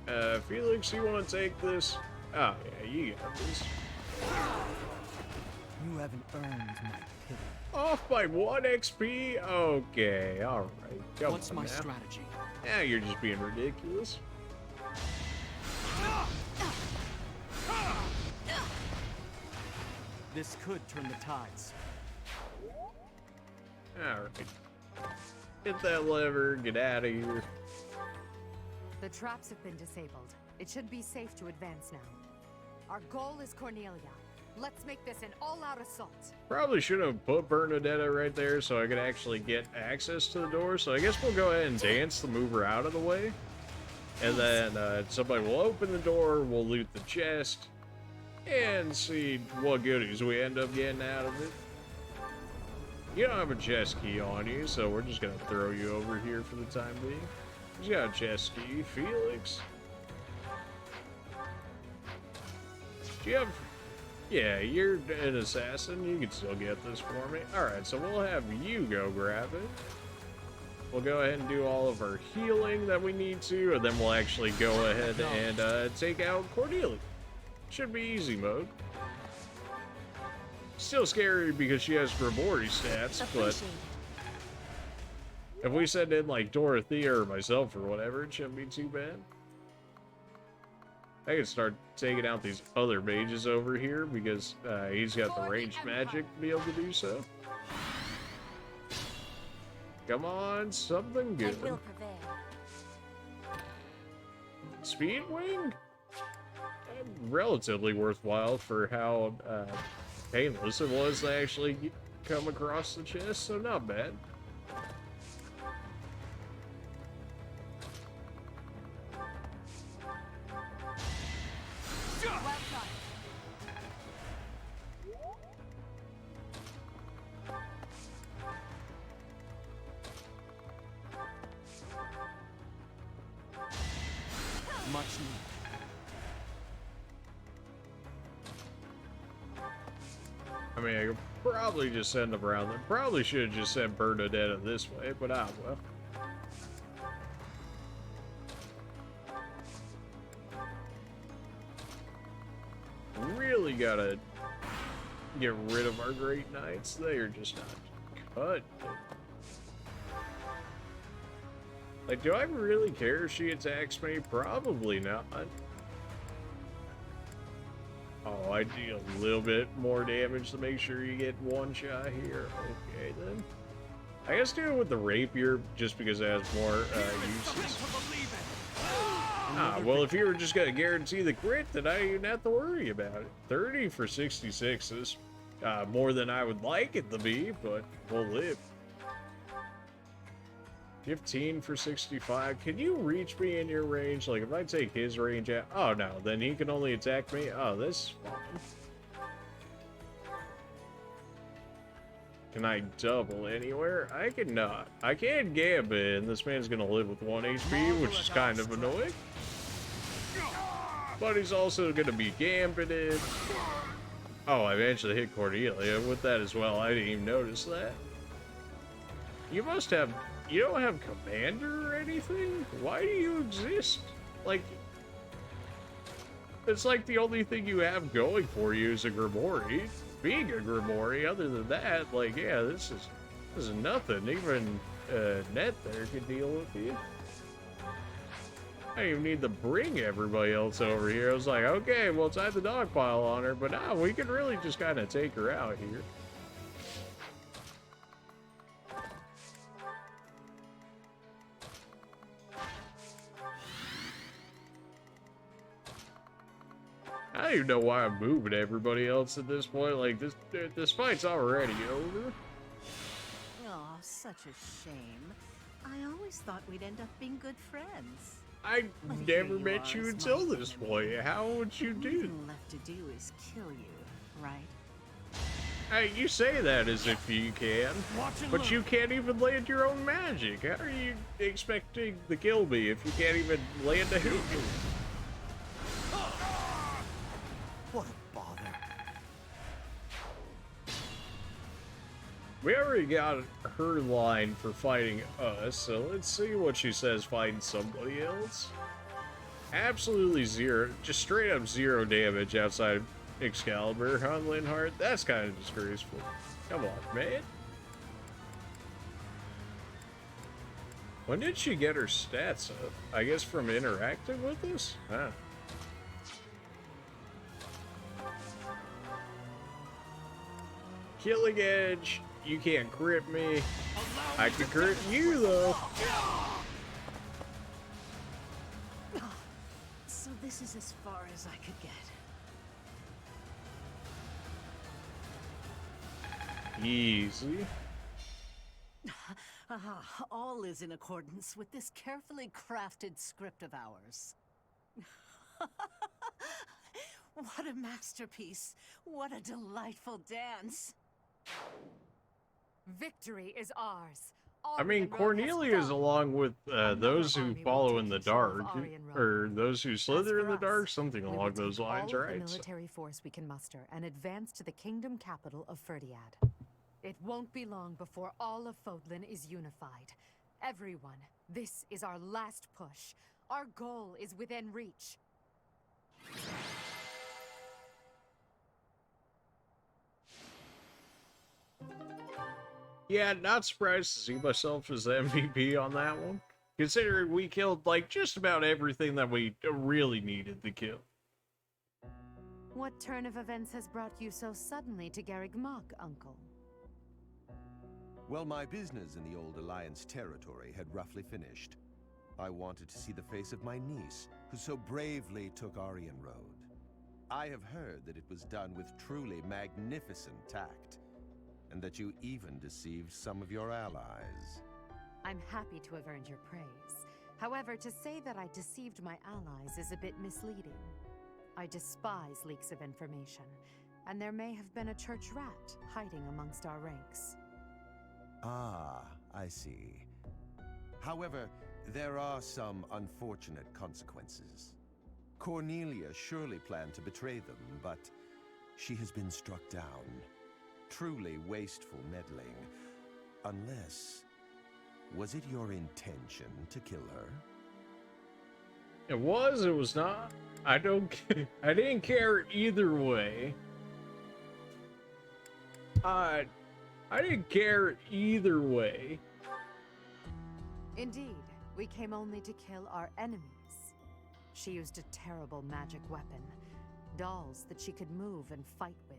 there. Felix, you want to take this? Oh, yeah, you got this. You haven't earned my pity. Off by 1 XP? Okay, alright. What's my strategy? Yeah, you're just being ridiculous. This could turn the tides. Alright. Hit that lever, get out of here. The traps have been disabled. It should be safe to advance now. Our goal is Cornelia. Let's make this an all-out assault. Probably should have put Bernadetta right there so I could actually get access to the door. So I guess we'll go ahead and dance to move her out of the way. And then somebody will open the door, we'll loot the chest, and see what goodies we end up getting out of it. You don't have a chest key on you, so we're just going to throw you over here for the time being. Who's got a chest key? Felix? Do you have... Yeah, you're an assassin. You can still get this for me. Alright, so we'll have you go grab it. We'll go ahead and do all of our healing that we need to, and then we'll actually go ahead and take out Cordelia. Should be easy mode. Still scary because she has Grimoire stats, but if we send in like Dorothea or myself or whatever, it shouldn't be too bad. I can start taking out these other mages over here because he's got the ranged magic to be able to do so. Come on, something good. Speed wing? Relatively worthwhile for how painless it was to actually come across the chest, so not bad. Much needed. I mean, I could probably just send them around. Probably should have just sent Bernadetta this way, but well. Really gotta get rid of our Great Knights. They are just not cut. Like, do I really care if she attacks me? Probably not. Oh, I deal a little bit more damage to make sure you get one shot here. Okay, then. I guess do it with the rapier, just because it has more uses. Ah, well, if you were just gonna guarantee the crit, then I didn't have to worry about it. 30 for 66 is more than I would like it to be, but we'll live. 15 for 65. Can you reach me in your range? Like, if I take his range out... Oh, no. Then he can only attack me? Oh, this is fine. Can I double anywhere? I cannot. I can't gambit, and this man's gonna live with 1 HP, which is kind of annoying. But he's also gonna be gambited. Oh, I eventually hit Cordelia with that as well. I didn't even notice that. You must have... You don't have commander or anything? Why do you exist? Like, it's like the only thing you have going for you is a Grimoire. Being a Grimoire, other than that, like, yeah, this is nothing. Even Net there can deal with you. I don't even need to bring everybody else over here. I was like, okay, well, it's time to dogpile on her, but now we can really just kind of take her out here. I don't even know why I'm moving everybody else at this point. Like, this fight's already over. Oh, such a shame. I always thought we'd end up being good friends. I never met you until this point. How would you do? All left to do is kill you, right? Hey, you say that as if you can, but you can't even land your own magic. How are you expecting to kill me if you can't even land a hit? What a bother. We already got her line for fighting us, so let's see what she says fighting somebody else. Absolutely zero, just straight up zero damage outside Excalibur on Linhardt. That's kind of disgraceful. Come on, man. When did she get her stats up? I guess from interacting with us? Huh. Killing Edge, you can't crit me. I can crit you though. So this is as far as I could get. Easy. All is in accordance with this carefully crafted script of ours. What a masterpiece. What a delightful dance. Victory is ours. I mean, Cornelia's along with those who follow in the dark, or those who slither in the dark, something along those lines, all right? the military force we can muster and advance to the kingdom capital of Ferdiad. It won't be long before all of Fódlan is unified. Everyone, this is our last push. Our goal is within reach. Yeah, not surprised to see myself as the MVP on that one, considering we killed, like, just about everything that we really needed to kill. What turn of events has brought you so suddenly to Garreg Mach, Uncle? Well, my business in the old Alliance territory had roughly finished. I wanted to see the face of my niece, who so bravely took Aryan Road. I have heard that it was done with truly magnificent tact, and that you even deceived some of your allies. I'm happy to have earned your praise. However, to say that I deceived my allies is a bit misleading. I despise leaks of information, and there may have been a church rat hiding amongst our ranks. Ah, I see. However, there are some unfortunate consequences. Cornelia surely planned to betray them, but she has been struck down. Truly wasteful meddling. Unless... was it your intention to kill her? It was not. I didn't care either way. I didn't care either way. Indeed, we came only to kill our enemies. She used a terrible magic weapon, dolls that she could move and fight with.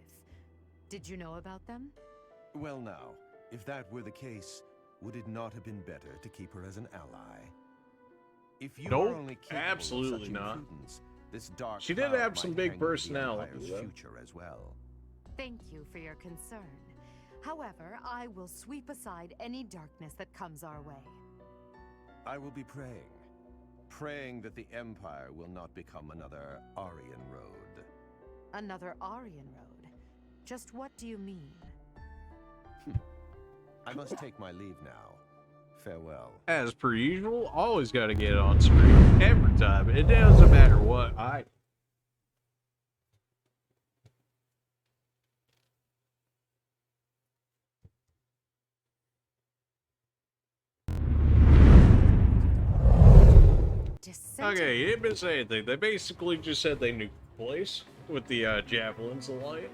Did you know about them? Well now, if that were the case, would it not have been better to keep her as an ally? If you Nope, are only capable absolutely of such not. imprudence, this dark She did cloud have some might big hang over the personality, Empire's though. future as well. Thank you for your concern. However, I will sweep aside any darkness that comes our way. I will be praying that the Empire will not become another Aryan Road. Another Aryan Road? Just what do you mean? I must take my leave now. Farewell. As per usual, always got to get on screen every time. It doesn't matter what I. Okay, he didn't say anything. They basically just said they knew the place with the javelins alliance.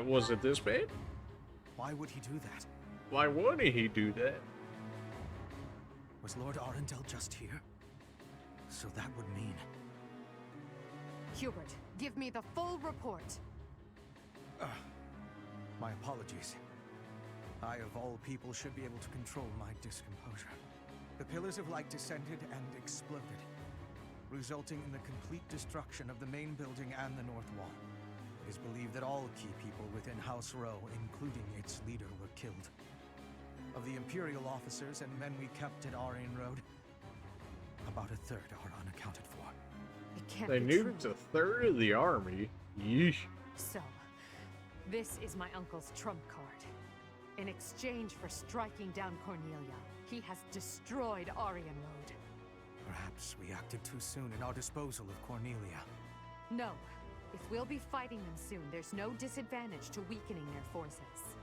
Was it this bad? Why would he do that? Why would he do that? Was Lord Arundel just here? So that would mean... Hubert, give me the full report. My apologies. I, of all people, should be able to control my discomposure. The Pillars of Light descended and exploded, resulting in the complete destruction of the main building and the North Wall. It is believed that all key people within House Row, including its leader, were killed. Of the Imperial officers and men we kept at Aryan Road, about a third are unaccounted for. It can't They be nuked true. a third of the army. Yeesh. So, this is my uncle's trump card. In exchange for striking down Cornelia, he has destroyed Aryan Road. Perhaps we acted too soon in our disposal of Cornelia. No. If we'll be fighting them soon, there's no disadvantage to weakening their forces.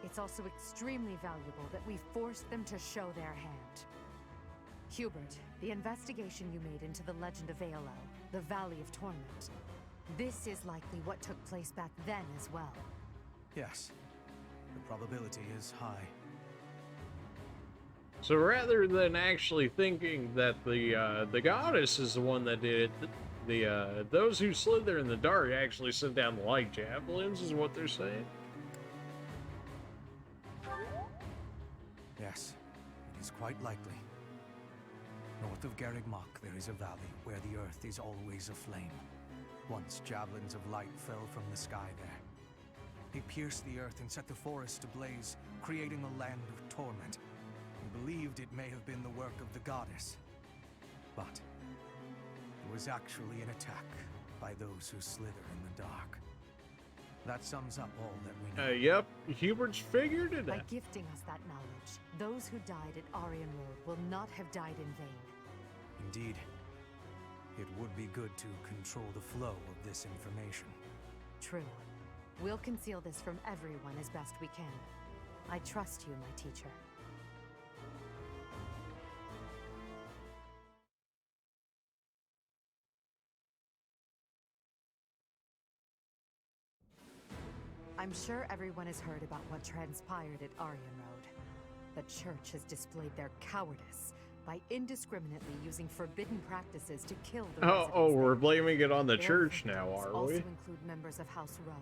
It's also extremely valuable that we force them to show their hand. Hubert, the investigation you made into the legend of Aello, the Valley of Torment, this is likely what took place back then as well. Yes. The probability is high. So rather than actually thinking that the goddess is the one that did it, those who slither in the dark actually sent down the light javelins, is what they're saying. Yes, it is quite likely. North of Garreg Mach, there is a valley where the earth is always aflame. Once javelins of light fell from the sky there. They pierced the earth and set the forest ablaze, creating a land of torment. We believed it may have been the work of the goddess. But it was actually an attack by those who slither in the dark. That sums up all that we know. Yep, Hubert's figured it By out. gifting us that knowledge, those who died at Aryan Road will not have died in vain. Indeed. It would be good to control the flow of this information. True. We'll conceal this from everyone as best we can. I trust you, my teacher. I'm sure everyone has heard about what transpired at Aryan Road. The Church has displayed their cowardice by indiscriminately using forbidden practices to kill the residents. We're blaming it on the Their church now, victims are also we? include members of House Row,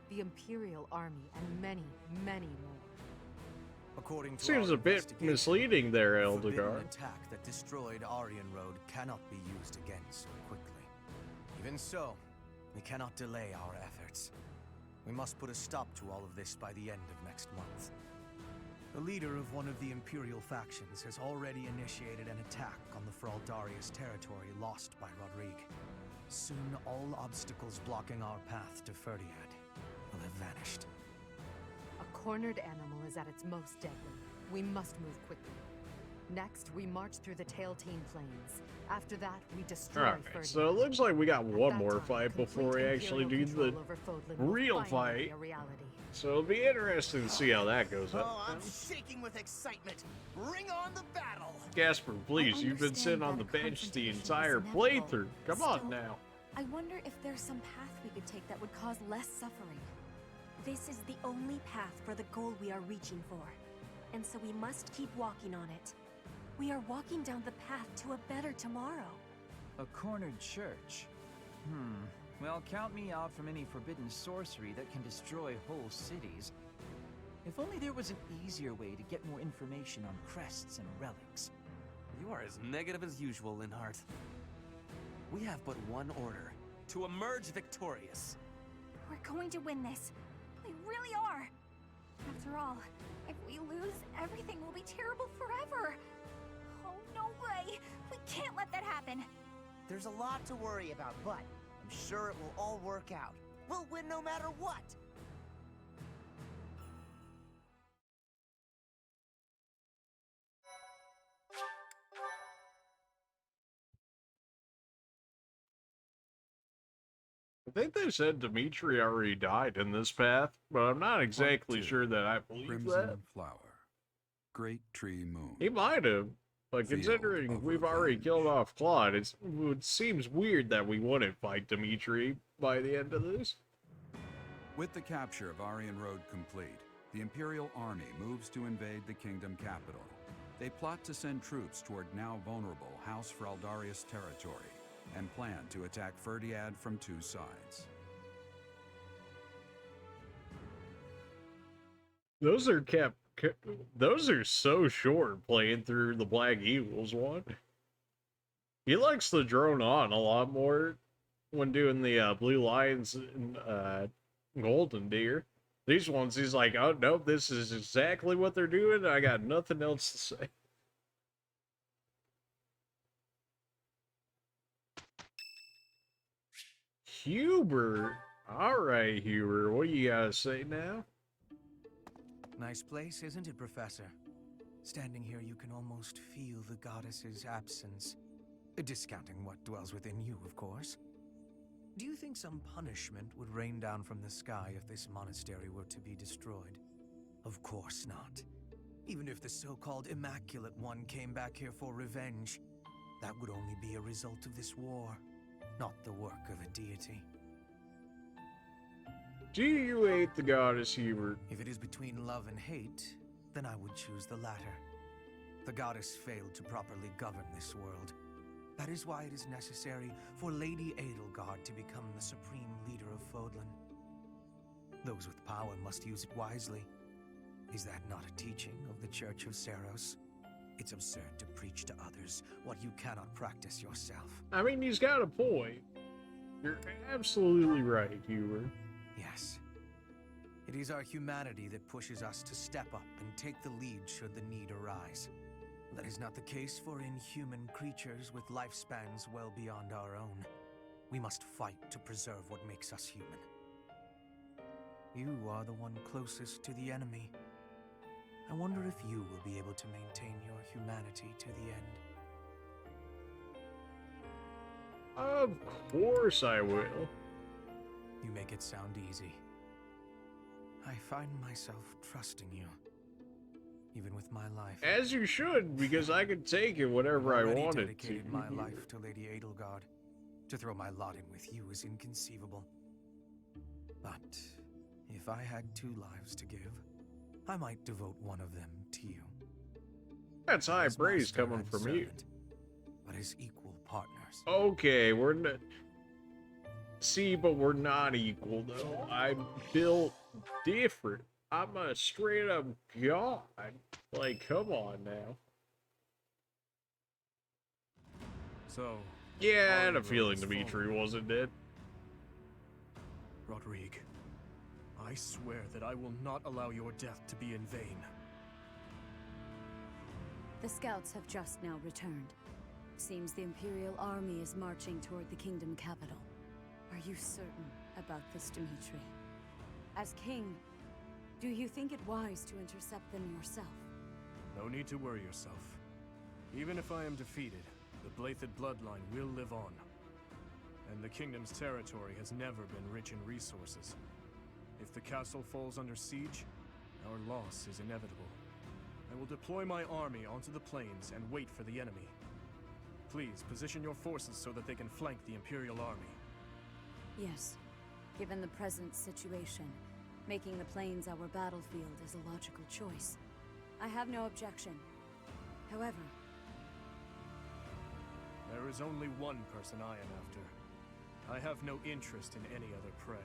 the Imperial Army, and many, many more. According to Seems our a bit investigation, misleading there, the forbidden Eldegard. attack that destroyed Aryan Road cannot be used again so quickly. Even so, we cannot delay our efforts. We must put a stop to all of this by the end of next month. The leader of one of the Imperial factions has already initiated an attack on the Fraldarius territory lost by Rodrigue. Soon all obstacles blocking our path to Ferdiad will have vanished. A cornered animal is at its most deadly. We must move quickly. Next, we march through the Tailtean Plains. After that, we destroy Alright, Ferdiad. so it looks like we got one At that more time, fight before we complete actually do Imperial the control over Fódlan will real finally be fight. a reality. So it'll be interesting to see how that goes up. Oh, I'm shaking with excitement. Bring on the battle. Gasper, please, you've been sitting on the bench the entire playthrough. Come on Still, now. I wonder if there's some path we could take that would cause less suffering. This is the only path for the goal we are reaching for. And so we must keep walking on it. We are walking down the path to a better tomorrow. A cornered church. Well, count me out from any forbidden sorcery that can destroy whole cities. If only there was an easier way to get more information on crests and relics. You are as negative as usual, Linhardt. We have but one order: to emerge victorious. We're going to win this. We really are. After all, if we lose, everything will be terrible forever. Oh, no way. We can't let that happen. There's a lot to worry about, but I'm sure it will all work out. We'll win no matter what. I think they said Dimitri already died in this path, but I'm not exactly sure that I believe Crimson that. Flower. Great Tree Moon. He might have. But Field considering of we've already killed off Claude, it seems weird that we wouldn't fight Dimitri by the end of this. With the capture of Aryan Road complete, the Imperial Army moves to invade the kingdom capital. They plot to send troops toward now vulnerable House Fraldarius territory and plan to attack Ferdiad from two sides. Those are so short playing through the Black Eagles one. He likes to drone on a lot more when doing the Blue Lions and Golden Deer. These ones, he's like, oh, nope, this is exactly what they're doing. I got nothing else to say. Hubert. Alright, Hubert, what do you gotta say now? Nice place, isn't it, Professor? Standing here, you can almost feel the goddess's absence. Discounting what dwells within you, of course. Do you think some punishment would rain down from the sky if this monastery were to be destroyed? Of course not. Even if the so-called Immaculate One came back here for revenge, that would only be a result of this war, not the work of a deity. Do you hate the goddess, Hubert? If it is between love and hate, then I would choose the latter. The goddess failed to properly govern this world. That is why it is necessary for Lady Edelgard to become the supreme leader of Fódlan. Those with power must use it wisely. Is that not a teaching of the Church of Seros? It's absurd to preach to others what you cannot practice yourself. I mean, he's got a point. You're absolutely right, Hubert. Yes. It is our humanity that pushes us to step up and take the lead should the need arise. That is not the case for inhuman creatures with lifespans well beyond our own. We must fight to preserve what makes us human. You are the one closest to the enemy. I wonder if you will be able to maintain your humanity to the end. Of course I will. You make it sound easy. I find myself trusting you, even with my life. As you should, because I could take it whatever I wanted to. I've dedicated my life to Lady Edelgard. To throw my lot in with you is inconceivable. But if I had 2 lives to give, I might devote one of them to you. That's high praise coming from you. But as equal partners. Okay, we're not. See, but we're not equal though. I'm built different. I'm a straight up god. Like, come on now. So. Yeah, I had a feeling Dimitri wasn't dead. Rodrigue, I swear that I will not allow your death to be in vain. The scouts have just now returned. Seems the Imperial army is marching toward the kingdom capital. Are you certain about this, Dimitri? As king, do you think it wise to intercept them yourself? No need to worry yourself. Even if I am defeated, the Blathed bloodline will live on. And the kingdom's territory has never been rich in resources. If the castle falls under siege, our loss is inevitable. I will deploy my army onto the plains and wait for the enemy. Please, position your forces so that they can flank the Imperial army. Yes. Given the present situation, making the plains our battlefield is a logical choice. I have no objection. However, there is only one person I am after. I have no interest in any other prey.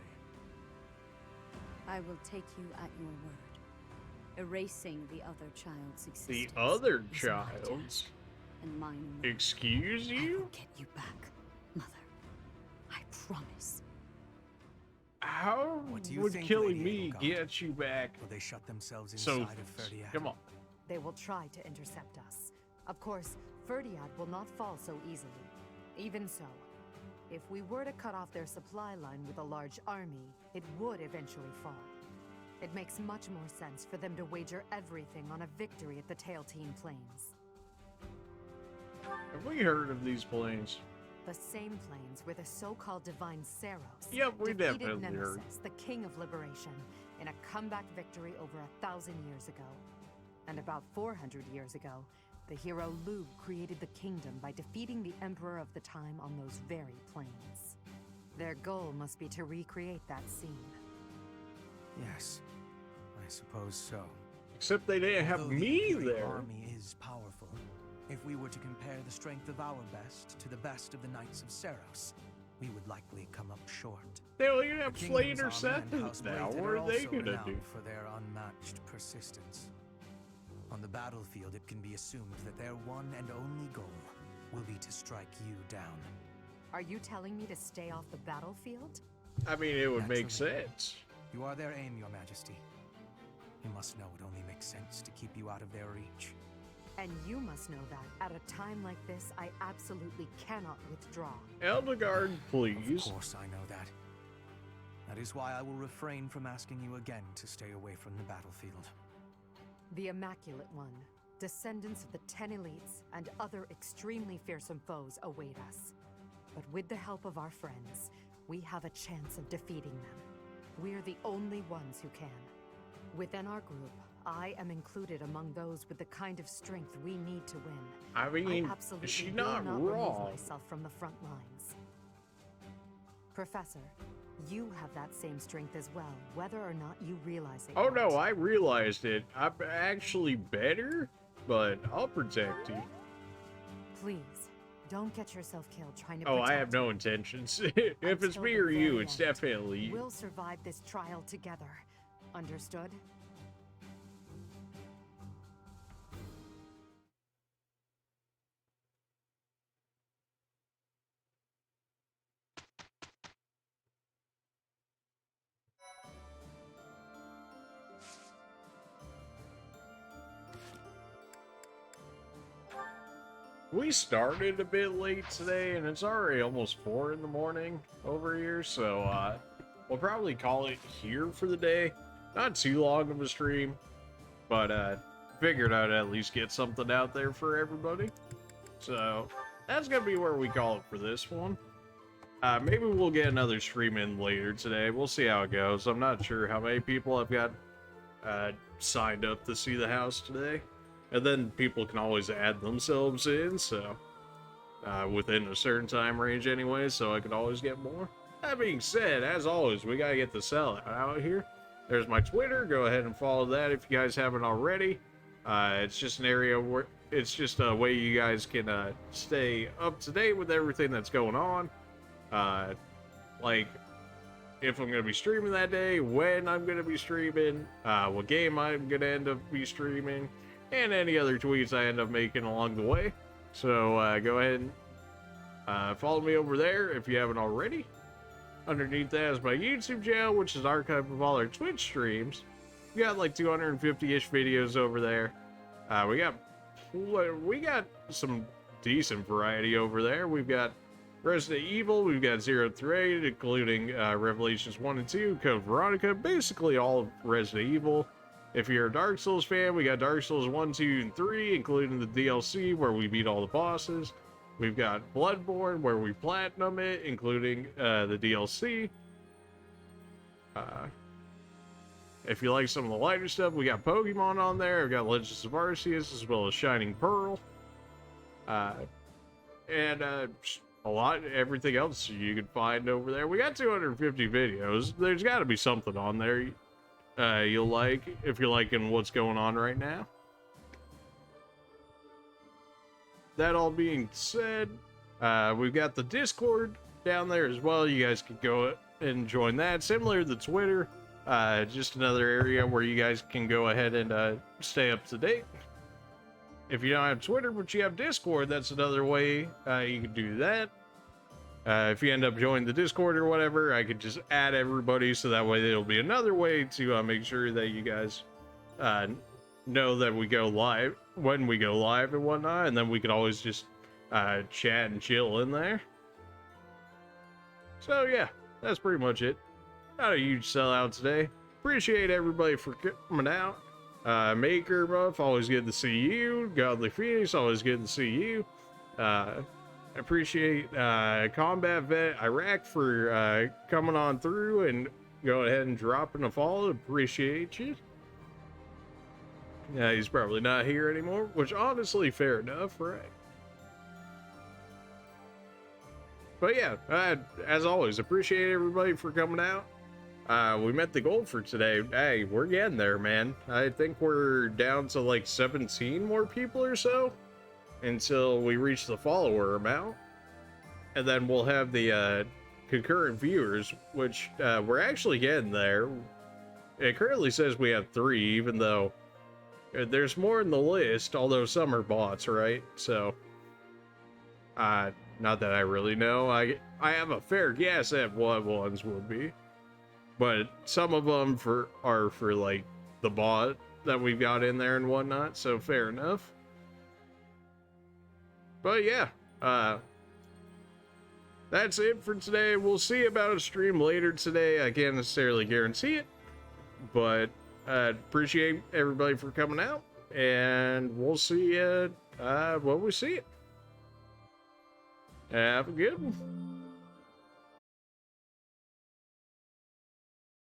I will take you at your word. Erasing the other child's existence. The other child's? And mine alone. Excuse you? I will get you back, Mother. I promise. How would killing me get you back? Will they shut themselves inside of Ferdiad? Come on. They will try to intercept us. Of course, Ferdiad will not fall so easily. Even so, if we were to cut off their supply line with a large army, it would eventually fall. It makes much more sense for them to wager everything on a victory at the Tailtean Plains. Have we heard of these plains? The same plains where the so-called divine Seros Yep, we defeated definitely Nemesis, heard. the king of liberation, in a comeback victory over 1,000 years ago. And about 400 years ago, the hero Lu created the kingdom by defeating the emperor of the time on those very plains. Their goal must be to recreate that scene. Yes, I suppose so. Except they didn't have Although me the there. army is powerful. If we were to compare the strength of our best to the best of the Knights of Seros, we would likely come up short. They only have The Slater Kingdom's army and House Sentence now. Blathed What are they also gonna renowned do? for their unmatched persistence. On the battlefield, it can be assumed that their one and only goal will be to strike you down. Are you telling me to stay off the battlefield? I mean, it would make Naturally. sense. You are their aim, Your Majesty. You must know it only makes sense to keep you out of their reach. And you must know that, at a time like this, I absolutely cannot withdraw. Eldegard, please. Of course I know that. That is why I will refrain from asking you again to stay away from the battlefield. The Immaculate One, descendants of the 10 elites, and other extremely fearsome foes await us. But with the help of our friends, we have a chance of defeating them. We're the only ones who can. Within our group, I am included among those with the kind of strength we need to win. I mean, I absolutely is she will not remove wrong? myself from the front lines. Professor, you have that same strength as well, whether or not you realize it. Oh yet. no, I realized it. I'm actually better, but I'll protect you. Please, don't get yourself killed trying to Oh, I protect have no intentions. If it's Until me the or you, very it's end. definitely you. We'll survive this trial together. Understood? We started a bit late today, and it's already almost 4 in the morning over here, so, we'll probably call it here for the day. Not too long of a stream, but figured I'd at least get something out there for everybody. So that's gonna be where we call it for this one. Maybe we'll get another stream in later today. We'll see how it goes. I'm not sure how many people I've got signed up to see the house today. And then people can always add themselves in, so within a certain time range anyway, so I could always get more. That being said, as always, we gotta get the sellout out here. There's my Twitter. Go ahead and follow that if you guys haven't already. It's just an area where it's just a way you guys can stay up to date with everything that's going on. Like if I'm gonna be streaming that day, when I'm gonna be streaming, what game I'm gonna end up be streaming, and any other tweets I end up making along the way. So go ahead and follow me over there if you haven't already. Underneath that is my YouTube channel, which is an archive of all our Twitch streams. We got like 250-ish videos over there. We got some decent variety over there. We've got Resident Evil, we've got 0 through 8, including Revelations 1 and 2, Code Veronica, basically all of Resident Evil. If you're a Dark Souls fan, we got Dark Souls 1, 2, and 3, including the DLC where we beat all the bosses. We've got Bloodborne, where we platinum it, including the DLC. If you like some of the lighter stuff, we got Pokemon on there. We've got Legends of Arceus, as well as Shining Pearl. And a lot, everything else you can find over there. We got 250 videos. There's got to be something on there you'll like, if you're liking what's going on right now. That all being said, we've got the Discord down there as well. You guys can go and join that. Similar to Twitter, just another area where you guys can go ahead and stay up to date. If you don't have Twitter, but you have Discord, that's another way you can do that. If you end up joining the Discord or whatever, I could just add everybody, so that way there'll be another way to make sure that you guys know that we go live, when we go live and whatnot, and then we could always just chat and chill in there. So yeah, that's pretty much it. Not a huge sellout today. Appreciate everybody for coming out. Maker Buff, always good to see you. Godly Phoenix, always good to see you. Appreciate Combat Vet Iraq for coming on through and go ahead and dropping a follow. Appreciate you. Yeah, he's probably not here anymore, which honestly, fair enough, right? But yeah, as always, appreciate everybody for coming out. We met the goal for today. Hey, we're getting there, man. I think we're down to like 17 more people or so until we reach the follower amount. And then we'll have the concurrent viewers, which we're actually getting there. It currently says we have 3, even though there's more in the list, although some are bots, right? So, not that I really know. I have a fair guess at what ones would be. But some of them are for like the bot that we've got in there and whatnot, so fair enough. But yeah, that's it for today. We'll see about a stream later today. I can't necessarily guarantee it, but appreciate everybody for coming out, and we'll see you when we see it. Have a good one.